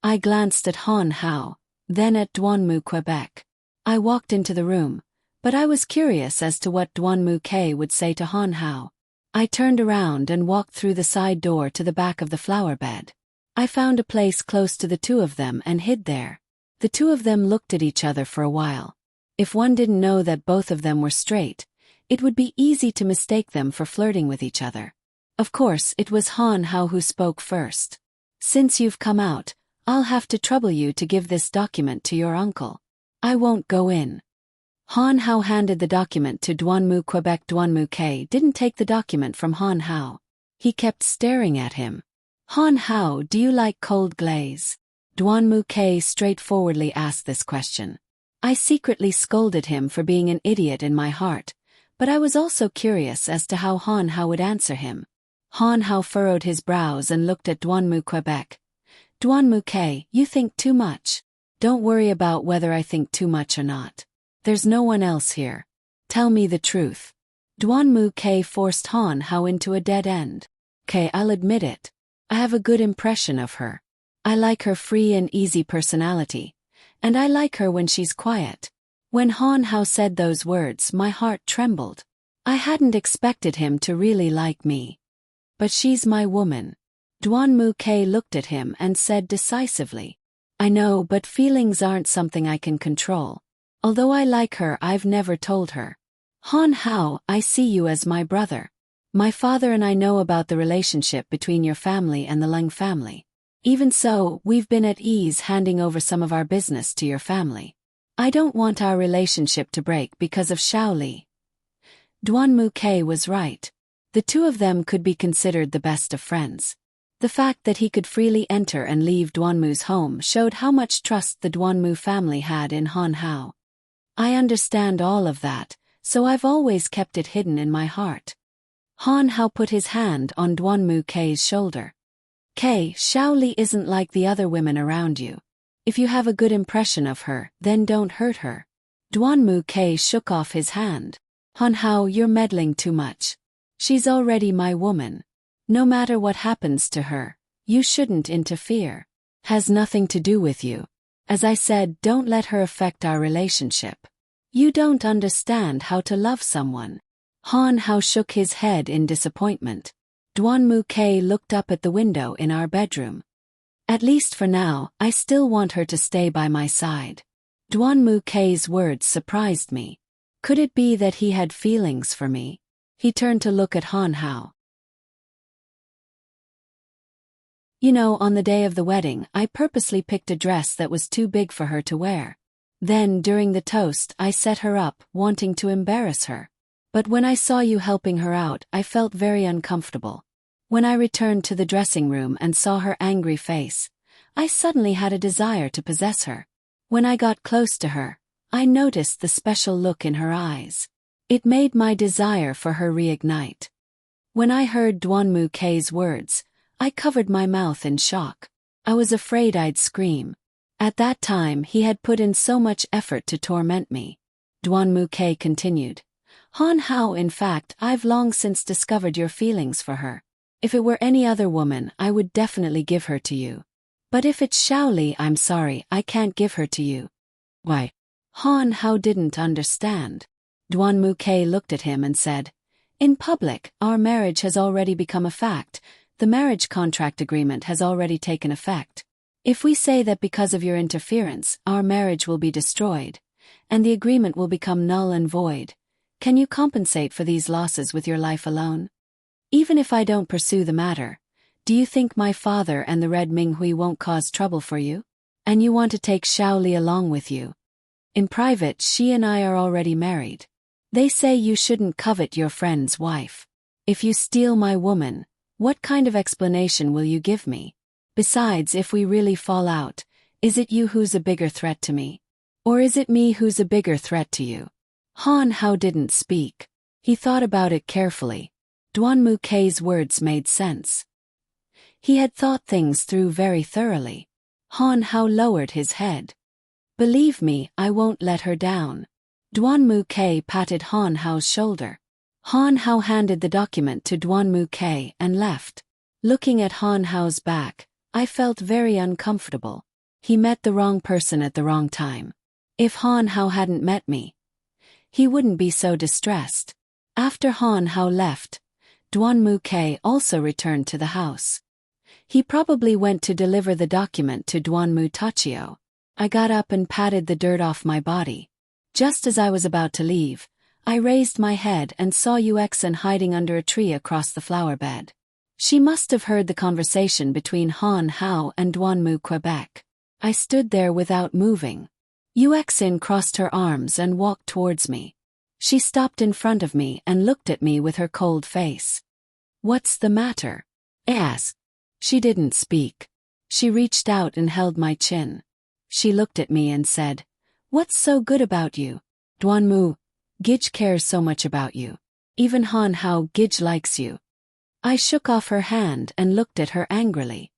I glanced at Han Hao, then at Dwanmu Quebec. I walked into the room, but I was curious as to what Dwanmu-kei would say to Han Hao. I turned around and walked through the side door to the back of the flower bed. I found a place close to the two of them and hid there. The two of them looked at each other for a while. If one didn't know that both of them were straight, it would be easy to mistake them for flirting with each other. Of course, it was Han Hao who spoke first. Since you've come out, I'll have to trouble you to give this document to your uncle. I won't go in. Han Hao handed the document to Dwanmu Quebec. Dwanmu-kei didn't take the document from Han Hao. He kept staring at him. Han Hao, do you like cold glaze? Dwanmu-kei straightforwardly asked this question. I secretly scolded him for being an idiot in my heart, but I was also curious as to how Han Hao would answer him. Han Hao furrowed his brows and looked at Dwanmu Quebec. Dwanmu-kei, you think too much. Don't worry about whether I think too much or not. There's no one else here. Tell me the truth. Dwanmu-kei forced Han Hao into a dead end. Okay, I'll admit it. I have a good impression of her. I like her free and easy personality, and I like her when she's quiet. When Han Hao said those words, my heart trembled. I hadn't expected him to really like me. But she's my woman. Dwanmu-kei looked at him and said decisively. I know, but feelings aren't something I can control. Although I like her, I've never told her. Han Hao, I see you as my brother. My father and I know about the relationship between your family and the Leng family. Even so, we've been at ease handing over some of our business to your family. I don't want our relationship to break because of Shaoli. Dwanmu-kei was right. The two of them could be considered the best of friends. The fact that he could freely enter and leave Dwanmu's home showed how much trust the Dwanmu family had in Han Hao. I understand all of that, so I've always kept it hidden in my heart. Han Hao put his hand on Dwanmu-kei's shoulder. Kei, Shaoli isn't like the other women around you. If you have a good impression of her, then don't hurt her. Dwanmu-kei shook off his hand. Han Hao, you're meddling too much. She's already my woman. No matter what happens to her, you shouldn't interfere. Has nothing to do with you. As I said, don't let her affect our relationship. You don't understand how to love someone. Han Hao shook his head in disappointment. Dwanmu-kei looked up at the window in our bedroom. At least for now, I still want her to stay by my side. Dwanmu-kei's words surprised me. Could it be that he had feelings for me? He turned to look at Han Hao. You know, on the day of the wedding, I purposely picked a dress that was too big for her to wear. Then, during the toast, I set her up, wanting to embarrass her. But when I saw you helping her out, I felt very uncomfortable. When I returned to the dressing room and saw her angry face, I suddenly had a desire to possess her. When I got close to her, I noticed the special look in her eyes. It made my desire for her reignite. When I heard Dwanmu-kei's words, I covered my mouth in shock. I was afraid I'd scream. At that time he had put in so much effort to torment me. Dwanmu-kei continued. Han Hao, in fact, I've long since discovered your feelings for her. If it were any other woman, I would definitely give her to you. But if it's Shaoli, I'm sorry, I can't give her to you. Why? Han Hao didn't understand. Dwanmu-kei looked at him and said, in public, our marriage has already become a fact. The marriage contract agreement has already taken effect. If we say that because of your interference, our marriage will be destroyed, and the agreement will become null and void, can you compensate for these losses with your life alone? Even if I don't pursue the matter, do you think my father and the Red Minghui won't cause trouble for you? And you want to take Xiao Li along with you. In private, she and I are already married. They say you shouldn't covet your friend's wife. If you steal my woman, what kind of explanation will you give me? Besides, if we really fall out, is it you who's a bigger threat to me? Or is it me who's a bigger threat to you? Han Hao didn't speak. He thought about it carefully. Duan Mu Kei's words made sense. He had thought things through very thoroughly. Han Hao lowered his head. Believe me, I won't let her down. Duan Mu Kei patted Han Hao's shoulder. Han Hao handed the document to Duan Mu Kei and left. Looking at Han Hao's back, I felt very uncomfortable. He met the wrong person at the wrong time. If Han Hao hadn't met me, he wouldn't be so distressed. After Han Hao left, Duan Mu Kei also returned to the house. He probably went to deliver the document to Duan Mu Tachio. I got up and patted the dirt off my body. Just as I was about to leave, I raised my head and saw Yuexin hiding under a tree across the flower bed. She must have heard the conversation between Han Hao and Duan Mu Quebec. I stood there without moving. Yuexin crossed her arms and walked towards me. She stopped in front of me and looked at me with her cold face. "What's the matter?" I asked. She didn't speak. She reached out and held my chin. She looked at me and said, "What's so good about you? Duan Mu, Gij cares so much about you. Even Han Hao Gij likes you." I shook off her hand and looked at her angrily.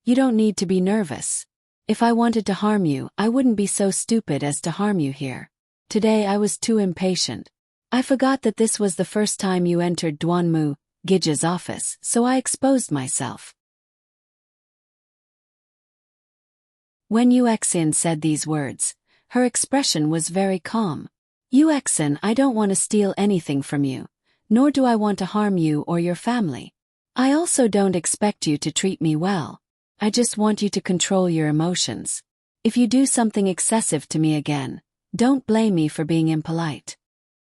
"You don't need to be nervous. If I wanted to harm you, I wouldn't be so stupid as to harm you here. Today I was too impatient. I forgot that this was the first time you entered Duan Mu Gij's office, so I exposed myself." When Yuexin said these words, her expression was very calm. "Yuexin, I don't want to steal anything from you, nor do I want to harm you or your family. I also don't expect you to treat me well. I just want you to control your emotions. If you do something excessive to me again, don't blame me for being impolite."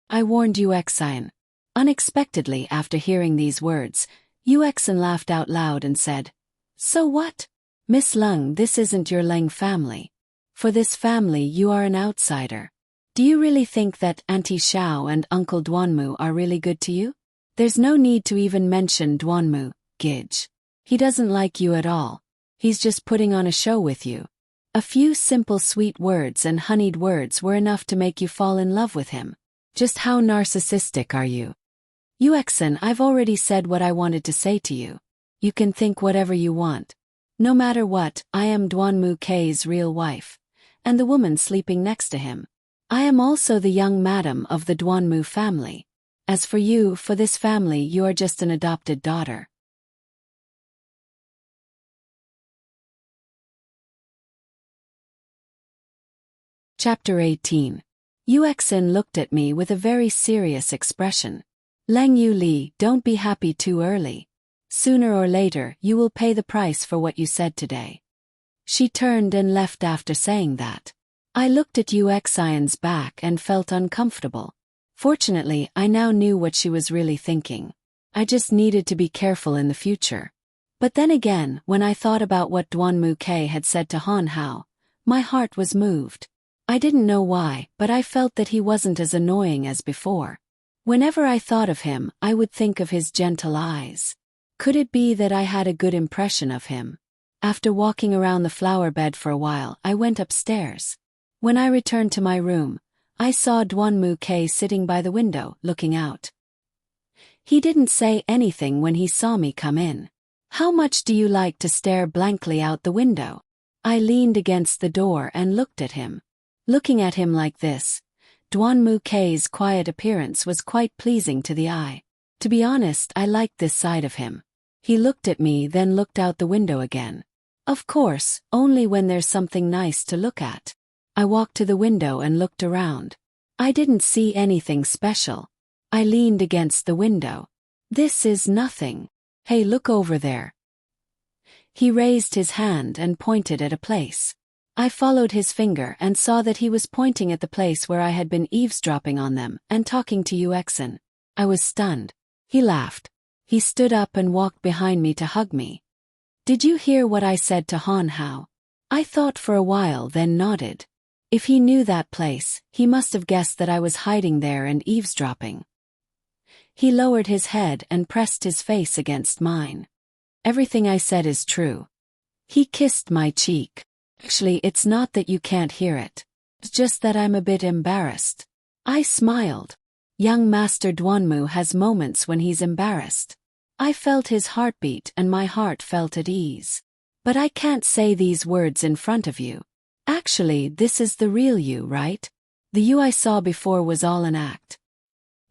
I warned Yuexin. Unexpectedly, after hearing these words, Yuexin laughed out loud and said, "So what? Miss Leng, this isn't your Leng family. For this family you are an outsider. Do you really think that Auntie Xiao and Uncle Duanmu are really good to you? There's no need to even mention Duanmu, Gij. He doesn't like you at all. He's just putting on a show with you." A few simple sweet words and honeyed words were enough to make you fall in love with him. Just how narcissistic are you? "Yuexin, I've already said what I wanted to say to you. You can think whatever you want. No matter what, I am Duanmu Kei's real wife, and the woman sleeping next to him. I am also the young madam of the Duanmu family. As for you, for this family you are just an adopted daughter." Chapter 18. Yuexin looked at me with a very serious expression. "Leng Yu Li, don't be happy too early. Sooner or later you will pay the price for what you said today." She turned and left after saying that. I looked at Yuexin's back and felt uncomfortable. Fortunately, I now knew what she was really thinking. I just needed to be careful in the future. But then again, when I thought about what Duanmu Kei had said to Han Hao, my heart was moved. I didn't know why, but I felt that he wasn't as annoying as before. Whenever I thought of him, I would think of his gentle eyes. Could it be that I had a good impression of him? After walking around the flower bed for a while, I went upstairs. When I returned to my room, I saw Duanmu Kei sitting by the window, looking out. He didn't say anything when he saw me come in. "How much do you like to stare blankly out the window?" I leaned against the door and looked at him. Looking at him like this, Duanmu Kei's quiet appearance was quite pleasing to the eye. To be honest, I liked this side of him. He looked at me, then looked out the window again. Of course, only when there's something nice to look at. I walked to the window and looked around. I didn't see anything special. I leaned against the window. "This is nothing. Hey, look over there." He raised his hand and pointed at a place. I followed his finger and saw that he was pointing at the place where I had been eavesdropping on them and talking to Yuexin. I was stunned. He laughed. He stood up and walked behind me to hug me. "Did you hear what I said to Han Hao?" I thought for a while, then nodded. If he knew that place, he must have guessed that I was hiding there and eavesdropping. He lowered his head and pressed his face against mine. Everything I said is true. He kissed my cheek. Actually, it's not that you can't hear it. It's just that I'm a bit embarrassed. I smiled. Young Master Duanmu has moments when he's embarrassed. I felt his heartbeat and my heart felt at ease. But I can't say these words in front of you. Actually, this is the real you, right? The you I saw before was all an act.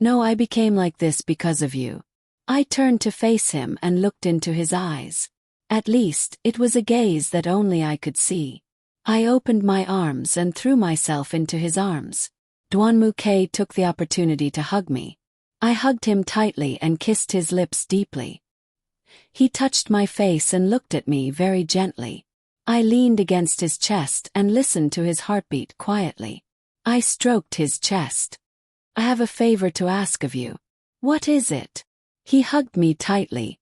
No, I became like this because of you. I turned to face him and looked into his eyes. At least, it was a gaze that only I could see. I opened my arms and threw myself into his arms. Duanmu K took the opportunity to hug me. I hugged him tightly and kissed his lips deeply. He touched my face and looked at me very gently. I leaned against his chest and listened to his heartbeat quietly. I stroked his chest. I have a favor to ask of you. What is it? He hugged me tightly.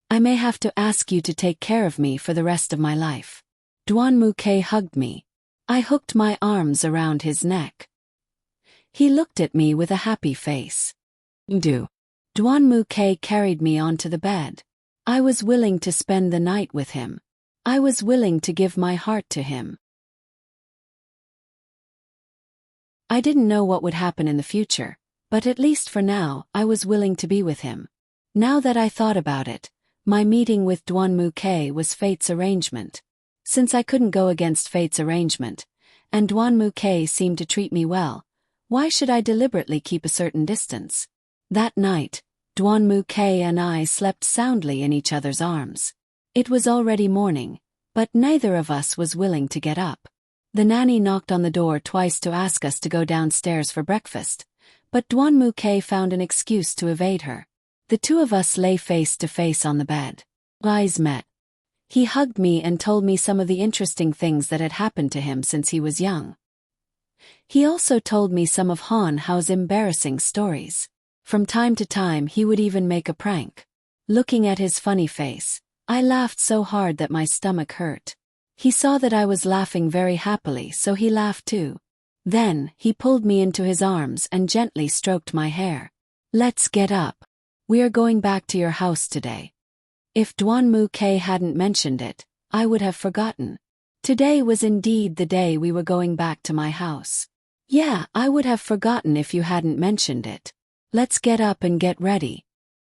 I may have to ask you to take care of me for the rest of my life. Duanmu K hugged me. I hooked my arms around his neck. He looked at me with a happy face. Do. Duanmu K carried me onto the bed. I was willing to spend the night with him. I was willing to give my heart to him. I didn't know what would happen in the future, but at least for now, I was willing to be with him. Now that I thought about it, my meeting with Duanmu K was fate's arrangement. Since I couldn't go against fate's arrangement, and Duanmu K seemed to treat me well, why should I deliberately keep a certain distance? That night, Duanmu K and I slept soundly in each other's arms. It was already morning, but neither of us was willing to get up. The nanny knocked on the door twice to ask us to go downstairs for breakfast, but Duanmu K found an excuse to evade her. The two of us lay face to face on the bed. Eyes met. He hugged me and told me some of the interesting things that had happened to him since he was young. He also told me some of Han Hao's embarrassing stories. From time to time he would even make a prank. Looking at his funny face, I laughed so hard that my stomach hurt. He saw that I was laughing very happily, so he laughed too. Then, he pulled me into his arms and gently stroked my hair. Let's get up. We are going back to your house today. If Duanmu K hadn't mentioned it, I would have forgotten. Today was indeed the day we were going back to my house. Yeah, I would have forgotten if you hadn't mentioned it. Let's get up and get ready.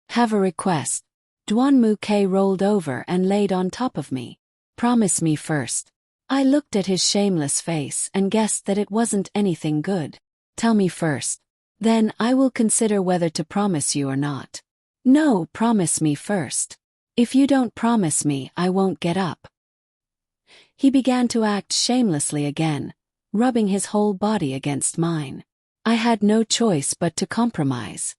Have a request. Duanmu K rolled over and laid on top of me. Promise me first. I looked at his shameless face and guessed that it wasn't anything good. Tell me first. Then I will consider whether to promise you or not. No, promise me first. If you don't promise me, I won't get up. He began to act shamelessly again, rubbing his whole body against mine. I had no choice but to compromise.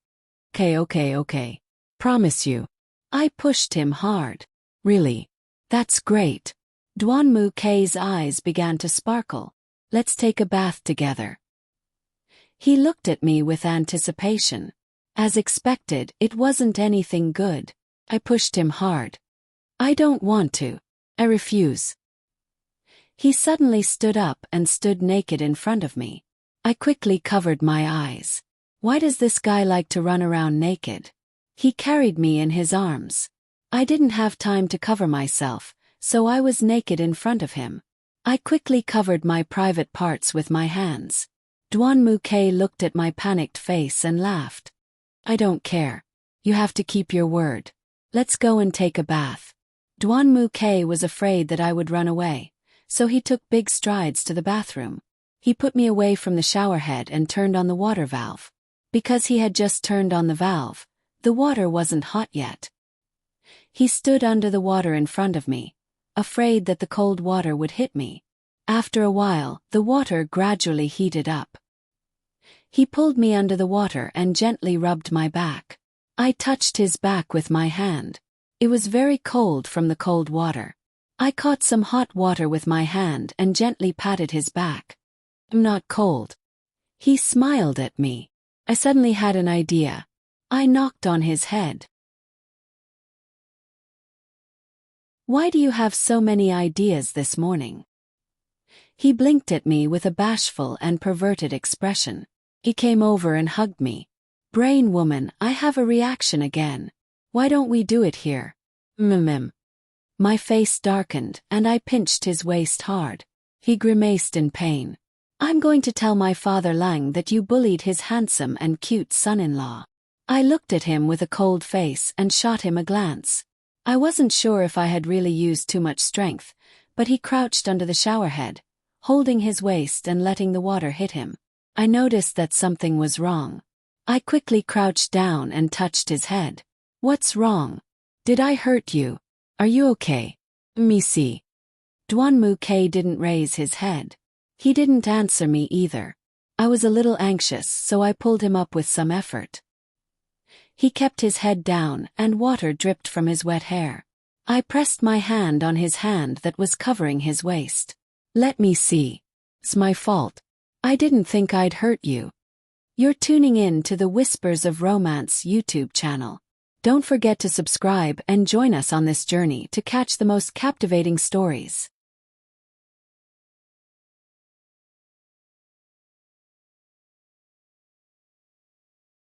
Okay. Promise you. I pushed him hard. Really? That's great. Duanmu K's eyes began to sparkle. Let's take a bath together. He looked at me with anticipation. As expected, it wasn't anything good. I pushed him hard. I don't want to. I refuse. He suddenly stood up and stood naked in front of me. I quickly covered my eyes. Why does this guy like to run around naked? He carried me in his arms. I didn't have time to cover myself, so I was naked in front of him. I quickly covered my private parts with my hands. Duanmu K looked at my panicked face and laughed. I don't care. You have to keep your word. Let's go and take a bath. Duanmu K was afraid that I would run away, so he took big strides to the bathroom. He put me away from the shower head and turned on the water valve. Because he had just turned on the valve, the water wasn't hot yet. He stood under the water in front of me, afraid that the cold water would hit me. After a while, the water gradually heated up. He pulled me under the water and gently rubbed my back. I touched his back with my hand. It was very cold from the cold water. I caught some hot water with my hand and gently patted his back. I'm not cold. He smiled at me. I suddenly had an idea. I knocked on his head. Why do you have so many ideas this morning? He blinked at me with a bashful and perverted expression. He came over and hugged me. Brain woman, I have a reaction again. Why don't we do it here? Mm. My face darkened, and I pinched his waist hard. He grimaced in pain. I'm going to tell my father Lang that you bullied his handsome and cute son-in-law. I looked at him with a cold face and shot him a glance. I wasn't sure if I had really used too much strength, but he crouched under the showerhead, holding his waist and letting the water hit him. I noticed that something was wrong. I quickly crouched down and touched his head. What's wrong? Did I hurt you? Are you okay? Me see. Duan Mu Ke didn't raise his head. He didn't answer me either. I was a little anxious, so I pulled him up with some effort. He kept his head down, and water dripped from his wet hair. I pressed my hand on his hand that was covering his waist. Let me see. It's my fault. I didn't think I'd hurt you. You're tuning in to the Whispers of Romance YouTube channel. Don't forget to subscribe and join us on this journey to catch the most captivating stories.